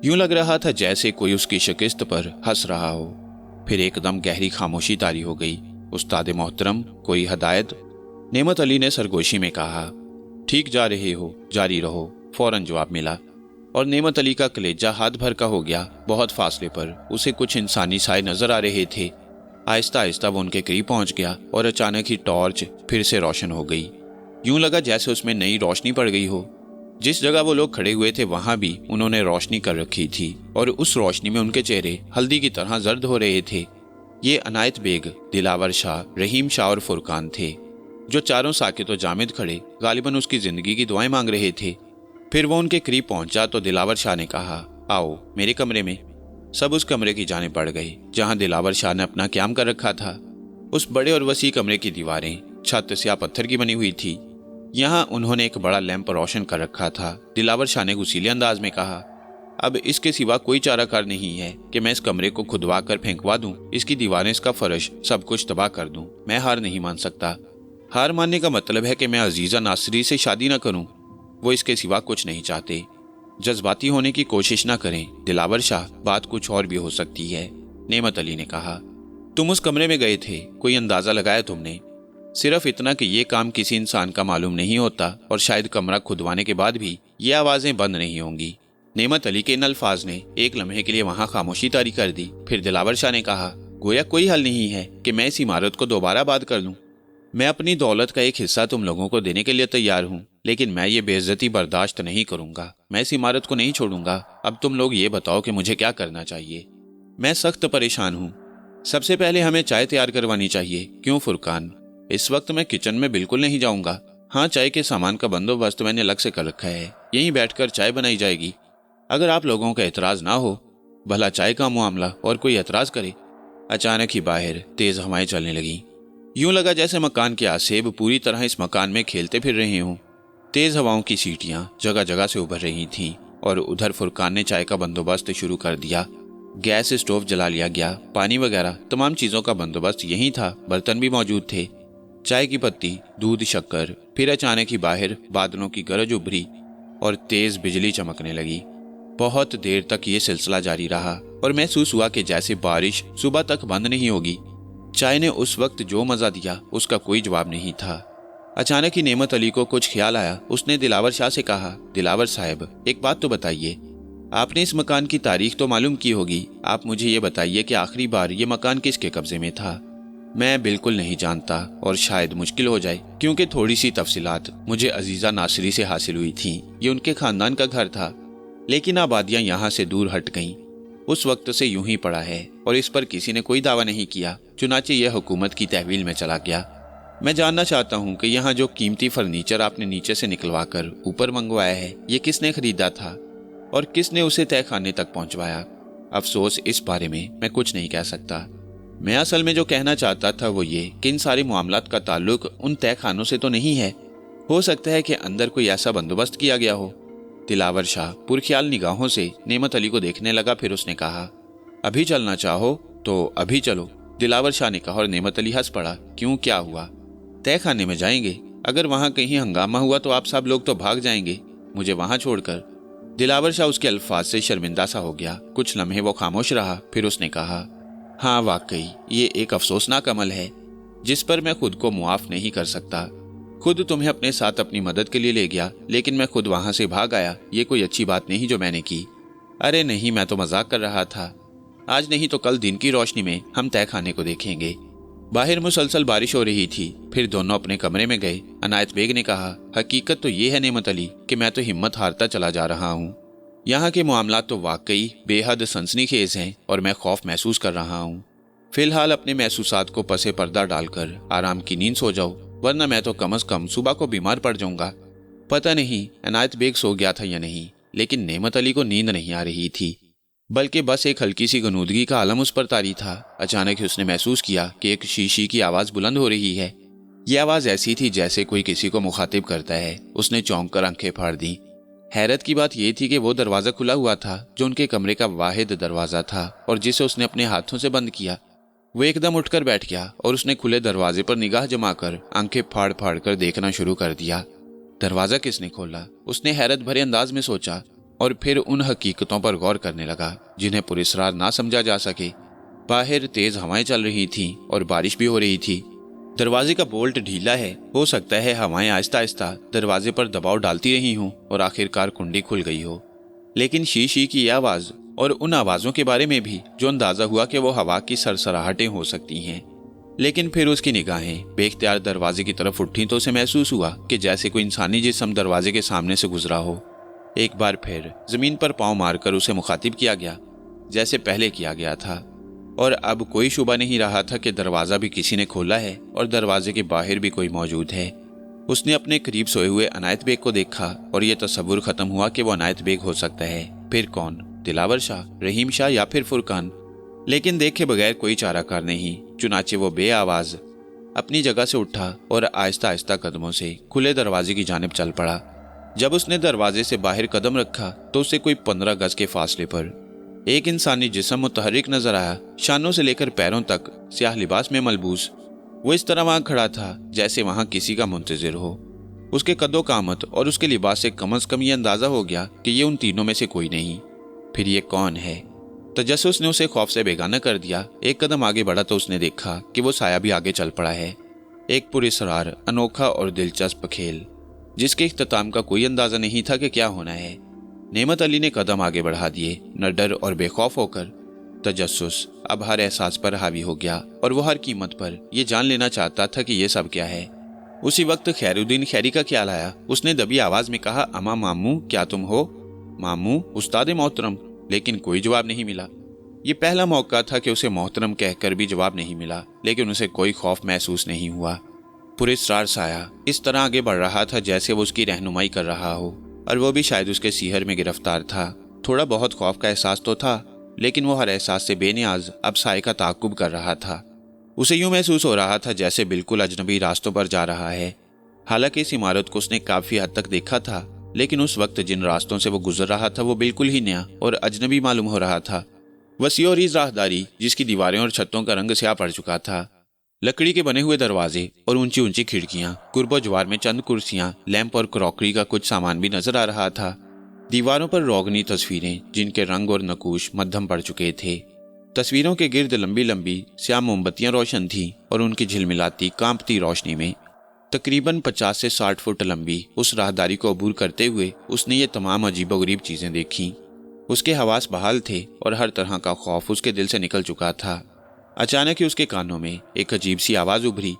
یوں لگ رہا تھا جیسے کوئی اس کی شکست پر ہنس رہا ہو۔ پھر ایک دم گہری خاموشی طاری ہو گئی۔ استاد محترم، کوئی ہدایت؟ نعمت علی نے سرگوشی میں کہا۔ ٹھیک جا رہے ہو، جاری رہو، فوراً جواب ملا، اور نعمت علی کا کلیجہ ہاتھ بھر کا ہو گیا۔ بہت فاصلے پر اسے کچھ انسانی سائے نظر آ رہے تھے۔ آہستہ آہستہ وہ ان کے قریب پہنچ گیا اور اچانک ہی ٹارچ پھر سے روشن ہو گئی۔ یوں لگا جیسے اس میں نئی روشنی پڑ گئی ہو۔ جس جگہ وہ لوگ کھڑے ہوئے تھے وہاں بھی انہوں نے روشنی کر رکھی تھی، اور اس روشنی میں ان کے چہرے ہلدی کی طرح زرد ہو رہے تھے۔ یہ عنایت بیگ، دلاور شاہ، رحیم شاہ اور فرقان تھے، جو چاروں ساکت و جامد کھڑے غالباً اس کی زندگی کی دعائیں مانگ رہے تھے۔ پھر وہ ان کے قریب پہنچا تو دلاور شاہ نے کہا، آؤ میرے کمرے میں۔ سب اس کمرے کی جانب بڑھ گئے جہاں دلاور شاہ نے اپنا قیام کر رکھا تھا۔ اس بڑے اور وسیع کمرے کی دیواریں چھت سیاہ پتھر کی بنی ہوئی تھی۔ یہاں انہوں نے ایک بڑا لیمپ روشن کر رکھا تھا۔ دلاور شاہ نے غصیلے انداز میں کہا، اب اس کے سوا کوئی چارہ کار نہیں ہے کہ میں اس کمرے کو کھدوا کر پھینکوا دوں، اس کی دیواریں، اس کا فرش، سب کچھ تباہ کر دوں۔ میں ہار نہیں مان سکتا۔ ہار ماننے کا مطلب ہے کہ میں عزیزہ ناصری سے شادی نہ کروں۔ وہ اس کے سوا کچھ نہیں چاہتے۔ جذباتی ہونے کی کوشش نہ کریں دلاور شاہ، بات کچھ اور بھی ہو سکتی ہے۔ نعمت علی نے کہا، تم اس کمرے میں گئے تھے، کوئی اندازہ لگایا تم نے؟ صرف اتنا کہ یہ کام کسی انسان کا معلوم نہیں ہوتا، اور شاید کمرہ کھدوانے کے بعد بھی یہ آوازیں بند نہیں ہوں گی۔ نعمت علی کے ان الفاظ نے ایک لمحے کے لیے وہاں خاموشی طاری کر دی۔ پھر دلاور شاہ نے کہا، گویا کوئی حل نہیں ہے کہ میں اس عمارت کو دوبارہ آباد کر لوں۔ میں اپنی دولت کا ایک حصہ تم لوگوں کو دینے کے لیے تیار ہوں، لیکن میں یہ بے عزتی برداشت نہیں کروں گا۔ میں اس عمارت کو نہیں چھوڑوں گا۔ اب تم لوگ یہ بتاؤ کہ مجھے کیا کرنا چاہیے۔ میں سخت پریشان ہوں۔ سب سے پہلے ہمیں چائے تیار کروانی چاہیے۔ کیوں فرقان؟ اس وقت میں کچن میں بالکل نہیں جاؤں گا۔ ہاں، چائے کے سامان کا بندوبست میں نے الگ سے کر رکھا ہے، یہیں بیٹھ کر چائے بنائی جائے گی۔ اگر آپ لوگوں کا اعتراض نہ ہو۔ بھلا چائے کا معاملہ اور کوئی اعتراض کرے؟ اچانک ہی باہر تیز ہوائیں چلنے لگیں۔ یوں لگا جیسے مکان کے آسیب پوری طرح اس مکان میں کھیلتے پھر رہے ہوں۔ تیز ہواؤں کی سیٹیاں جگہ جگہ سے ابھر رہی تھیں، اور ادھر فرقان نے چائے کا بندوبست شروع کر دیا۔ گیس اسٹوو جلا لیا گیا، پانی وغیرہ تمام چیزوں کا بندوبست یہی تھا، برتن بھی موجود تھے، چائے کی پتی، دودھ، شکر۔ پھر اچانک ہی باہر بادلوں کی گرج ابھری اور تیز بجلی چمکنے لگی۔ بہت دیر تک یہ سلسلہ جاری رہا، اور محسوس ہوا کہ جیسے بارش صبح تک بند نہیں ہوگی۔ چائے نے اس وقت جو مزہ دیا اس کا کوئی جواب نہیں تھا۔ اچانک ہی نعمت علی کو کچھ خیال آیا۔ اس نے دلاور شاہ سے کہا، دلاور صاحب، ایک بات تو بتائیے، آپ نے اس مکان کی تاریخ تو معلوم کی ہوگی، آپ مجھے یہ بتائیے کہ آخری بار یہ مکان کس کے قبضے میں تھا؟ میں بالکل نہیں جانتا، اور شاید مشکل ہو جائے، کیونکہ تھوڑی سی تفصیلات مجھے عزیزہ ناصری سے حاصل ہوئی تھیں۔ یہ ان کے خاندان کا گھر تھا، لیکن آبادیاں یہاں سے دور ہٹ گئیں۔ اس وقت سے یوں ہی پڑا ہے، اور اس پر کسی نے کوئی دعویٰ نہیں کیا، چنانچہ یہ حکومت کی تحویل میں چلا گیا۔ میں جاننا چاہتا ہوں کہ یہاں جو قیمتی فرنیچر آپ نے نیچے سے نکلوا کر اوپر منگوایا ہے، یہ کس نے خریدا تھا، اور کس نے اسے تہہ خانے تک پہنچوایا؟ افسوس، اس بارے میں کچھ نہیں کہہ سکتا۔ میں اصل میں جو کہنا چاہتا تھا وہ یہ کہ ان سارے معاملات کا تعلق ان تہہ خانوں سے تو نہیں ہے۔ ہو سکتا ہے کہ اندر کوئی ایسا بندوبست کیا گیا ہو۔ دلاور شاہ پرخیال نگاہوں سے نعمت علی کو دیکھنے لگا، پھر اس نے کہا، ابھی چلنا چاہو تو ابھی چلو۔ دلاور شاہ نے کہا، اور نعمت علی ہنس پڑا۔ کیوں، کیا ہوا؟ تہہ خانے میں جائیں گے؟ اگر وہاں کہیں ہنگامہ ہوا تو آپ سب لوگ تو بھاگ جائیں گے، مجھے وہاں چھوڑ کر۔ دلاور شاہ اس کے الفاظ سے شرمندہ سا ہو گیا۔ کچھ لمحے وہ خاموش رہا، پھر اس نے کہا، ہاں واقعی یہ ایک افسوسناک عمل ہے جس پر میں خود کو معاف نہیں کر سکتا۔ خود تمہیں اپنے ساتھ اپنی مدد کے لیے لے گیا، لیکن میں خود وہاں سے بھاگ آیا۔ یہ کوئی اچھی بات نہیں جو میں نے کی۔ ارے نہیں، میں تو مذاق کر رہا تھا۔ آج نہیں تو کل دن کی روشنی میں ہم تہہ خانے کو دیکھیں گے۔ باہر مسلسل بارش ہو رہی تھی۔ پھر دونوں اپنے کمرے میں گئے۔ عنایت بیگ نے کہا، حقیقت تو یہ ہے نعمت علی کہ میں تو ہمت ہارتا چلا جا رہا ہوں۔ یہاں کے معاملات تو واقعی بے حد سنسنی خیز ہیں، اور میں خوف محسوس کر رہا ہوں۔ فی الحال اپنے محسوسات کو پس پردہ ڈال کر آرام کی نیند سو جاؤ، ورنہ میں تو کم از کم صبح کو بیمار پڑ جاؤں گا۔ پتہ نہیں عنایت بیگ سو گیا تھا یا نہیں، لیکن نعمت علی کو نیند نہیں آ رہی تھی، بلکہ بس ایک ہلکی سی غنودگی کا عالم اس پر طاری تھا۔ اچانک اس نے محسوس کیا کہ ایک شیشی کی آواز بلند ہو رہی ہے۔ یہ آواز ایسی تھی جیسے کوئی کسی کو مخاطب کرتا ہے۔ اس نے چونک کر آنکھیں پھاڑ دیں۔ حیرت کی بات یہ تھی کہ وہ دروازہ کھلا ہوا تھا جو ان کے کمرے کا واحد دروازہ تھا اور جسے اس نے اپنے ہاتھوں سے بند کیا۔ وہ ایک دم اٹھ کر بیٹھ گیا اور اس نے کھلے دروازے پر نگاہ جما کر آنکھیں پھاڑ پھاڑ کر دیکھنا شروع کر دیا۔ دروازہ کس نے کھولا؟ اس نے حیرت بھرے انداز میں سوچا اور پھر ان حقیقتوں پر غور کرنے لگا جنہیں پراسرار نہ سمجھا جا سکے۔ باہر تیز ہوائیں چل رہی تھیں اور بارش بھی ہو رہی تھی۔ دروازے کا بولٹ ڈھیلا ہے، ہو سکتا ہے ہوائیں آہستہ آہستہ دروازے پر دباؤ ڈالتی رہی ہوں اور آخر کار کنڈی کھل گئی ہو۔ لیکن شی شی کی یہ آواز اور ان آوازوں کے بارے میں بھی جو اندازہ ہوا کہ وہ ہوا کی سرسراہٹیں ہو سکتی ہیں۔ لیکن پھر اس کی نگاہیں بے اختیار دروازے کی طرف اٹھیں تو اسے محسوس ہوا کہ جیسے کوئی انسانی جسم دروازے کے سامنے سے گزرا ہو۔ ایک بار پھر زمین پر پاؤں مار کر اسے مخاطب کیا گیا جیسے پہلے کیا گیا تھا، اور اب کوئی شبہ نہیں رہا تھا کہ دروازہ بھی کسی نے کھولا ہے اور دروازے کے باہر بھی کوئی موجود ہے۔ اس نے اپنے قریب سوئے ہوئے عنایت بیگ کو دیکھا اور یہ تصور ختم ہوا کہ وہ عنایت بیگ ہو سکتا ہے، پھر کون؟ دلاور شاہ، رحیم شاہ یا پھر فرقان؟ لیکن دیکھے بغیر کوئی چارہ کار نہیں، چنانچہ وہ بے آواز اپنی جگہ سے اٹھا اور آہستہ آہستہ قدموں سے کھلے دروازے کی جانب چل پڑا۔ جب اس نے دروازے سے باہر قدم رکھا تو اسے کوئی 15 گز کے فاصلے پر ایک انسانی جسم متحرک نظر آیا، شانوں سے لے کر پیروں تک سیاہ لباس میں ملبوس۔ وہ اس طرح وہاں کھڑا تھا جیسے وہاں کسی کا منتظر ہو۔ اس کے قد و قامت اور اس کے لباس سے کم از کم یہ اندازہ ہو گیا کہ یہ ان تینوں میں سے کوئی نہیں۔ پھر یہ کون ہے؟ تجسس نے اسے خوف سے بیگانہ کر دیا۔ ایک قدم آگے بڑھا تو اس نے دیکھا کہ وہ سایہ بھی آگے چل پڑا ہے۔ ایک پراسرار، انوکھا اور دلچسپ کھیل جس کے اختتام کا کوئی اندازہ نہیں تھا کہ کیا ہونا ہے۔ نعمت علی نے قدم آگے بڑھا دیے، نہ ڈر اور بے خوف ہو کر۔ تجسس اب ہر احساس پر حاوی ہو گیا اور وہ ہر قیمت پر یہ جان لینا چاہتا تھا کہ یہ سب کیا ہے۔ اسی وقت خیر الدین خیری کا خیال آیا۔ اس نے دبی آواز میں کہا، اما ماموں کیا تم ہو؟ ماموں، استاد محترم، لیکن کوئی جواب نہیں ملا۔ یہ پہلا موقع تھا کہ اسے محترم کہہ کر بھی جواب نہیں ملا، لیکن اسے کوئی خوف محسوس نہیں ہوا۔ پراسرار سایہ اس طرح آگے بڑھ رہا تھا جیسے وہ اس کی رہنمائی کر رہا ہو، اور وہ بھی شاید اس کے سیہر میں گرفتار تھا۔ تھوڑا بہت خوف کا احساس تو تھا، لیکن وہ ہر احساس سے بے نیاز اب سائے کا تعاقب کر رہا تھا۔ اسے یوں محسوس ہو رہا تھا جیسے بالکل اجنبی راستوں پر جا رہا ہے۔ حالانکہ اس عمارت کو اس نے کافی حد تک دیکھا تھا، لیکن اس وقت جن راستوں سے وہ گزر رہا تھا وہ بالکل ہی نیا اور اجنبی معلوم ہو رہا تھا۔ وسیع و عریض راہداری جس کی دیواریں اور چھتوں کا رنگ سیاہ پڑ چکا تھا، لکڑی کے بنے ہوئے دروازے اور اونچی اونچی کھڑکیاں، قرب و جوار میں چند کرسیاں، لیمپ اور کراکری کا کچھ سامان بھی نظر آ رہا تھا۔ دیواروں پر روغنی تصویریں جن کے رنگ اور نقوش مدھم پڑ چکے تھے۔ تصویروں کے گرد لمبی لمبی سیاہ موم بتیاں روشن تھیں اور ان کی جھلملاتی کانپتی روشنی میں تقریباً 50 سے 60 فٹ لمبی اس راہداری کو عبور کرتے ہوئے اس نے یہ تمام عجیب و غریب چیزیں دیکھیں۔ اس کے حواس بحال تھے اور ہر طرح کا خوف اس کے دل سے نکل چکا تھا۔ اچانک ہی اس کے کانوں میں ایک عجیب سی آواز ابھری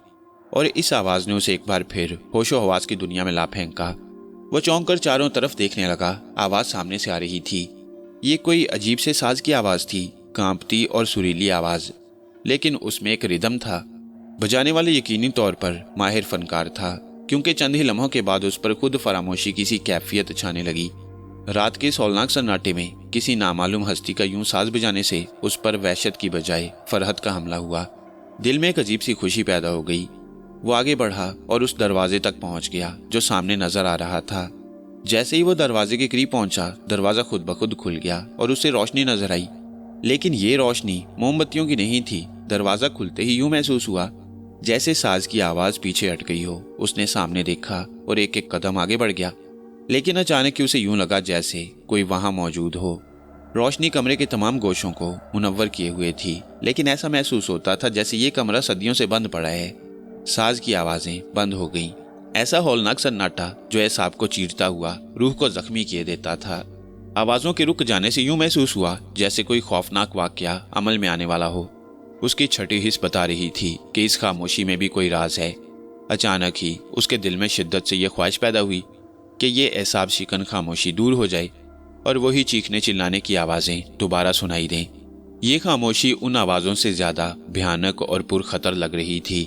اور اس آواز نے اسے ایک بار پھر ہوش و حواس کی دنیا میں لا پھینکا۔ وہ چونک کر چاروں طرف دیکھنے لگا۔ آواز سامنے سے آ رہی تھی۔ یہ کوئی عجیب سے ساز کی آواز تھی، کانپتی اور سریلی آواز، لیکن اس میں ایک ردم تھا۔ بجانے والے یقینی طور پر ماہر فنکار تھا، کیونکہ چند ہی لمحوں کے بعد اس پر خود فراموشی کی سی کیفیت چھانے لگی۔ رات کے سولناک سناٹے میں کسی نامعلوم ہستی کا یوں ساز بجانے سے اس پر وحشت کی بجائے فرحت کا حملہ ہوا۔ دل میں ایک عجیب سی خوشی پیدا ہو گئی۔ وہ آگے بڑھا اور اس دروازے تک پہنچ گیا جو سامنے نظر آ رہا تھا۔ جیسے ہی وہ دروازے کے قریب پہنچا، دروازہ خود بخود کھل گیا اور اسے روشنی نظر آئی، لیکن یہ روشنی موم بتیوں کی نہیں تھی۔ دروازہ کھلتے ہی یوں محسوس ہوا جیسے ساز کی آواز پیچھے ہٹ گئی ہو۔ اس نے سامنے دیکھا اور ایک ایک قدم آگے بڑھ گیا، لیکن اچانک ہی اسے یوں لگا جیسے کوئی وہاں موجود ہو۔ روشنی کمرے کے تمام گوشوں کو منور کیے ہوئے تھی، لیکن ایسا محسوس ہوتا تھا جیسے یہ کمرہ صدیوں سے بند پڑا ہے۔ ساز کی آوازیں بند ہو گئیں۔ ایسا ہولناک سناٹا جو اعصاب کو چیرتا ہوا روح کو زخمی کیے دیتا تھا۔ آوازوں کے رک جانے سے یوں محسوس ہوا جیسے کوئی خوفناک واقعہ عمل میں آنے والا ہو۔ اس کی چھٹی حس بتا رہی تھی کہ اس خاموشی میں بھی کوئی راز ہے۔ اچانک ہی اس کے دل میں شدت سے یہ خواہش پیدا ہوئی کہ یہ اعصاب شکن خاموشی دور ہو جائے اور وہی چیخنے چلانے کی آوازیں دوبارہ سنائی دیں۔ یہ خاموشی ان آوازوں سے زیادہ بھیانک اور پرخطر لگ رہی تھی۔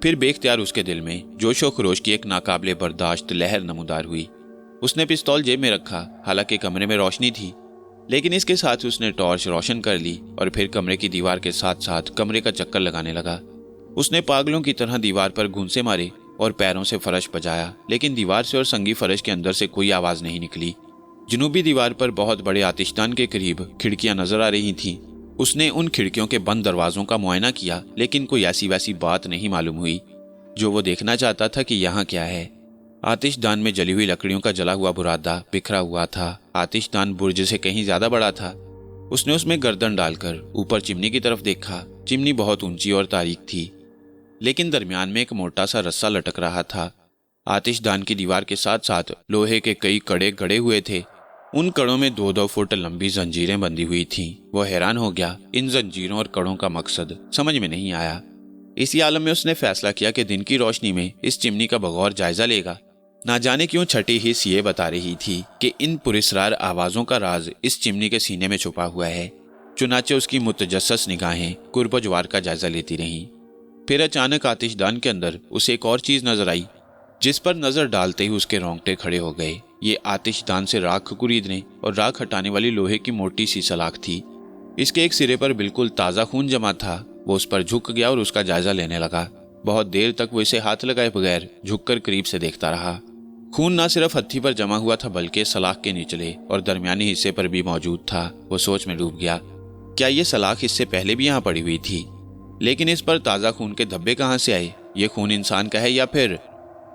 پھر بے اختیار اس کے دل میں جوش و خروش کی ایک ناقابل برداشت لہر نمودار ہوئی۔ اس نے پستول جیب میں رکھا، حالانکہ کمرے میں روشنی تھی، لیکن اس کے ساتھ اس نے ٹارچ روشن کر لی اور پھر کمرے کی دیوار کے ساتھ ساتھ کمرے کا چکر لگانے لگا۔ اس نے پاگلوں کی طرح دیوار پر گھونسے مارے اور پیروں سے فرش بجایا، لیکن دیوار سے اور سنگی فرش کے اندر سے کوئی آواز نہیں نکلی۔ जनूबी दीवार पर बहुत बड़े आतिशदान के करीब खिड़कियां नजर आ रही थीं। उसने उन खिड़कियों के बंद दरवाजों का मुआयना किया, लेकिन कोई ऐसी वैसी बात नहीं मालूम हुई जो वो देखना चाहता था कि यहाँ क्या है। आतिशदान में जली हुई लकड़ियों का जला हुआ बुरादा बिखरा हुआ था। आतिशदान बुर्ज से कहीं ज्यादा बड़ा था। उसने उसमें गर्दन डालकर ऊपर चिमनी की तरफ देखा। चिमनी बहुत ऊंची और तारीक थी, लेकिन दरमियान में एक मोटा सा रस्सा लटक रहा था। आतिशदान की दीवार के साथ साथ लोहे के कई कड़े गड़े हुए थे। उन कड़ों में 2-2 फुट लंबी जंजीरें बंधी हुई थीं। वो हैरान हो गया। इन जंजीरों और कड़ों का मकसद समझ में नहीं आया। इसी आलम में उसने फैसला किया कि दिन की रोशनी में इस चिमनी का बगौर जायजा लेगा। ना जाने क्यों छठी हिस्स ये बता रही थी कि इन पुरस्रार आवाजों का राज इस चिमनी के सीने में छुपा हुआ है। चुनाचे उसकी मुतजस्सस निगाहें कुर्ब-ओ-जवार का जायजा लेती रहीं। फिर अचानक आतिशदान के अंदर उसे एक और चीज नजर आई, जिस पर नजर डालते ही उसके रोंगटे खड़े हो गए। ये आतिशदान से राख कुरीदने और राख हटाने वाली लोहे की मोटी सी सलाख थी। इसके एक सिरे पर बिल्कुल ताज़ा खून जमा था। वो उस पर झुक गया और उसका जायजा लेने लगा। बहुत देर तक वो इसे हाथ लगाए बगैर झुककर करीब से देखता रहा। खून न सिर्फ हत्थी पर जमा हुआ था, बल्कि सलाख के निचले और दरमियानी हिस्से पर भी मौजूद था। वो सोच में डूब गया, क्या ये सलाख इससे पहले भी यहाँ पड़ी हुई थी? लेकिन इस पर ताज़ा खून के धब्बे कहाँ से आए? ये खून इंसान का है या फिर?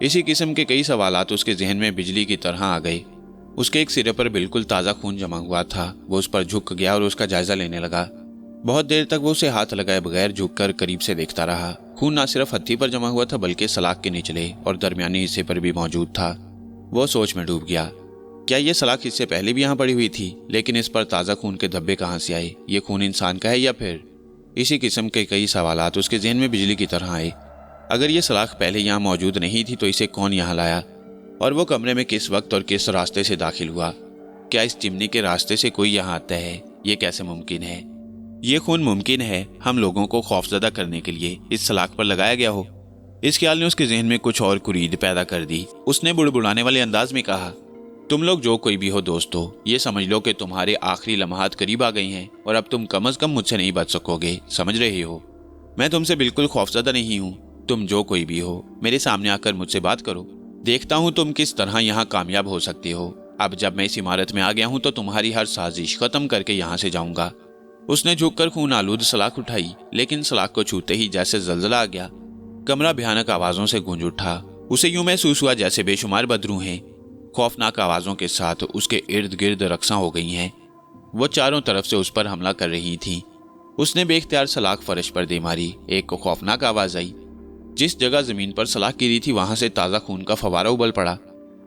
इसी किस्म के कई सवालात उसके जहन में बिजली की तरह आ गए। उसके एक सिरे पर बिल्कुल ताज़ा खून जमा हुआ था। वो उस पर झुक गया और उसका जायजा लेने लगा। बहुत देर तक वो उसे हाथ लगाए बगैर झुककर करीब से देखता रहा। खून न सिर्फ हत्थी पर जमा हुआ था, बल्कि सलाख के निचले और दरमियानी हिस्से पर भी मौजूद था। वो सोच में डूब गया, क्या ये सलाख इससे पहले भी यहाँ पड़ी हुई थी? लेकिन इस पर ताज़ा खून के धब्बे कहाँ से आए? ये खून इंसान का है या फिर? इसी किस्म के कई सवालात उसके जहन में बिजली की तरह आए। अगर ये सलाख पहले यहाँ मौजूद नहीं थी तो इसे कौन यहाँ लाया? और वो कमरे में किस वक्त और किस रास्ते से दाखिल हुआ? क्या इस चिमनी के रास्ते से कोई यहाँ आता है? ये कैसे मुमकिन है? ये खून मुमकिन है हम लोगों को खौफजदा करने के लिए इस सलाख पर लगाया गया हो। इस ख्याल ने उसके जहन में कुछ और कुरीद पैदा कर दी। उसने बुड़बुड़ाने वाले अंदाज में कहा, तुम लोग जो कोई भी हो दोस्तों, ये समझ लो कि तुम्हारे आखिरी लम्हात करीब आ गई हैं और अब तुम कम अज कम मुझसे नहीं बच सकोगे। समझ रहे हो? मैं तुमसे बिल्कुल खौफजदा नहीं हूँ। तुम जो कोई भी हो, मेरे सामने आकर मुझसे बात करो। देखता हूँ तुम किस तरह यहाँ कामयाब हो सकते हो। अब जब मैं इस इमारत में आ गया हूँ तो तुम्हारी हर साजिश खत्म करके यहाँ से जाऊंगा। उसने झुककर खून आलूद सलाख उठाई, लेकिन सलाख को छूते ही जैसे जलजला आ गया। कमरा भयानक आवाजों से गूंज उठा। उसे यूं महसूस हुआ जैसे बेशुमार बदरू हैं खौफनाक आवाजों के साथ उसके इर्द गिर्द रक्सा हो गई हैं। वो चारों तरफ से उस पर हमला कर रही थीं। उसने बेख्तियार सलाख फर्श पर दे मारी। एक को खौफनाक आवाज आई। जिस जगह जमीन पर सलाख गिरी थी वहां से ताज़ा खून का फवारा उबल पड़ा।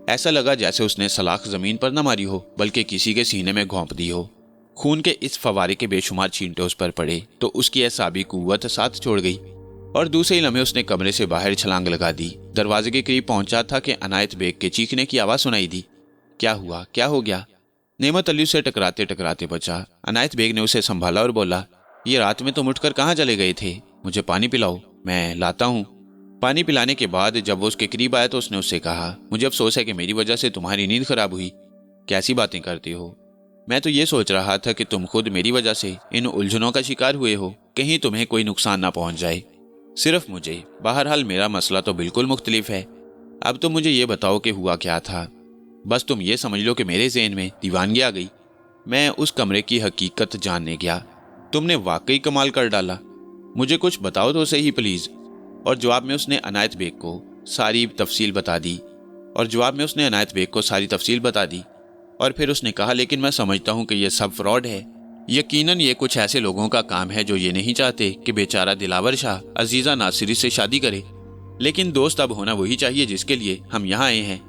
ऐसा लगा जैसे उसने सलाख जमीन पर न मारी हो, बल्कि किसी के सीने में घोंप दी हो। खून के इस फवारे के बेशुमार छींटे उस पर पड़े तो उसकी एसाबी कुव्वत साथ छोड़ गई और दूसरे ही लम्हे उसने कमरे से बाहर छलांग लगा दी। दरवाजे के करीब पहुंचा था कि अनायत बेग के चीखने की आवाज सुनाई दी। क्या हुआ? क्या हो गया? नेमत अली से टकराते टकराते बचा। अनायत बेग ने उसे संभाला और बोला, ये रात में तुम उठकर कहाँ चले गए थे? मुझे पानी पिलाओ। मैं लाता हूँ। पानी पिलाने के बाद जब वो उसके करीब आया तो उसने उससे कहा, मुझे अफसोस है कि मेरी वजह से तुम्हारी नींद खराब हुई। कैसी बातें करती हो? मैं तो ये सोच रहा था कि तुम खुद मेरी वजह से इन उलझनों का शिकार हुए हो, कहीं तुम्हें कोई नुकसान ना पहुंच जाए। सिर्फ मुझे। बहरहाल मेरा मसला तो बिल्कुल मुख्तलिफ है। अब तो मुझे ये बताओ कि हुआ क्या था। बस तुम ये समझ लो कि मेरे ज़हन में दीवानगी आ गई। मैं उस कमरे की हकीकत जानने गया। तुमने वाकई कमाल कर डाला। मुझे कुछ बताओ तो सही प्लीज़। और जवाब में उसने अनायत बेग को सारी तफसील बता दी। और फिर उसने कहा, लेकिन मैं समझता हूँ कि यह सब फ्रॉड है। यकीनन ये कुछ ऐसे लोगों का काम है जो ये नहीं चाहते कि बेचारा दिलावर शाह अजीज़ा नासिरी से शादी करे। लेकिन दोस्त अब होना वही चाहिए जिसके लिए हम यहाँ आए हैं।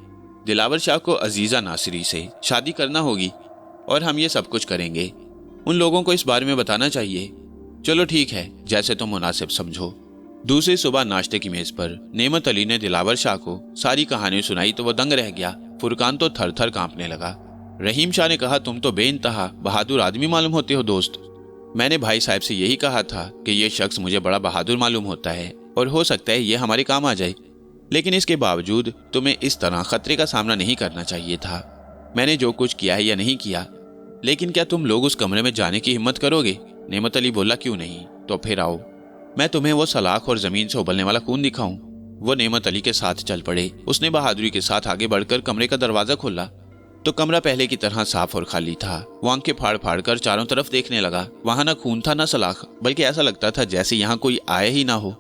दिलावर शाह को अजीज़ा नासिरी से शादी करना होगी और हम ये सब कुछ करेंगे। उन लोगों को इस बारे में बताना चाहिए। चलो ठीक है, जैसे तुम मुनासिब समझो। दूसरी सुबह नाश्ते की मेज पर नेमत अली ने दिलावर शाह को सारी कहानी सुनाई तो वो दंग रह गया। फुरकान तो थर थर कांपने लगा। रहीम शाह ने कहा, तुम तो बेइंतहा बहादुर आदमी मालूम होते हो दोस्त। मैंने भाई साहब से यही कहा था कि ये शख्स मुझे बड़ा बहादुर मालूम होता है और हो सकता है ये हमारे काम आ जाए, लेकिन इसके बावजूद तुम्हें इस तरह खतरे का सामना नहीं करना चाहिए था। मैंने जो कुछ किया है या नहीं किया, लेकिन क्या तुम लोग उस कमरे में जाने की हिम्मत करोगे? नेमत अली बोला, क्यों नहीं, तो फिर आओ, मैं तुम्हें वो सलाख और जमीन से उबलने वाला खून दिखाऊं। वो नेमत अली के साथ चल पड़े। उसने बहादुरी के साथ आगे बढ़कर कमरे का दरवाजा खोला। तो कमरा पहले की तरह साफ और खाली था। वो आंखें फाड़ फाड़ कर चारों तरफ देखने लगा। वहां ना खून था ना सलाख, बल्कि ऐसा लगता था जैसे यहाँ कोई आया ही ना हो।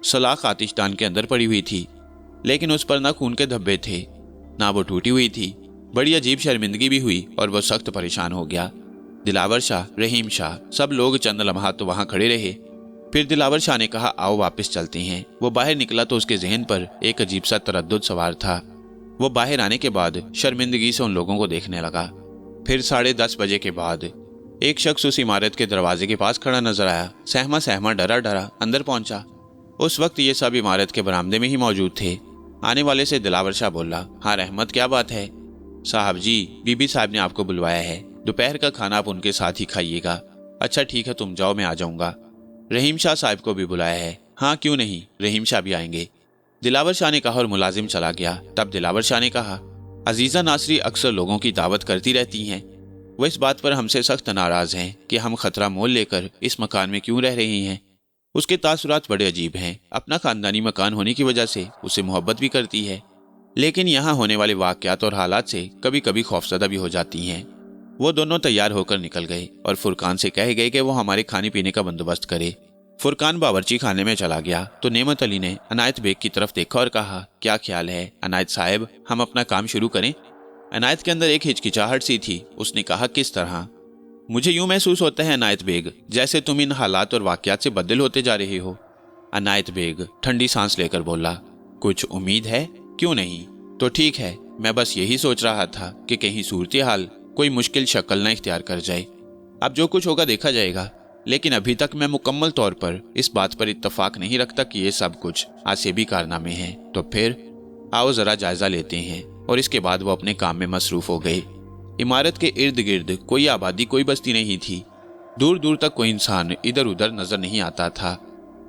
सलाख आतिशदान के अंदर पड़ी हुई थी, लेकिन उस पर ना खून के धब्बे थे, ना वो टूटी हुई थी। बड़ी अजीब शर्मिंदगी भी हुई और वो सख्त परेशान हो गया। दिलावर शाह, रहीम शाह, सब लोग चंद लम्हात तो वहां खड़े रहे। फिर दिलावर शाह ने कहा, आओ वापस चलते हैं। वो बाहर निकला तो उसके जहन पर एक अजीब सा तरद्दुद सवार था। वो बाहर आने के बाद शर्मिंदगी से उन लोगों को देखने लगा। फिर 10:30 बजे के बाद एक शख्स उस इमारत के दरवाजे के पास खड़ा नजर आया। सहमा सहमा डरा डरा अंदर पहुंचा। उस वक्त ये सब इमारत के बरामदे में ही मौजूद थे। आने वाले से दिलावर शाह बोला, हाँ रहमत, क्या बात है? साहब जी, बीबी साहब ने आपको बुलवाया है। दोपहर का खाना आप उनके साथ ही खाइएगा। अच्छा ठीक है, तुम जाओ, मैं आ जाऊंगा। रहीम शाह साहब को भी बुलाया है? हाँ क्यों नहीं, रहीम शाह भी आएंगे, दिलावर शाह ने कहा और मुलाजिम चला गया। तब दिलावर शाह ने कहा, अजीजा नासरी अक्सर लोगों की दावत करती रहती हैं। वो इस बात पर हमसे सख्त नाराज हैं कि हम खतरा मोल लेकर इस मकान में क्यों रह रही हैं। उसके तासुरात बड़े अजीब हैं। अपना खानदानी मकान होने की वजह से उसे मोहब्बत भी करती है, लेकिन यहाँ होने वाले वाकयात और हालात से कभी कभी खौफजदा भी हो जाती हैं। वो दोनों तैयार होकर निकल गए और फुरकान से कह गए कि वो हमारे खाने पीने का बंदोबस्त करे। फुरकान बावर्ची खाने में चला गया तो नेमत अली ने अनायत बेग की तरफ देखा और कहा, क्या ख्याल है अनायत साहब, हम अपना काम शुरू करें? अनायत के अंदर एक हिचकिचाहट सी थी। उसने कहा, किस तरह? मुझे यूं महसूस होता है अनायत बेग, जैसे तुम इन हालात और वाकयात से बदल होते जा रहे हो। अनायत बेग ठंडी सांस लेकर बोला, कुछ उम्मीद है? क्यों नहीं, तो ठीक है, मैं बस यही सोच रहा था कि कहीं सूरत हाल कोई मुश्किल शक्ल न इख्तियार कर जाए। अब जो कुछ होगा देखा जाएगा, लेकिन अभी तक मैं मुकम्मल तौर पर इस बात पर इत्तफाक नहीं रखता कि ये सब कुछ आसेबी कारनामे हैं। तो फिर आओ जरा जायजा लेते हैं। और इसके बाद वो अपने काम में मसरूफ हो गए। इमारत के इर्द गिर्द कोई आबादी, कोई बस्ती नहीं थी। दूर दूर तक कोई इंसान इधर उधर नजर नहीं आता था।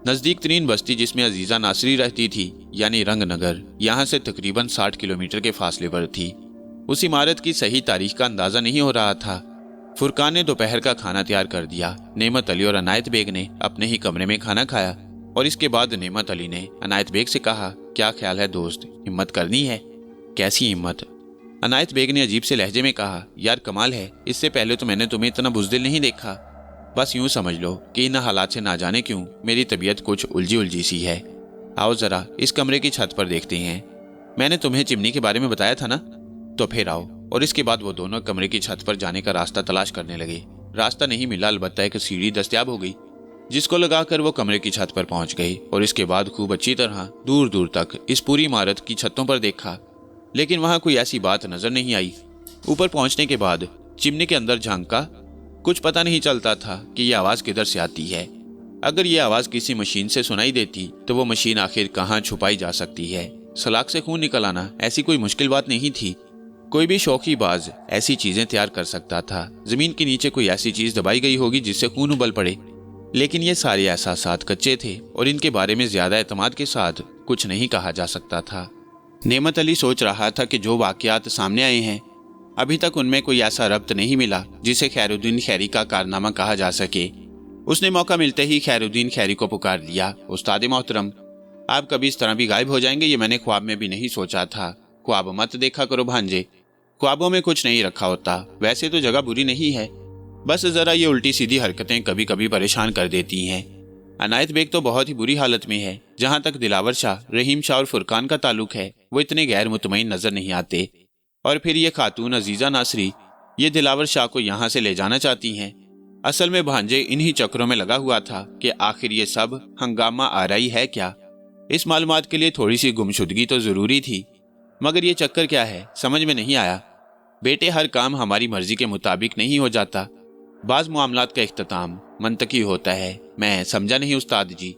नजदीक तरीन बस्ती जिसमें अजीजा नासरी रहती थी, यानी रंगनगर, यहाँ से तकरीबन 60 किलोमीटर के फासले पर थी। उस इमारत की सही तारीख का अंदाजा नहीं हो रहा था। फुरकान ने दोपहर का खाना तैयार कर दिया। नेमत अली और अनायत बेग ने अपने ही कमरे में खाना खाया और इसके बाद नेमत अली ने अनायत बेग से कहा, क्या ख्याल है दोस्त, हिम्मत करनी है? कैसी हिम्मत? अनायत बेग ने अजीब से लहजे में कहा, यार कमाल है, इससे पहले तो मैंने तुम्हें इतना बुज़दिल नहीं देखा। बस यूं समझ लो कि इन हालात से ना जाने क्यों मेरी तबीयत कुछ उलझी उलझी सी है। आओ जरा इस कमरे की छत पर देखते हैं। मैंने तुम्हें चिमनी के बारे में बताया था ना? तो फिर आओ। और इसके बाद वो दोनों कमरे की छत पर जाने का रास्ता तलाश करने लगे। रास्ता नहीं मिला, अलबत्ता एक सीढ़ी दस्तयाब हो गई, जिसको लगाकर वो कमरे की छत पर पहुंच गए। और इसके बाद खूब अच्छी तरह दूर दूर तक इस पूरी इमारत की छतों पर देखा, लेकिन वहां कोई ऐसी बात नजर नहीं आई। ऊपर पहुंचने के बाद चिमनी के अंदर झांका। कुछ पता नहीं चलता था कि यह आवाज किधर से आती है। अगर ये आवाज किसी मशीन से सुनाई देती तो वो मशीन आखिर कहाँ छुपाई जा सकती है? सलाख से खून निकल आना ऐसी कोई मुश्किल बात नहीं थी। कोई भी शौकीबाज ऐसी चीजें तैयार कर सकता था। जमीन के नीचे कोई ऐसी चीज दबाई गई होगी जिससे खून उबल पड़े। लेकिन ये सारे एहसासात कच्चे थे और इनके बारे में ज्यादा एतमाद के साथ कुछ नहीं कहा जा सकता था। नेमत अली सोच रहा था कि जो वाकयात सामने आए हैं, अभी तक उनमें कोई ऐसा रब्त नहीं मिला जिसे खैरुद्दीन खैरी का कारनामा कहा जा सके। उसने मौका मिलते ही खैरुद्दीन खैरी को पुकार लिया, उस्ताद मोहतरम, आप कभी इस तरह भी गायब हो जाएंगे, ये मैंने ख्वाब में भी नहीं सोचा था। ख्वाब मत देखा करो भांजे, ख्वाबों में कुछ नहीं रखा होता। वैसे तो जगह बुरी नहीं है, बस जरा ये उल्टी सीधी हरकतें कभी कभी परेशान कर देती हैं। अनायत बेग तो बहुत ही बुरी हालत में है। जहां तक दिलावर शाह, रहीम शाह और फुरकान का ताल्लुक है, वो इतने गैर मुतमईन नजर नहीं आते। और फिर ये खातून अजीजा नासरी ये दिलावर शाह को यहाँ से ले जाना चाहती हैं। असल में भांजे इन्हीं चक्रों में लगा हुआ था कि आखिर ये सब हंगामा आराई है क्या। इस मालूमात के लिए थोड़ी सी गुमशुदगी तो जरूरी थी, मगर ये चक्कर क्या है समझ में नहीं आया। बेटे, हर काम हमारी मर्जी के मुताबिक नहीं हो जाता। बाज मामलात का इख्तिताम मंतकी होता है। मैं समझा नहीं उस्ताद जी।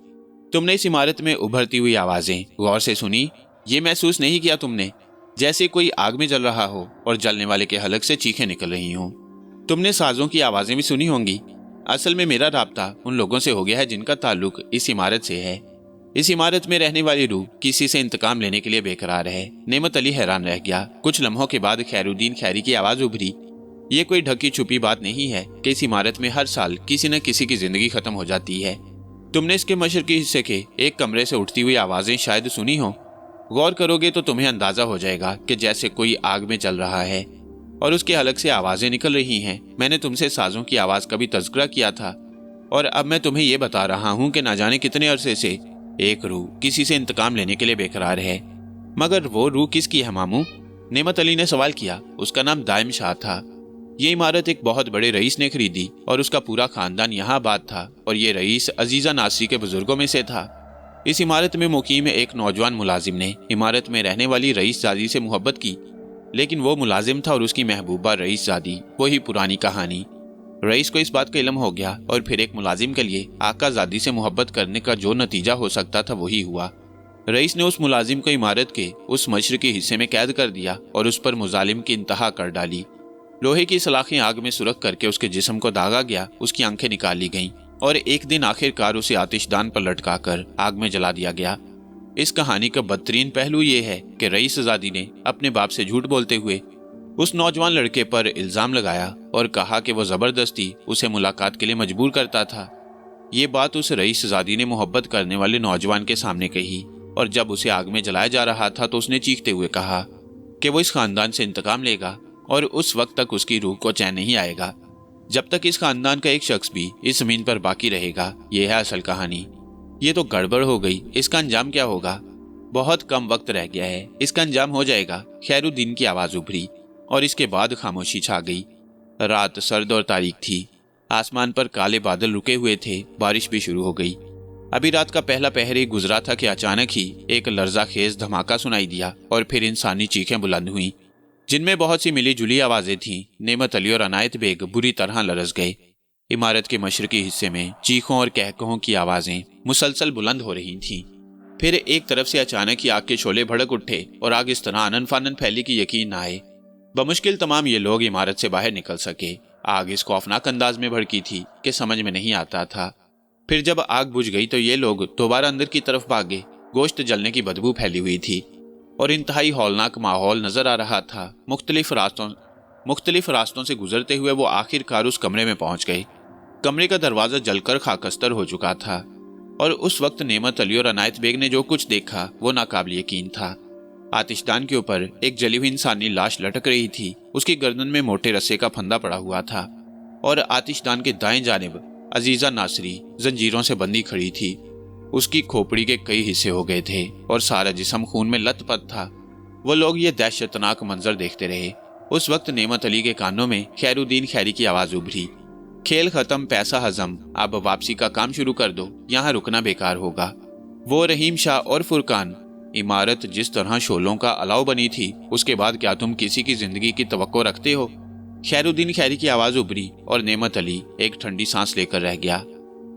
तुमने इस इमारत में उभरती हुई आवाजें गौर से सुनी? ये महसूस नहीं किया तुमने जैसे कोई आग में जल रहा हो और जलने वाले के हलक से चीखें निकल रही हों? तुमने साजों की आवाजें भी सुनी होंगी। असल में मेरा राब्ता उन लोगों से हो गया है जिनका ताल्लुक इस इमारत से है। इस इमारत में रहने वाली रूह किसी से इंतकाम लेने के लिए बेकरार है। नेमत अली हैरान रह गया। कुछ लम्हों के बाद खैरुद्दीन खैरी की आवाज उभरी। ये कोई ढकी छुपी बात नहीं है कि इस इमारत में हर साल किसी न किसी की जिंदगी खत्म हो जाती है। तुमने इसके मशरकी हिस्से के एक कमरे से उठती हुई आवाजें शायद सुनी हो। गौर करोगे तो तुम्हें अंदाजा हो जाएगा कि जैसे कोई आग में जल रहा है। और उसके हलक से आवाजें निकल रही हैं। मैंने तुमसे साजों की आवाज का भी तज़किरा किया था और अब मैं तुम्हें यह बता रहा हूं कि ना जाने कितने अरसे से एक रूह किसी से इंतकाम लेने के लिए बेकरार है। मगर वो रूह किसकी है मामू? नेमत अली ने सवाल किया। उसका नाम दाइम शाह था। ये इमारत एक बहुत बड़े रईस ने खरीदी और उसका पूरा खानदान यहाँ आबाद था और ये रईस अजीजा नासरी के बुजुर्गों में से था। इस इमारत में मुकीम एक नौजवान मुलाजिम ने इमारत में रहने वाली रईस जादी से मोहब्बत की, लेकिन वो मुलाजिम था और उसकी महबूबा रईस जादी। वही पुरानी कहानी। रईस को इस बात का इल्म हो गया और फिर एक मुलाजिम के लिए आका जादी से मोहब्बत करने का जो नतीजा हो सकता था वही हुआ। रईस ने उस मुलाजिम को इमारत के उस मशरकी हिस्से में कैद कर दिया और उस पर मुजालिम की इंतहा कर डाली। लोहे की सलाखें आग में सुरख करके उसके जिस्म को दागा गया, उसकी आंखें निकाल ली गईं और एक दिन आखिरकार उसे आतिशदान पर लटकाकर आग में जला दिया गया। इस कहानी का बदतरीन पहलू ये है कि रईस जादी ने अपने बाप से झूठ बोलते हुए उस नौजवान लड़के पर इल्जाम लगाया और कहा कि वो जबरदस्ती उसे मुलाकात के लिए मजबूर करता था। ये बात उस रईस जादी ने मोहब्बत करने वाले नौजवान के सामने कही और जब उसे आग में जलाया जा रहा था तो उसने चीखते हुए कहा कि वो इस खानदान से इंतकाम लेगा और उस वक्त तक उसकी रूह को चैन नहीं आएगा जब तक इस खानदान का एक शख्स भी इस जमीन पर बाकी रहेगा। यह है असल कहानी। ये तो गड़बड़ हो गई। इसका अंजाम क्या होगा? बहुत कम वक्त रह गया है, इसका अंजाम हो जाएगा। खैरुद्दीन की आवाज उभरी और इसके बाद खामोशी छा गई। रात सर्द और तारीक थी। आसमान पर काले बादल रुके हुए थे। बारिश भी शुरू हो गई। अभी रात का पहला पहर ही गुजरा था कि अचानक ही एक लर्जाखेज धमाका सुनाई दिया और फिर इंसानी चीखें बुलंद हुईं, जिनमें बहुत सी मिली जुली आवाजें थीं। नेमत अली और अनायत बेग बुरी तरह लरस गए। इमारत के मशरकी हिस्से में चीखों और कहकहों की आवाजें मुसलसल बुलंद हो रही थीं। फिर एक तरफ से अचानक ही आग के शोले भड़क उठे और आग इस तरह आनन फानन फैली कि यकीन न आए। बमुश्किल तमाम ये लोग इमारत से बाहर निकल सके। आग इस खौफनाक अंदाज में भड़की थी कि समझ में नहीं आता था। फिर जब आग बुझ गई तो ये लोग दोबारा अंदर की तरफ भागे। गोश्त जलने की बदबू फैली हुई थी और इंतहाई हौलनाक माहौल नजर आ रहा था। मुख्तलिफ रास्तों से गुजरते हुए वो आखिरकार उस कमरे में पहुंच गए। कमरे का दरवाजा जलकर खाकस्तर हो चुका था और उस वक्त नेमत अली और अनायत बेग ने जो कुछ देखा वो नाकाबिल यकीन था। आतिशदान के ऊपर एक जली हुई इंसानी लाश लटक रही थी। उसकी गर्दन में मोटे रस्से का फंदा पड़ा हुआ था और आतिशदान के दाएं जानिब अजीजा नासरी जंजीरों से बंधी खड़ी थी। उसकी खोपड़ी के कई हिस्से हो गए थे और सारा जिस्म खून में लथपथ था। वो लोग ये दहशतनाक मंजर देखते रहे। उस वक्त नेमत अली के कानों में खैरुद्दीन खैरी की आवाज उभरी, खेल खत्म, पैसा हजम, अब वापसी का काम शुरू कर दो, यहाँ रुकना बेकार होगा। वो रहीम शाह और फुरकान, इमारत जिस तरह शोलों का अलाव बनी थी, उसके बाद क्या तुम किसी की जिंदगी की तवक्को रखते हो? खैरुद्दीन खैरी की आवाज उभरी और नेमत अली एक ठंडी सांस लेकर रह गया।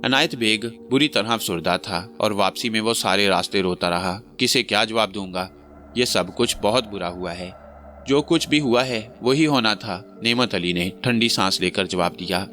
अनायत बेग बुरी तरह अफसुर्दा था और वापसी में वो सारे रास्ते रोता रहा। किसे क्या जवाब दूंगा? ये सब कुछ बहुत बुरा हुआ है। जो कुछ भी हुआ है वही होना था, नेमत अली ने ठंडी सांस लेकर जवाब दिया।